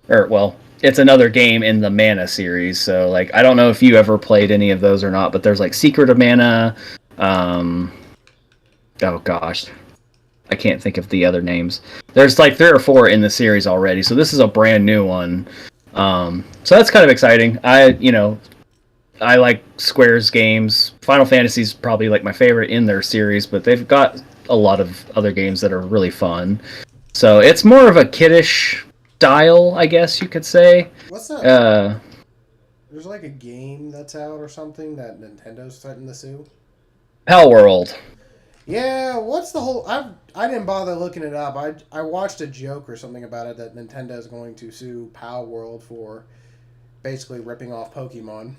Speaker 1: or well, it's another game in the Mana series. So like, I don't know if you ever played any of those or not, but there's like Secret of Mana. Oh gosh, I can't think of the other names. There's like 3 or 4 in the series already, so this is a brand new one. So that's kind of exciting. I like Square's games. Final Fantasy's probably like my favorite in their series, but they've got a lot of other games that are really fun. So it's more of a kiddish style, I guess you could say.
Speaker 2: What's that?
Speaker 1: Uh,
Speaker 2: There's like a game that's out or something that Nintendo's threatened to sue.
Speaker 1: Pal World.
Speaker 2: Yeah, what's the whole? I didn't bother looking it up. I watched a joke or something about it that Nintendo's going to sue Pal World for basically ripping off Pokemon.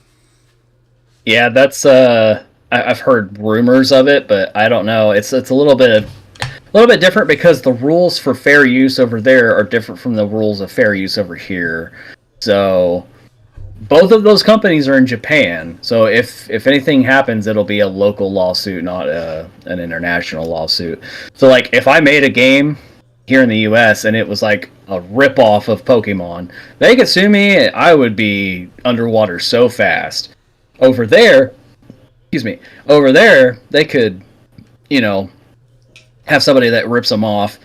Speaker 1: Yeah, that's I've heard rumors of it, but I don't know. It's a little bit different because the rules for fair use over there are different from the rules of fair use over here. So both of those companies are in Japan. So if anything happens, it'll be a local lawsuit, not an international lawsuit. So like if I made a game here in the US and it was like a ripoff of Pokemon, they could sue me. I would be underwater so fast. Over there, they could, have somebody that rips them off,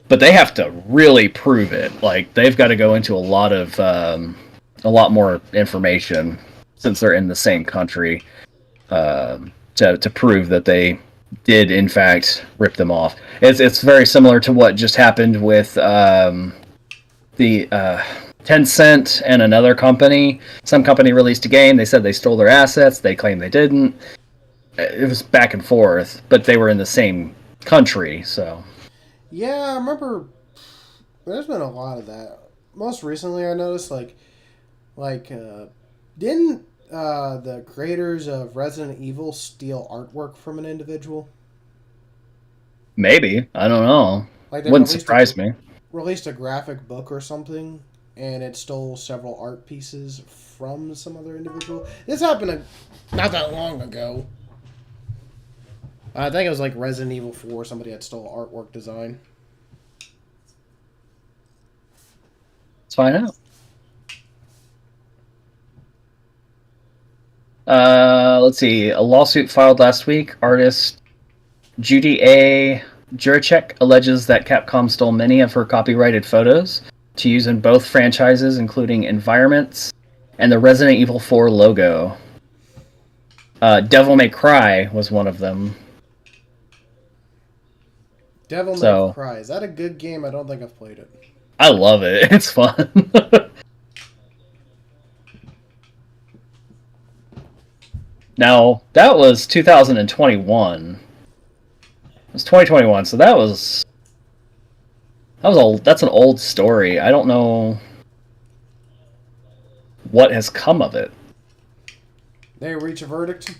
Speaker 1: but they have to really prove it. Like they've got to go into a lot more information since they're in the same country to prove that they did in fact rip them off. It's very similar to what just happened with the Tencent and another company. Some company released a game. They said they stole their assets. They claimed they didn't. It was back and forth, but they were in the same country. So
Speaker 2: Yeah, I remember. There's been a lot of that. Most recently, I noticed didn't the creators of Resident Evil steal artwork from an individual?
Speaker 1: maybe, I don't know.
Speaker 2: Like they
Speaker 1: Wouldn't surprise me.
Speaker 2: released a graphic book or something, and it stole several art pieces from some other individual. This happened not that long ago. I think it was like Resident Evil 4. Somebody had stole artwork design.
Speaker 1: Let's find out. Let's see. A lawsuit filed last week. Artist Judy A. Juracek alleges that Capcom stole many of her copyrighted photos to use in both franchises, including environments and the Resident Evil 4 logo. Devil May Cry was one of them.
Speaker 2: Devil May Cry. Is that a good game? I don't think I've played it.
Speaker 1: I love it. It's fun. Now, that was 2021. It was 2021, so that's an old story. I don't know what has come of it.
Speaker 2: They reach a verdict?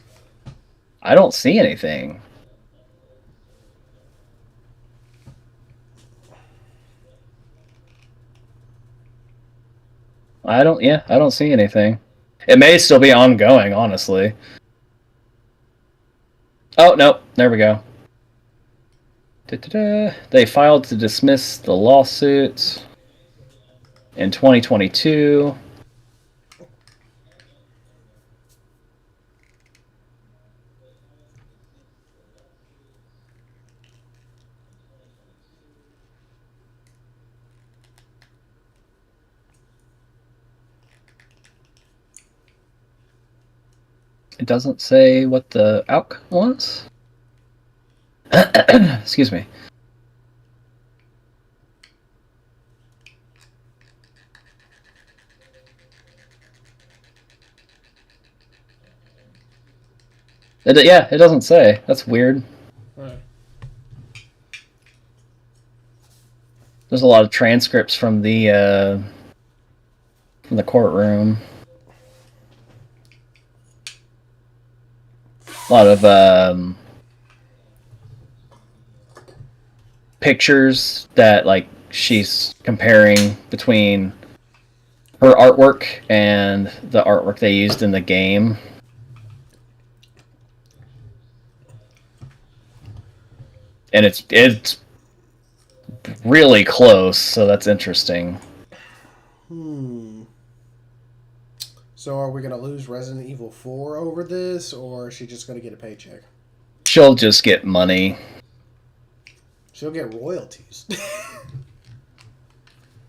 Speaker 1: I don't see anything. I don't see anything. It may still be ongoing, honestly. Oh, nope, there we go. Da-da-da. They filed to dismiss the lawsuits in 2022. It doesn't say what the outcome was. Excuse me. It doesn't say. That's weird.
Speaker 2: Right.
Speaker 1: There's a lot of transcripts from the courtroom. A lot of pictures that like she's comparing between her artwork and the artwork they used in the game. And it's really close, so that's interesting.
Speaker 2: So are we going to lose Resident Evil 4 over this, or is she just going to get a paycheck?
Speaker 1: She'll just get money.
Speaker 2: She'll get royalties.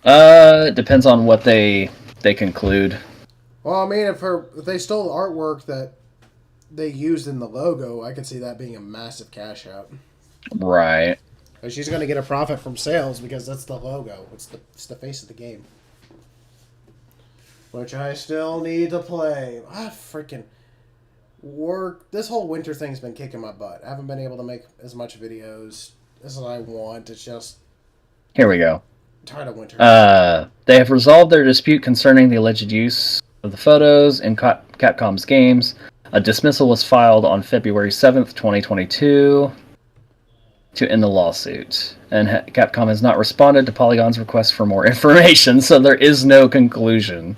Speaker 1: It depends on what they conclude.
Speaker 2: Well, I mean, if they stole the artwork that they used in the logo, I could see that being a massive cash out.
Speaker 1: Right.
Speaker 2: But she's going to get a profit from sales because that's the logo. It's the face of the game. Which I still need to play. Freaking work. This whole winter thing's been kicking my butt. I haven't been able to make as much videos as I want. It's just...
Speaker 1: Here we go.
Speaker 2: Tired of winter.
Speaker 1: They have resolved their dispute concerning the alleged use of the photos in Capcom's games. A dismissal was filed on February 7th, 2022 to end the lawsuit. And Capcom has not responded to Polygon's request for more information, so there is no conclusion.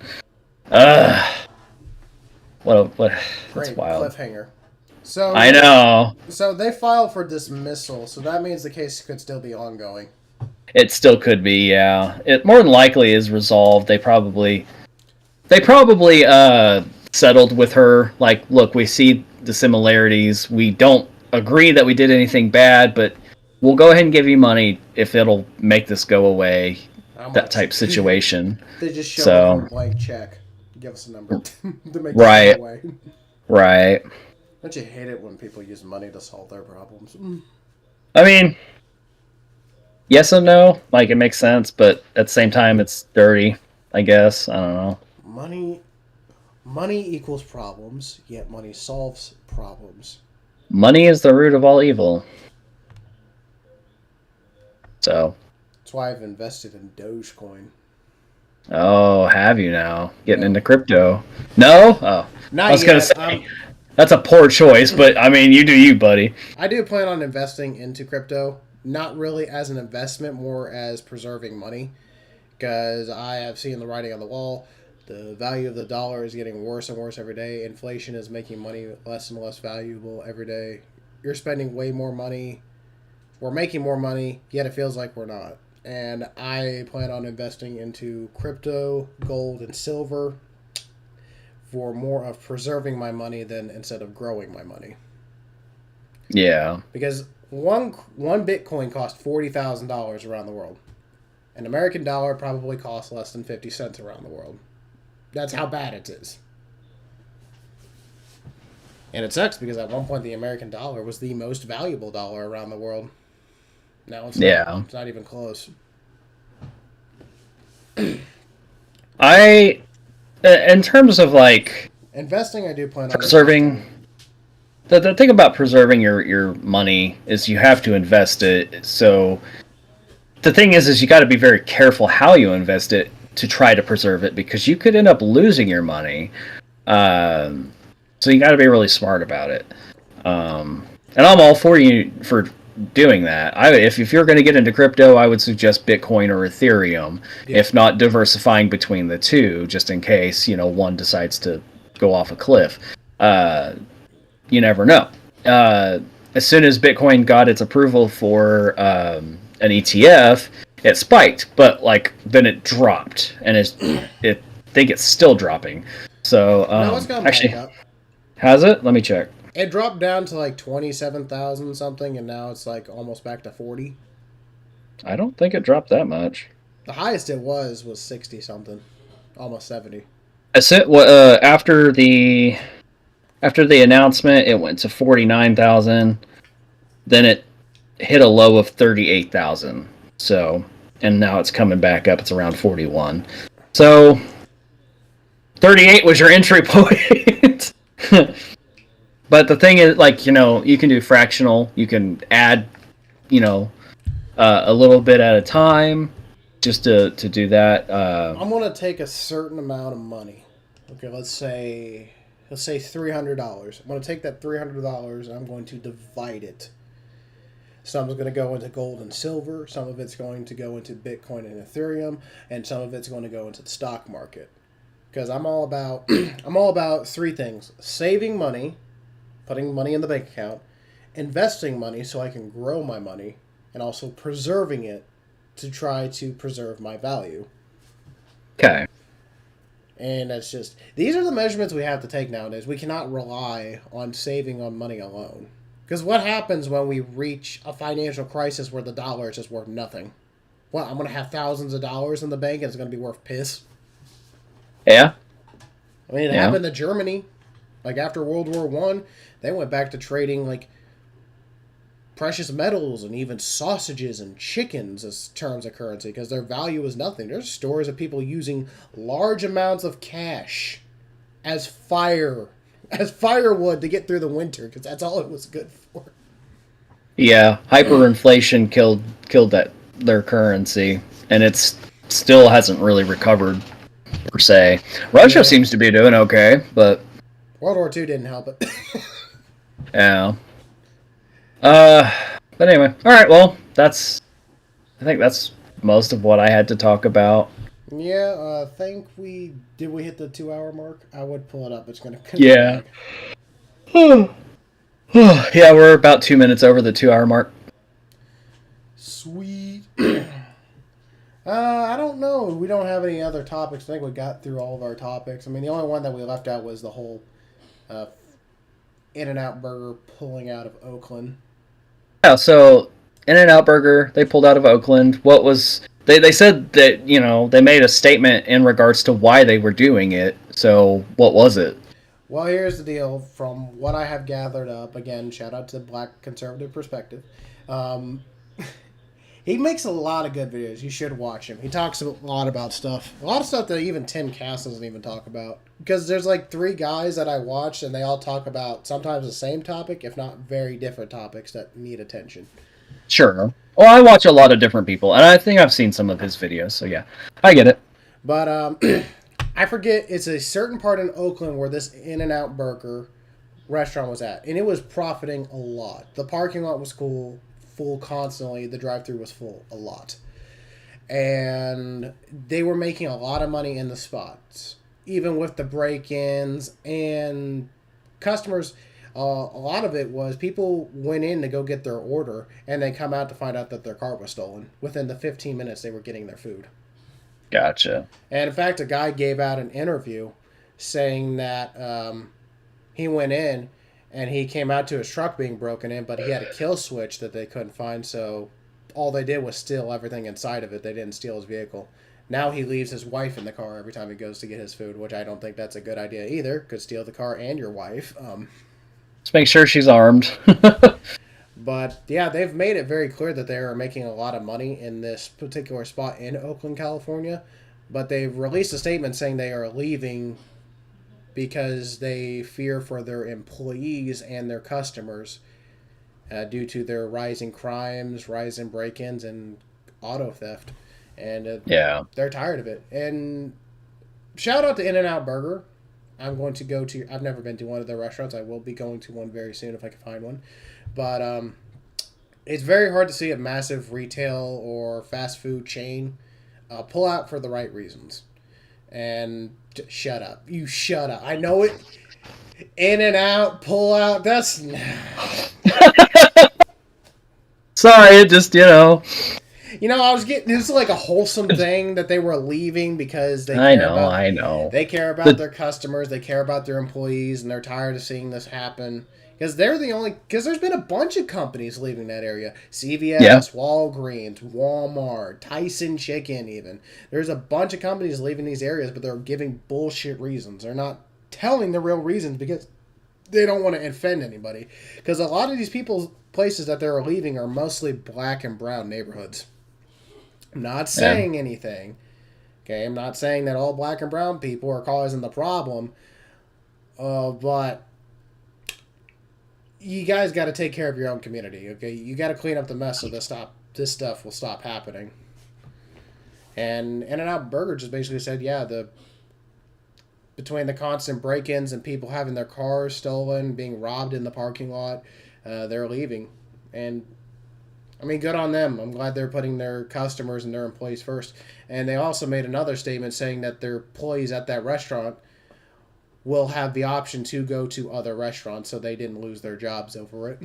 Speaker 1: That's
Speaker 2: Great
Speaker 1: wild.
Speaker 2: cliffhanger. So
Speaker 1: I know.
Speaker 2: So they filed for dismissal, so that means the case could still be ongoing.
Speaker 1: It still could be, yeah. It more than likely is resolved. They probably settled with her. Like, look, we see the similarities. We don't agree that we did anything bad, but we'll go ahead and give you money if it'll make this go away. That type situation.
Speaker 2: They just show a blank check. Give us a number to make
Speaker 1: Right.
Speaker 2: it go away.
Speaker 1: Right.
Speaker 2: Don't you hate it when people use money to solve their problems?
Speaker 1: I mean, yes and no. Like, it makes sense, but at the same time, it's dirty, I guess. I don't know.
Speaker 2: Money equals problems, yet money solves problems.
Speaker 1: Money is the root of all evil. So.
Speaker 2: That's why I've invested in Dogecoin.
Speaker 1: Oh, have you now? Getting into crypto? No? Oh.
Speaker 2: Not
Speaker 1: I was going to
Speaker 2: yet.
Speaker 1: say, that's a poor choice, but I mean, you do you, buddy.
Speaker 2: I do plan on investing into crypto. Not really as an investment, more as preserving money. Because I have seen the writing on the wall. The value of the dollar is getting worse and worse every day. Inflation is making money less and less valuable every day. You're spending way more money. We're making more money, yet it feels like we're not. And I plan on investing into crypto, gold, and silver for more of preserving my money than instead of growing my money.
Speaker 1: Yeah.
Speaker 2: Because one Bitcoin costs $40,000 around the world. An American dollar probably costs less than 50 cents around the world. That's how bad it is. And it sucks because at one point the American dollar was the most valuable dollar around the world. Now it's not, it's not even close.
Speaker 1: In terms of like
Speaker 2: investing, I do plan on
Speaker 1: preserving. The thing about preserving your money is you have to invest it. So the thing is you got to be very careful how you invest it to try to preserve it because you could end up losing your money. So you got to be really smart about it. And I'm all for you for doing that. If you're going to get into crypto, I would suggest Bitcoin or Ethereum, if not diversifying between the two, just in case one decides to go off a cliff. You never know. As soon as Bitcoin got its approval for an ETF, it spiked, but then it dropped, and I think it's still dropping. So
Speaker 2: no, it's gone
Speaker 1: actually,
Speaker 2: back up.
Speaker 1: Has it? Let me check.
Speaker 2: It dropped down to 27,000 something, and now it's almost back to 40.
Speaker 1: I don't think it dropped that much.
Speaker 2: The highest it was 60 something, almost 70.
Speaker 1: After After the announcement, it went to 49,000. Then it hit a low of 38,000. So, and now it's coming back up. It's around 41. So, 38 was your entry point. But the thing is, like, you can do fractional. You can add, a little bit at a time just to do that.
Speaker 2: I'm going to take a certain amount of money. Okay, let's say $300. I'm going to take that $300 and I'm going to divide it. Some is going to go into gold and silver. Some of it's going to go into Bitcoin and Ethereum, and some of it's going to go into the stock market. Because I'm all about three things: saving money, putting money in the bank account, investing money so I can grow my money, and also preserving it to try to preserve my value.
Speaker 1: Okay.
Speaker 2: And that's just, these are the measurements we have to take nowadays. We cannot rely on saving on money alone. Because what happens when we reach a financial crisis where the dollar is just worth nothing? Well, I'm going to have thousands of dollars in the bank and it's going to be worth piss.
Speaker 1: Yeah.
Speaker 2: I mean, it happened to Germany. Like, after World War One, they went back to trading, like, precious metals and even sausages and chickens as terms of currency because their value was nothing. There's stories of people using large amounts of cash as firewood to get through the winter because that's all it was good for.
Speaker 1: Yeah, hyperinflation killed their currency, and it's still hasn't really recovered per se. Russia seems to be doing okay, but
Speaker 2: World War II didn't help it.
Speaker 1: yeah. But anyway, all right. Well, I think that's most of what I had to talk about.
Speaker 2: Yeah, I think we hit the 2-hour mark? I would pull it up. It's gonna.
Speaker 1: Yeah. Yeah, we're about 2 minutes over the 2-hour mark.
Speaker 2: Sweet. I don't know. We don't have any other topics. I think we got through all of our topics. I mean, the only one that we left out was the whole In-N-Out Burger pulling out of Oakland.
Speaker 1: Yeah, so In-N-Out Burger, they pulled out of Oakland. What was they said that, they made a statement in regards to why they were doing it. So what was it?
Speaker 2: Well, here's the deal. From what I have gathered up, again, shout out to Black Conservative Perspective. He makes a lot of good videos. You should watch him. He talks a lot about stuff. A lot of stuff that even Tim Cass doesn't even talk about. Because there's like 3 guys that I watched, and they all talk about sometimes the same topic, if not very different topics that need attention.
Speaker 1: Sure. Well, I watch a lot of different people, and I think I've seen some of his videos, so yeah. I get it.
Speaker 2: But I forget, it's a certain part in Oakland where this In-N-Out Burger restaurant was at. And it was profiting a lot. The parking lot was full constantly. The drive-thru was full a lot. And they were making a lot of money in the spots. Even with the break-ins and customers, a lot of it was people went in to go get their order and they come out to find out that their car was stolen. Within the 15 minutes they were getting their food.
Speaker 1: Gotcha.
Speaker 2: And in fact, a guy gave out an interview saying that he went in and he came out to his truck being broken in, but he had a kill switch that they couldn't find, so all they did was steal everything inside of it. They didn't steal his vehicle. Now he leaves his wife in the car every time he goes to get his food, which I don't think that's a good idea either. Could steal the car and your wife.
Speaker 1: Just make sure she's armed.
Speaker 2: But yeah, they've made it very clear that they are making a lot of money in this particular spot in Oakland, California. But they've released a statement saying they are leaving because they fear for their employees and their customers due to their rising crimes, rising break-ins, and auto theft. And they're tired of it. And shout out to In-N-Out Burger. I'm going to go to... I've never been to one of their restaurants. I will be going to one very soon if I can find one. But it's very hard to see a massive retail or fast food chain pull out for the right reasons. And shut up. You shut up. I know it. In-N-Out, pull out. That's...
Speaker 1: Sorry, it just,
Speaker 2: I was getting... This is like a wholesome thing that they were leaving because they
Speaker 1: I know.
Speaker 2: They care about their customers. They care about their employees, and they're tired of seeing this happen. Because they're the only... Because there's been a bunch of companies leaving that area. CVS, Walgreens, Walmart, Tyson Chicken even. There's a bunch of companies leaving these areas, but they're giving bullshit reasons. They're not telling the real reasons because they don't want to offend anybody. Because a lot of these places that they're leaving are mostly black and brown neighborhoods. I'm not saying anything. Okay, I'm not saying that all black and brown people are causing the problem. But you guys got to take care of your own community, okay? You got to clean up the mess so this stuff will stop happening. And In-N-Out Burger just basically said, between the constant break-ins and people having their cars stolen, being robbed in the parking lot, they're leaving. And, I mean, good on them. I'm glad they're putting their customers and their employees first. And they also made another statement saying that their employees at that restaurant will have the option to go to other restaurants, so they didn't lose their jobs over it.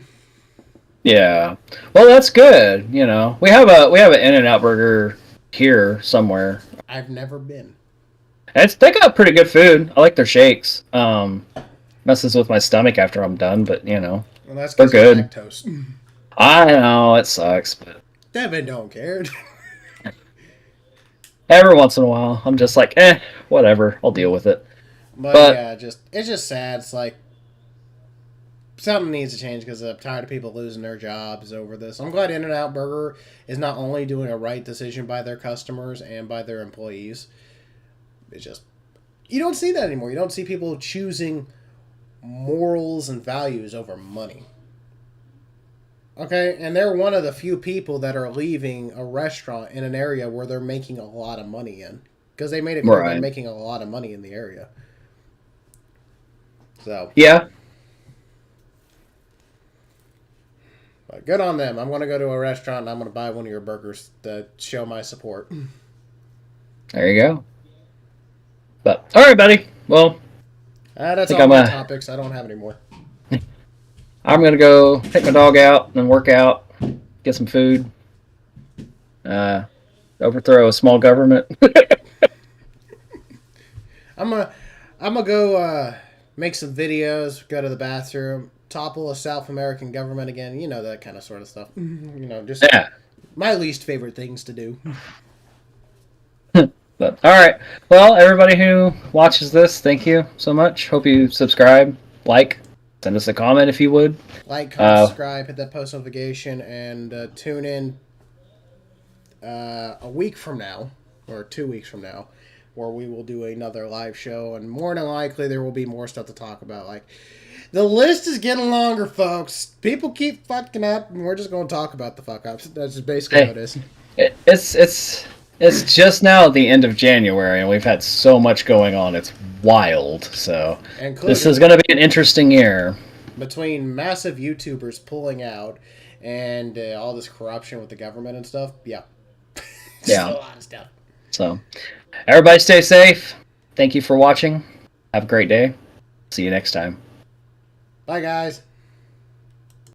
Speaker 1: Yeah. Well, that's good. You know, we have an In-N-Out Burger here somewhere.
Speaker 2: I've never been.
Speaker 1: They got pretty good food. I like their shakes. Messes with my stomach after I'm done, but you know,
Speaker 2: Well, that's
Speaker 1: they're good.
Speaker 2: Lactose.
Speaker 1: I know it sucks, but
Speaker 2: Devin don't care.
Speaker 1: every once in a while, I'm just like, whatever. I'll deal with it.
Speaker 2: But yeah, it's just sad. It's like something needs to change because I'm tired of people losing their jobs over this. I'm glad In-N-Out Burger is not only doing a right decision by their customers and by their employees. It's just, you don't see that anymore. You don't see people choosing morals and values over money. Okay, and they're one of the few people that are leaving a restaurant in an area where they're making a lot of money in. Because they made it clear they're making a lot of money in the area. So
Speaker 1: yeah,
Speaker 2: but good on them. I'm going to go to a restaurant and I'm going to buy one of your burgers to show my support.
Speaker 1: there you go. But all right, buddy. Well,
Speaker 2: that's all my topics. I don't have any more.
Speaker 1: I'm gonna go take my dog out and work out, get some food, overthrow a small government.
Speaker 2: I'm gonna go make some videos, go to the bathroom, topple a South American government again. You know, that kind of sort of stuff. You know, just my least favorite things to do.
Speaker 1: But all right, well, everybody who watches this, thank you so much. Hope you subscribe, like, send us a comment if you would.
Speaker 2: Like, comment, subscribe, hit that post notification, and tune in a week from now, or 2 weeks from now, where we will do another live show, and more than likely there will be more stuff to talk about. Like, the list is getting longer, folks. People keep fucking up, and we're just going to talk about the fuck ups. That's just basically what it is. It's just now the end of January, and we've had so much going on. It's wild. So this is going to be an interesting year. Between massive YouTubers pulling out and all this corruption with the government and stuff, yeah.
Speaker 1: Yeah.
Speaker 2: A lot of stuff.
Speaker 1: So everybody stay safe. Thank you for watching. Have a great day. See you next time.
Speaker 2: Bye, guys.